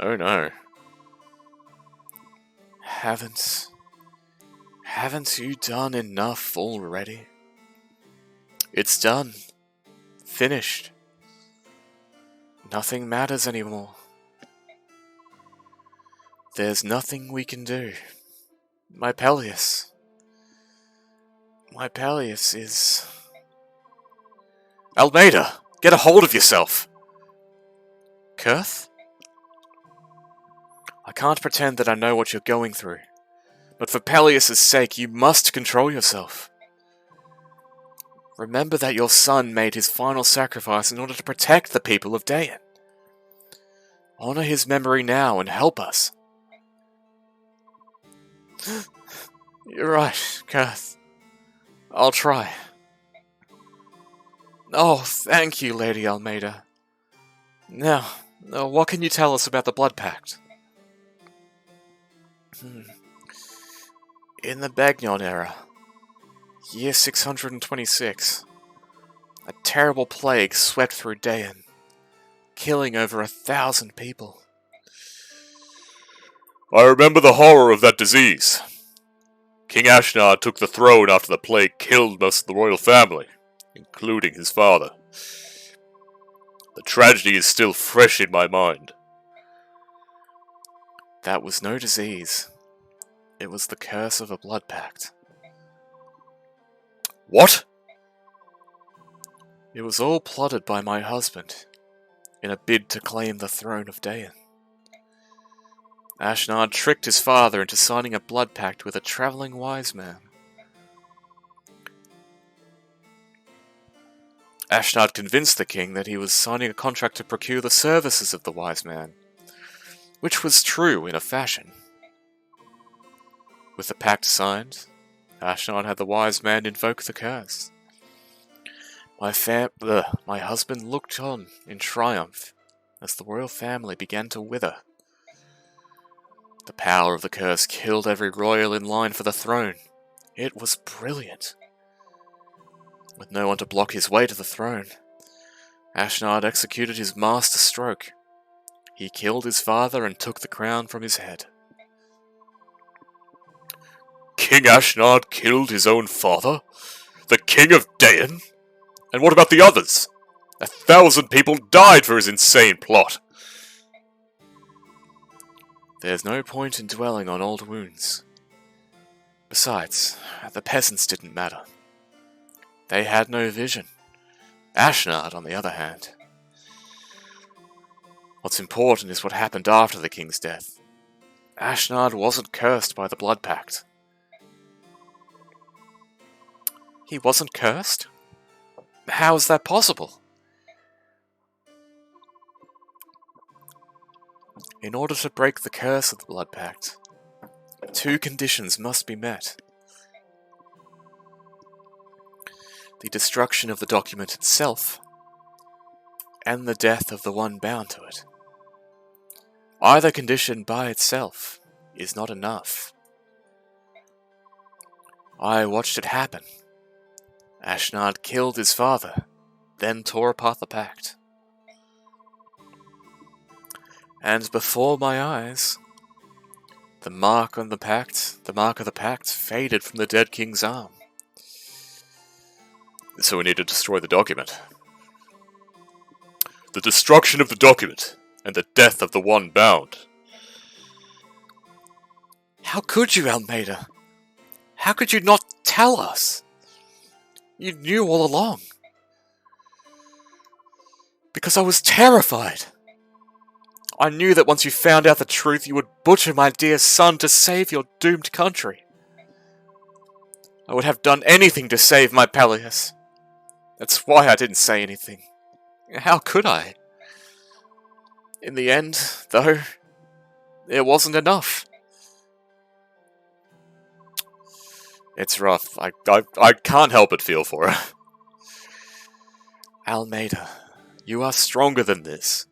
Oh no. Haven't you done enough already? It's done. Finished. Nothing matters anymore. There's nothing we can do. My Peleus is... Almeida! Get a hold of yourself! Kurth? I can't pretend that I know what you're going through, but for Peleus' sake, you must control yourself. Remember that your son made his final sacrifice in order to protect the people of Dayan. Honor his memory now and help us. You're right, Kurth. I'll try. Oh, thank you, Lady Almeida. Now, what can you tell us about the Blood Pact? In the Bagnon era, year 626, a terrible plague swept through Dayan, killing over 1,000 people. I remember the horror of that disease. King Ashnard took the throne after the plague killed most of the royal family, including his father. The tragedy is still fresh in my mind. That was no disease. It was the curse of a blood pact. What? It was all plotted by my husband, in a bid to claim the throne of Dayan. Ashnard tricked his father into signing a blood pact with a travelling wise man. Ashnard convinced the king that he was signing a contract to procure the services of the wise man, which was true in a fashion. With the pact signed, Ashnard had the wise man invoke the curse. My husband looked on in triumph as the royal family began to wither. The power of the curse killed every royal in line for the throne. It was brilliant. With no one to block his way to the throne, Ashnard executed his master stroke. He killed his father and took the crown from his head. King Ashnard killed his own father? The king of Dayan? And what about the others? 1,000 people died for his insane plot. There's no point in dwelling on old wounds. Besides, the peasants didn't matter. They had no vision. Ashnard, on the other hand. What's important is what happened after the king's death. Ashnard wasn't cursed by the Blood Pact. He wasn't cursed? How is that possible? In order to break the curse of the Blood Pact, 2 conditions must be met. The destruction of the document itself, and the death of the one bound to it. Either condition by itself is not enough. I watched it happen. Ashnard killed his father, then tore apart the pact. And before my eyes, the mark on the pact, the mark of the pact, faded from the dead king's arm. So we need to destroy the document. The destruction of the document, and the death of the one bound. How could you, Almeida? How could you not tell us? You knew all along. Because I was terrified. I knew that once you found out the truth, you would butcher my dear son to save your doomed country. I would have done anything to save my Peleus. That's why I didn't say anything. How could I? In the end, though, it wasn't enough. It's rough. I can't help but feel for her. Almeida, you are stronger than this.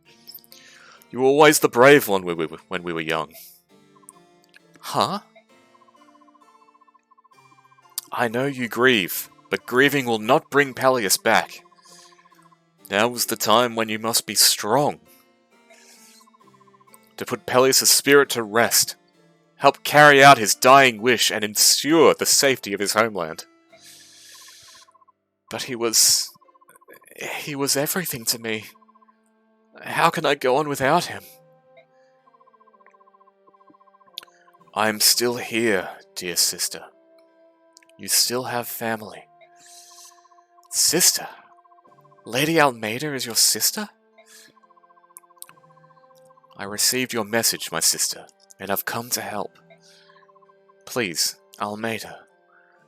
You were always the brave one when we were young. Huh? I know you grieve, but grieving will not bring Peleus back. Now is the time when you must be strong. To put Peleus' spirit to rest, help carry out his dying wish and ensure the safety of his homeland. But he was everything to me. How can I go on without him? I am still here, dear sister. You still have family. Sister? Lady Almeida is your sister? I received your message, my sister, and I've come to help. Please, Almeida,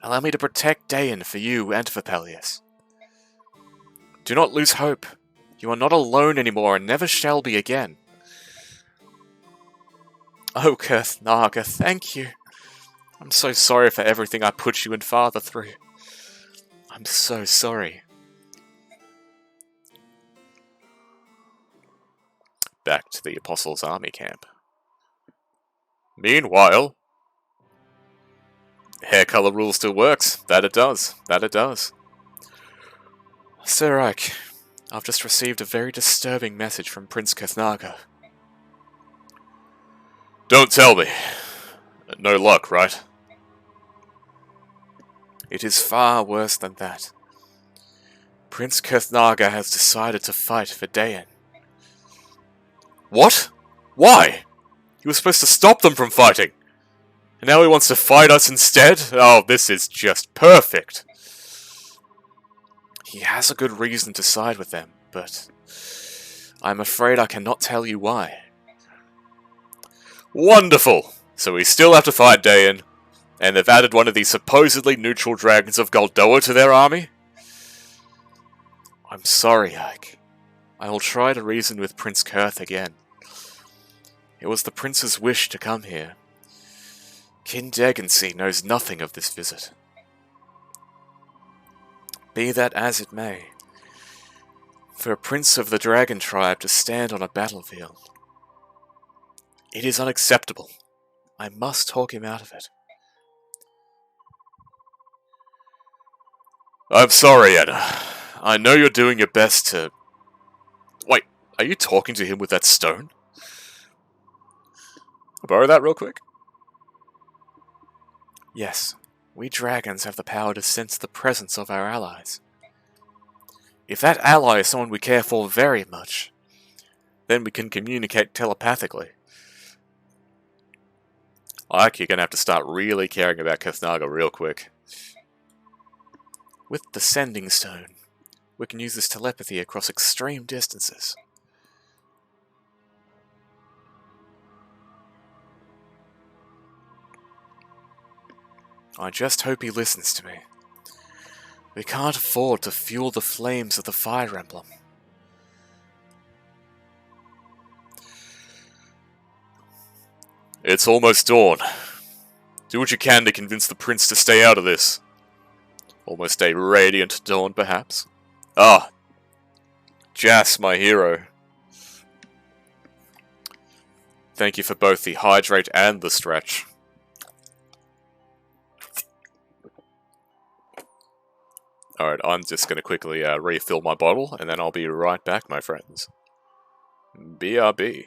allow me to protect Dayan for you and for Peleus. Do not lose hope. You are not alone anymore and never shall be again. Oh, Kurthnaga, thank you. I'm so sorry for everything I put you and Father through. I'm so sorry. Back to the Apostles' Army camp. Meanwhile, hair color rule still works. That it does. That it does. Sir Ike, I've just received a very disturbing message from Prince Kurthnaga. Don't tell me. No luck, right? It is far worse than that. Prince Kurthnaga has decided to fight for Dayan. What? Why? He was supposed to stop them from fighting. And now he wants to fight us instead? Oh, this is just perfect. He has a good reason to side with them, but I'm afraid I cannot tell you why. Wonderful! So we still have to fight Dayan, and they've added one of these supposedly neutral dragons of Goldoa to their army? I'm sorry, Ike. I will try to reason with Prince Kurth again. It was the prince's wish to come here. King Degensee knows nothing of this visit. Be that as it may, for a prince of the dragon tribe to stand on a battlefield, it is unacceptable. I must talk him out of it. I'm sorry, Anna. I know you're doing your best to... Wait, are you talking to him with that stone? Borrow that real quick? Yes, we dragons have the power to sense the presence of our allies. If that ally is someone we care for very much, then we can communicate telepathically. Ike, you're gonna have to start really caring about Kurthnaga real quick. With the Sending Stone, we can use this telepathy across extreme distances. I just hope he listens to me. We can't afford to fuel the flames of the Fire Emblem. It's almost dawn. Do what you can to convince the prince to stay out of this. Almost a radiant dawn, perhaps. Ah, Jas, my hero. Thank you for both the hydrate and the stretch. Alright, I'm just going to quickly refill my bottle, and then I'll be right back, my friends. BRB.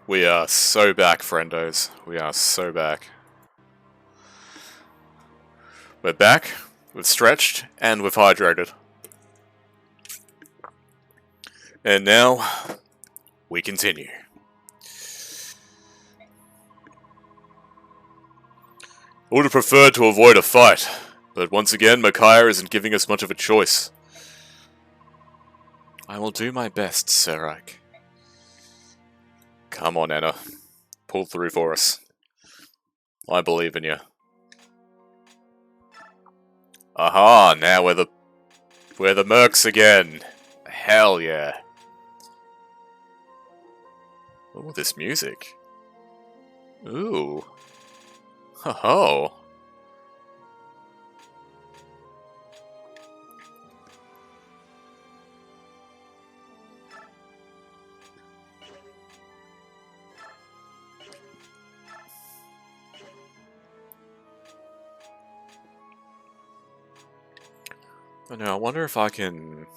We are so back, friendos. We are so back. We're back, we've stretched, and we've hydrated. And now, we continue. I would have preferred to avoid a fight, but once again, Micaiah isn't giving us much of a choice. I will do my best, Sir Ike. Come on, Anna. Pull through for us. I believe in you. Aha, now we're the mercs again. Hell yeah. Oh, this music. Ooh. Ho-ho. Oh no, I wonder if I can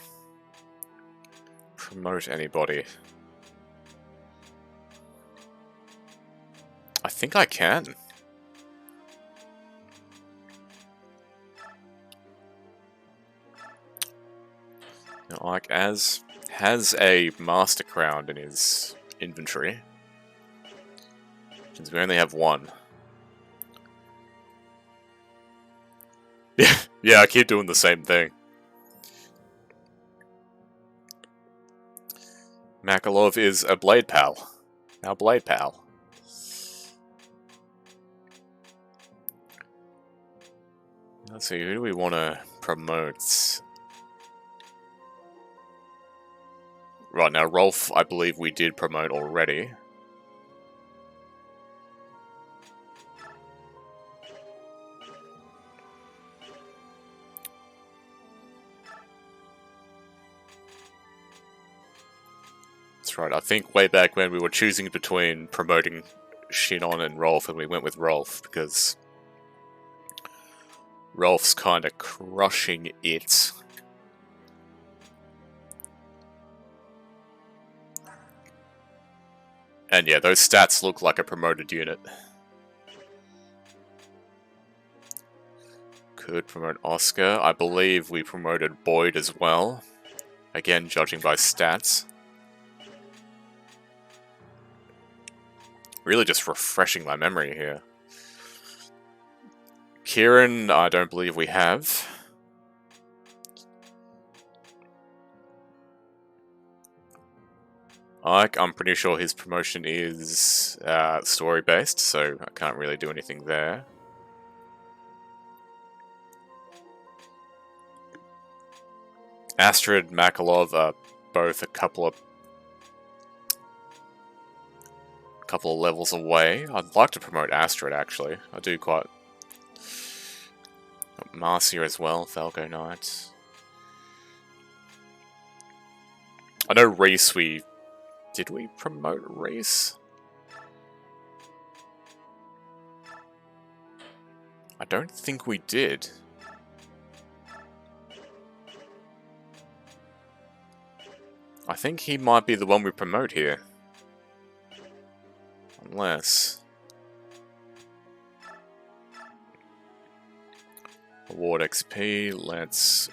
promote anybody. I think I can. Now, like, as has a Master Crown in his inventory, since we only have one. Yeah, I keep doing the same thing. Makalov is a Blade Pal. Our Blade Pal. Let's see, who do we want to promote? Right, now Rolf, I believe we did promote already. That's right, I think way back when we were choosing between promoting Shinon and Rolf, and we went with Rolf, because Rolf's kinda crushing it. And yeah, those stats look like a promoted unit. Could promote Oscar. I believe we promoted Boyd as well. Again, judging by stats. Really just refreshing my memory here. Kieran, I don't believe we have. Ike, I'm pretty sure his promotion is story-based, so I can't really do anything there. Astrid, Makalov are both a couple of levels away. I'd like to promote Astrid, actually. I do quite... Marcia as well, Falco Knight. I know Reese, did we promote Reese? I don't think we did. I think he might be the one we promote here. Unless... Award XP, let's...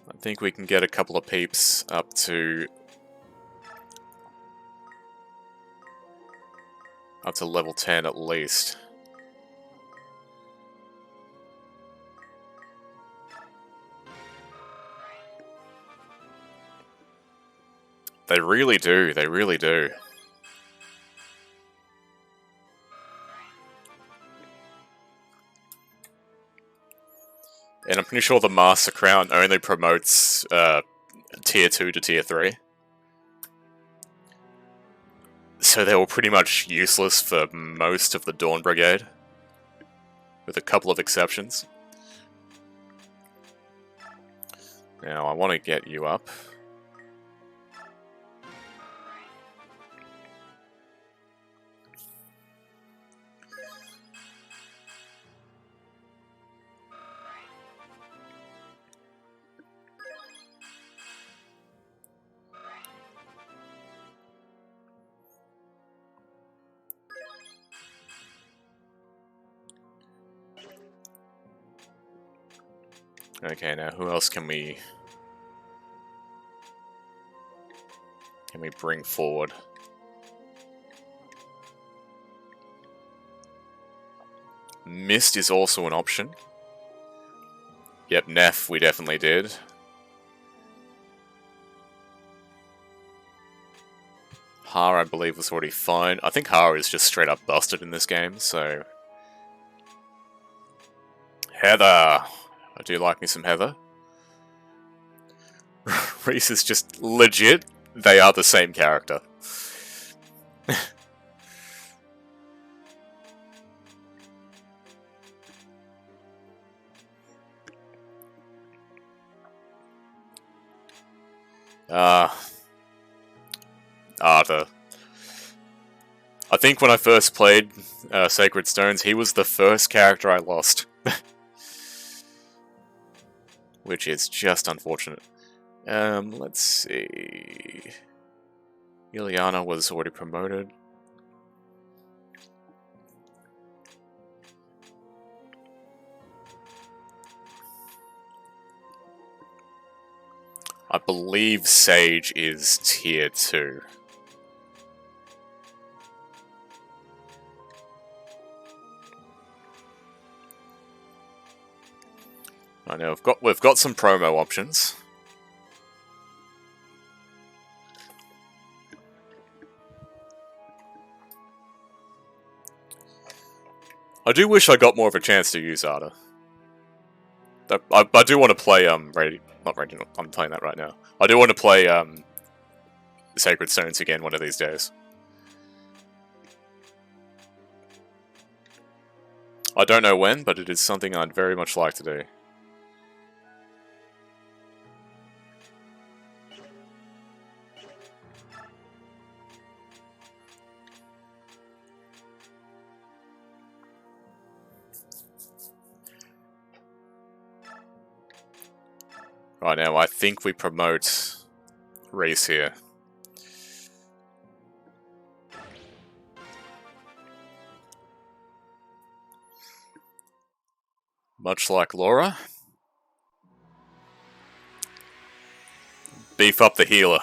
I think we can get a couple of peeps up to level 10 at least. They really do, they really do. And I'm pretty sure the Master Crown only promotes Tier 2 to Tier 3. So they were pretty much useless for most of the Dawn Brigade. With a couple of exceptions. Now, I want to get you up. Okay, now who else can we bring forward? Mist is also an option. Yep, Neff we definitely did. Har, I believe, was already fine. I think Har is just straight up busted in this game, so... Heather! I do like me some Heather. Reese is just legit. They are the same character. Arthur. I think when I first played Sacred Stones, he was the first character I lost. Which is just unfortunate. Let's see... Ileana was already promoted. I believe Sage is Tier 2. I know we've got some promo options. I do wish I got more of a chance to use Arda. I do want to play not Radiant, I'm playing that right now. I do want to play Sacred Stones again one of these days. I don't know when, but it is something I'd very much like to do. Right now, I think we promote Reese here. Much like Laura. Beef up the healer.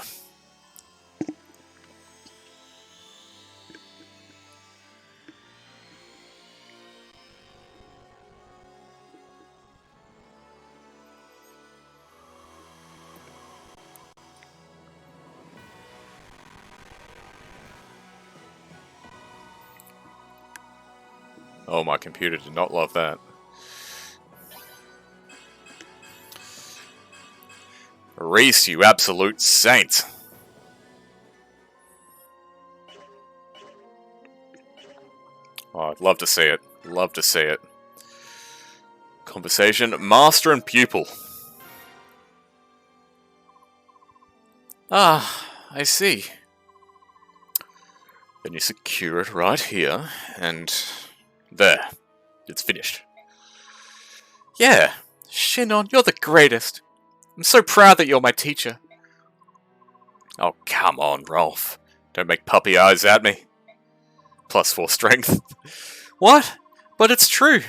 Oh, my computer did not love that. Reese, you absolute saint! Oh, I'd love to see it. Love to see it. Conversation, master and pupil. Ah, I see. Then you secure it right here, and there. It's finished. Yeah, Shinon, you're the greatest. I'm so proud that you're my teacher. Oh, come on, Rolf. Don't make puppy eyes at me. +4 strength. What? But it's true.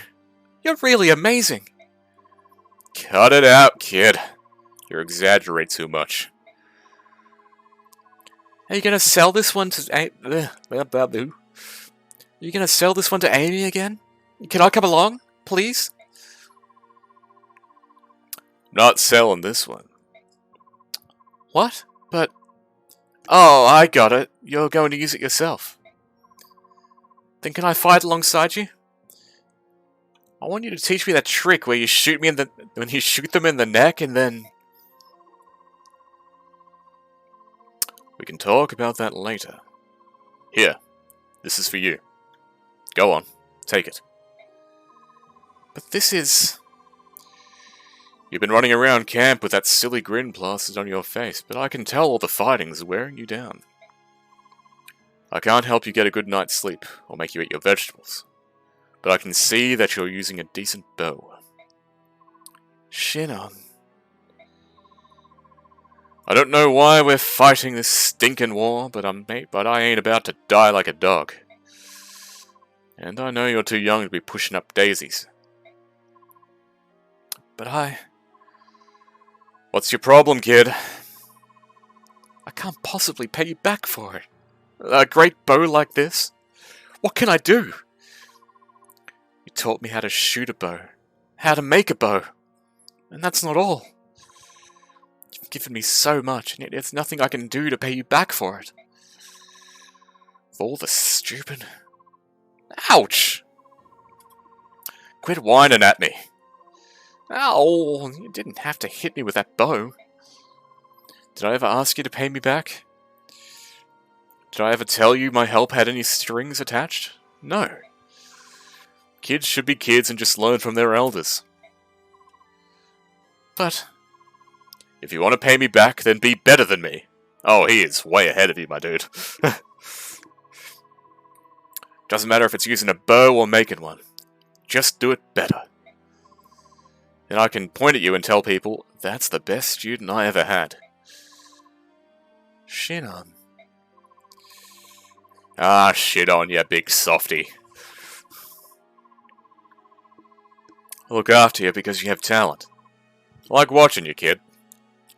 You're really amazing. Cut it out, kid. You exaggerate too much. Are you gonna sell this one to Are you gonna sell this one to Amy again? Can I come along, please? Not selling this one. What? But... Oh, I got it. You're going to use it yourself. Then can I fight alongside you? I want you to teach me that trick where you shoot me in the... when you shoot them in the neck and then... We can talk about that later. Here. This is for you. Go on. Take it. But this is... You've been running around camp with that silly grin plastered on your face, but I can tell all the fighting's wearing you down. I can't help you get a good night's sleep, or make you eat your vegetables, but I can see that you're using a decent bow. Shinon. I don't know why we're fighting this stinking war, but I ain't about to die like a dog. And I know you're too young to be pushing up daisies. But What's your problem, kid? I can't possibly pay you back for it. A great bow like this? What can I do? You taught me how to shoot a bow, how to make a bow, and that's not all. You've given me so much, and yet there's nothing I can do to pay you back for it. For all the stupid... Ouch! Quit whining at me. Ow, you didn't have to hit me with that bow. Did I ever ask you to pay me back? Did I ever tell you my help had any strings attached? No. Kids should be kids and just learn from their elders. But... if you want to pay me back, then be better than me. Oh, he is way ahead of you, my dude. Doesn't matter if it's using a bow or making one. Just do it better. Then I can point at you and tell people, that's the best student I ever had. Shinon. Ah, shit on you, big softy. I look after you because you have talent. I like watching you, kid.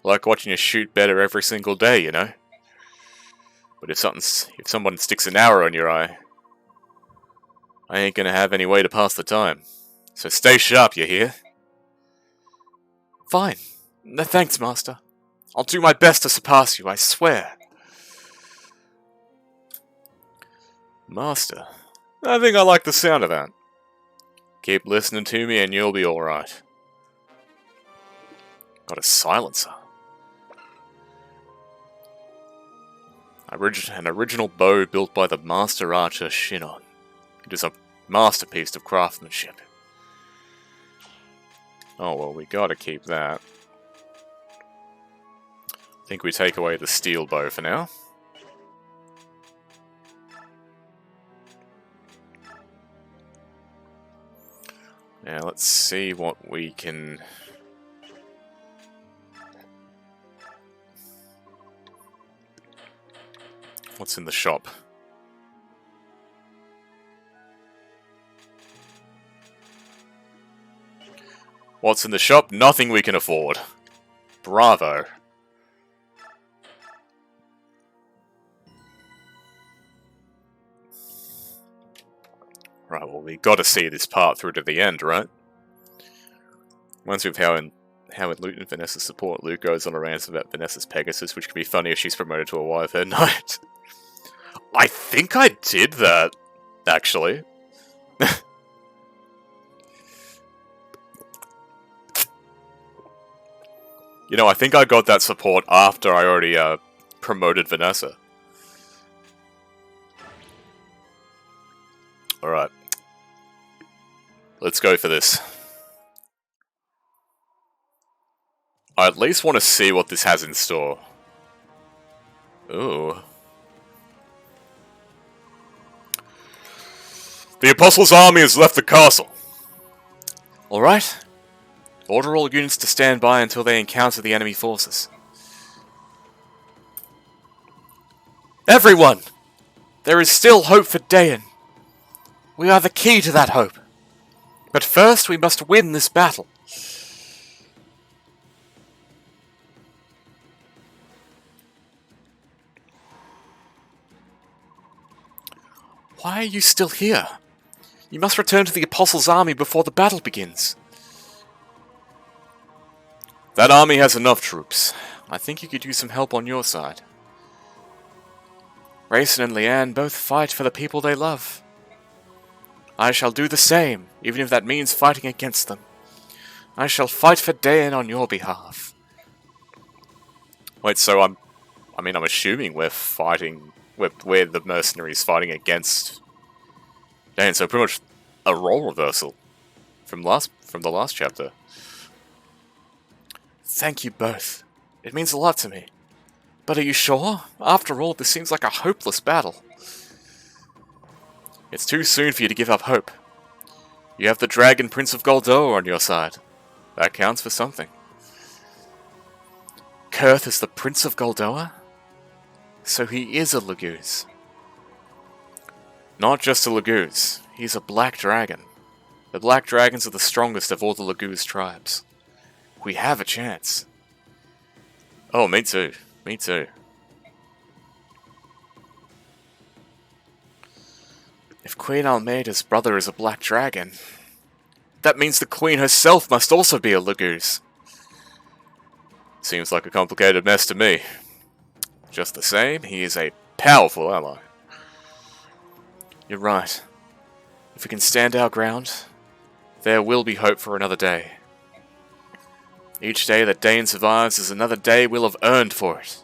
I like watching you shoot better every single day, you know? But if someone sticks an arrow in your eye, I ain't gonna have any way to pass the time. So stay sharp, you hear? Fine. No, thanks, Master. I'll do my best to surpass you, I swear. Master? I think I like the sound of that. Keep listening to me and you'll be alright. Got a silencer. An original bow built by the master archer Shinon. It is a masterpiece of craftsmanship. Oh well, we gotta keep that. I think we take away the steel bow for now. Now let's see what we can... What's in the shop? What's in the shop? Nothing we can afford. Bravo. Right, well, we gotta see this part through to the end, right? Once we've how in Luke and Vanessa's support, Luke goes on a rant about Vanessa's Pegasus, which could be funny if she's promoted to a wife at night. I think I did that, actually. You know, I think I got that support after I already promoted Vanessa. Alright. Let's go for this. I at least want to see what this has in store. Ooh. The Apostles' army has left the castle. Alright. Order all units to stand by until they encounter the enemy forces. Everyone! There is still hope for Dayan. We are the key to that hope. But first we must win this battle. Why are you still here? You must return to the Apostles' army before the battle begins. That army has enough troops. I think you could use some help on your side. Rayson and Leanne both fight for the people they love. I shall do the same, even if that means fighting against them. I shall fight for Dayan on your behalf. Wait, so I'm assuming we're fighting... We're the mercenaries fighting against... Dayan, so pretty much a role reversal from the last chapter. Thank you both. It means a lot to me. But are you sure? After all, this seems like a hopeless battle. It's too soon for you to give up hope. You have the Dragon Prince of Goldoa on your side. That counts for something. Kurth is the Prince of Goldoa? So he is a Laguz. Not just a Laguz, he's a Black Dragon. The Black Dragons are the strongest of all the Laguz tribes. We have a chance. Oh, me too. Me too. If Queen Almeida's brother is a Black Dragon, that means the Queen herself must also be a Laguz. Seems like a complicated mess to me. Just the same, he is a powerful ally. You're right. If we can stand our ground, there will be hope for another day. Each day that Dayan survives is another day we'll have earned for it.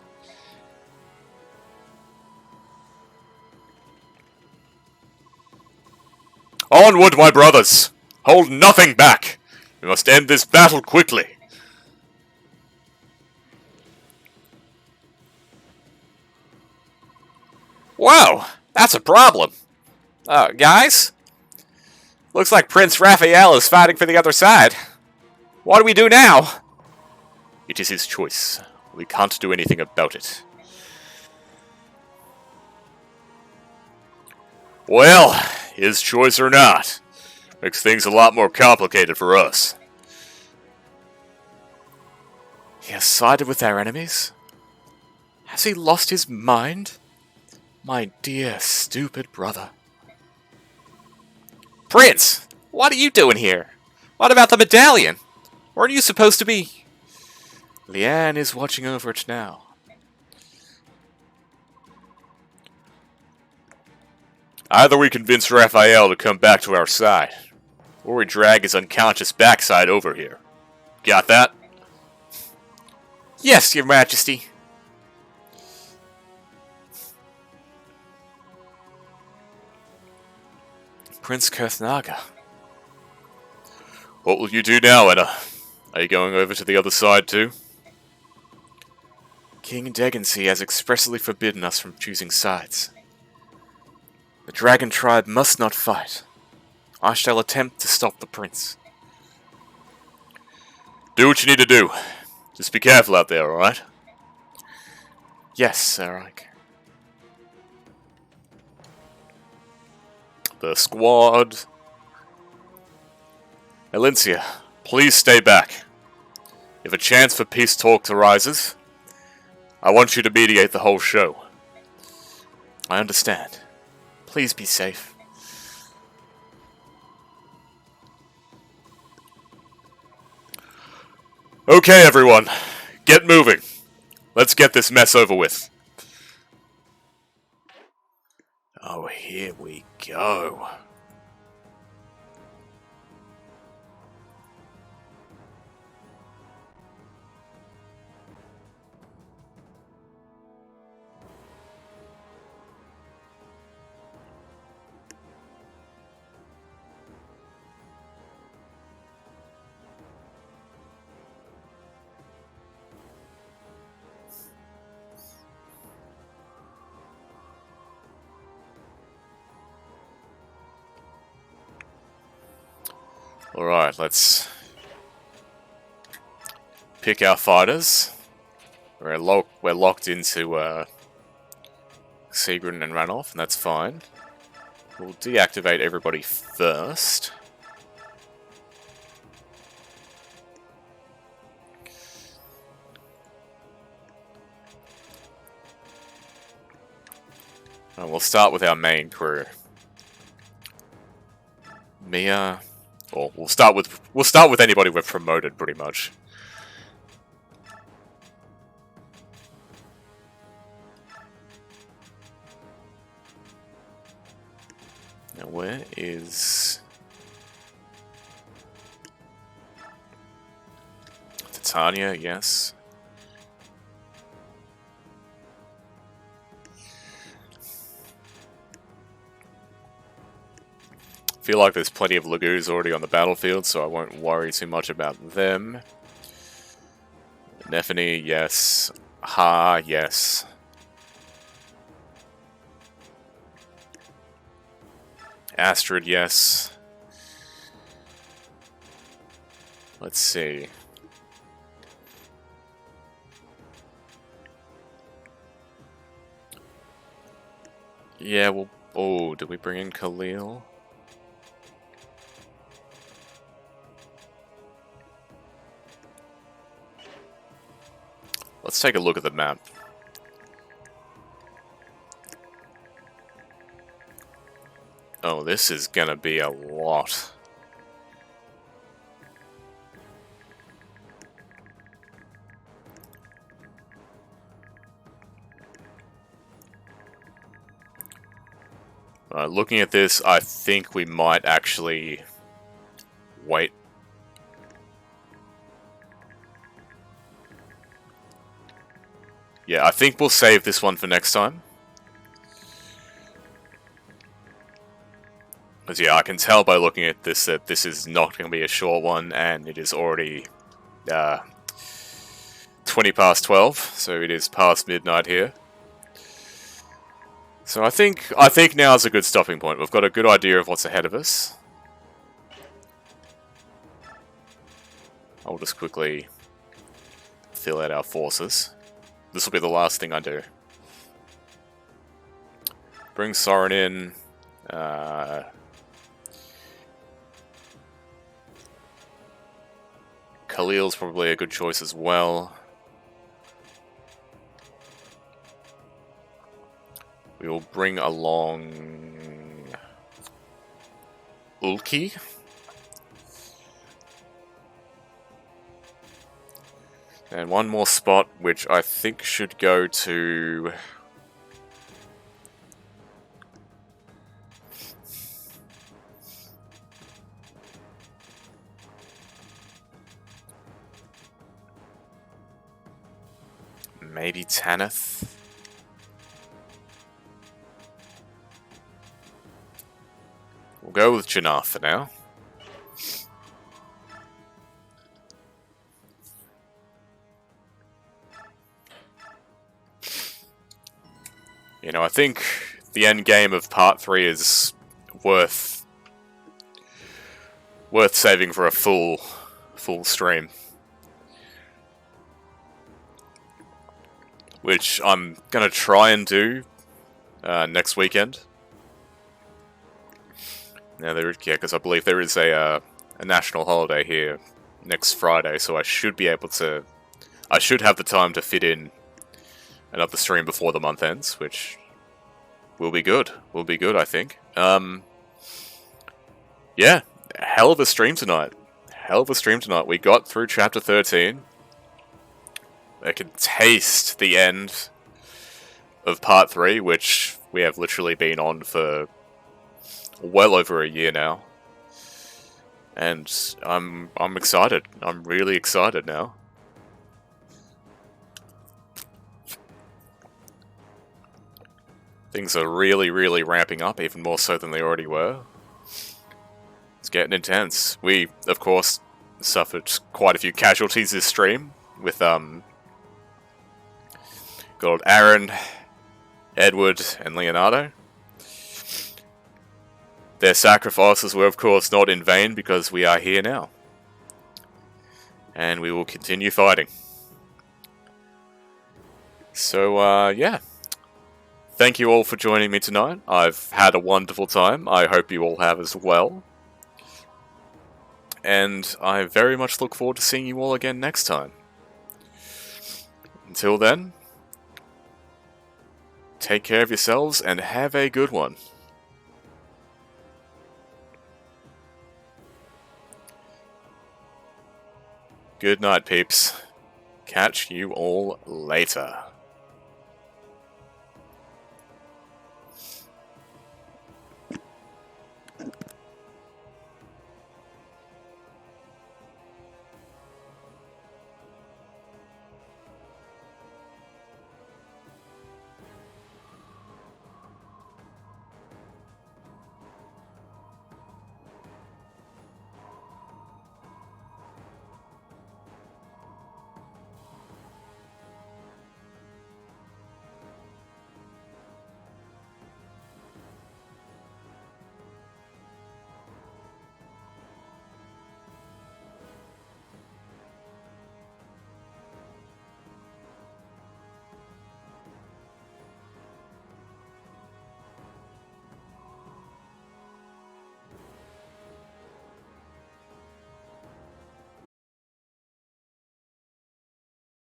Onward, my brothers! Hold nothing back! We must end this battle quickly! Whoa! That's a problem! Guys? Looks like Prince Raphael is fighting for the other side. What do we do now? It is his choice. We can't do anything about it. Well, his choice or not, makes things a lot more complicated for us. He has sided with our enemies? Has he lost his mind? My dear, stupid brother. Prince! What are you doing here? What about the medallion? Weren't you supposed to be... Leanne is watching over it now. Either we convince Raphael to come back to our side, or we drag his unconscious backside over here. Got that? Yes, Your Majesty. Prince Kurthnaga. What will you do now, Anna? Are you going over to the other side too? King Degansy has expressly forbidden us from choosing sides. The Dragon Tribe must not fight. I shall attempt to stop the Prince. Do what you need to do. Just be careful out there, alright? Yes, Sir Ike. The squad... Elincia, Please stay back. If a chance for peace talks arises, I want you to mediate the whole show. I understand. Please be safe. Okay, everyone. Get moving. Let's get this mess over with. Oh, here we go. Alright, let's pick our fighters. We're locked into Sigrun and Ranulf, and that's fine. We'll deactivate everybody first. And we'll start with our main crew. Mia, or we'll start with anybody we've promoted, pretty much. Now, where is Titania? Yes. Feel like there's plenty of Lagoos already on the battlefield, so I won't worry too much about them. Nephany, yes. Ha, yes. Astrid, yes. Let's see. Yeah, well... Oh, did we bring in Khalil? Let's take a look at the map. Oh, this is gonna be a lot. Looking at this, I think we might actually wait. Yeah, I think we'll save this one for next time. Because yeah, I can tell by looking at this that this is not going to be a short one, and it is already 20 past 12, so it is past midnight here. So I think now is a good stopping point. We've got a good idea of what's ahead of us. I'll just quickly fill out our forces. This will be the last thing I do. Bring Soren in. Khalil's probably a good choice as well. We will bring along Ulki. And one more spot, which I think should go to... maybe Tanith? We'll go with Jannar for now. You know, I think the end game of part 3 is worth saving for a full stream. Which I'm gonna try and do next weekend. Now, because I believe there is a national holiday here next Friday, so I should be able to... I should have the time to fit in another stream before the month ends, which will be good. Will be good, I think. Yeah, hell of a stream tonight. Hell of a stream tonight. We got through Chapter 13. I can taste the end of Part 3, which we have literally been on for well over a year now. And I'm excited. I'm really excited now. Things are really, really ramping up, even more so than they already were. It's getting intense. We, of course, suffered quite a few casualties this stream, with, good old Aaron, Edward, and Leonardo. Their sacrifices were, of course, not in vain, because we are here now. And we will continue fighting. So, yeah. Thank you all for joining me tonight. I've had a wonderful time. I hope you all have as well. And I very much look forward to seeing you all again next time. Until then, take care of yourselves and have a good one. Good night, peeps. Catch you all later.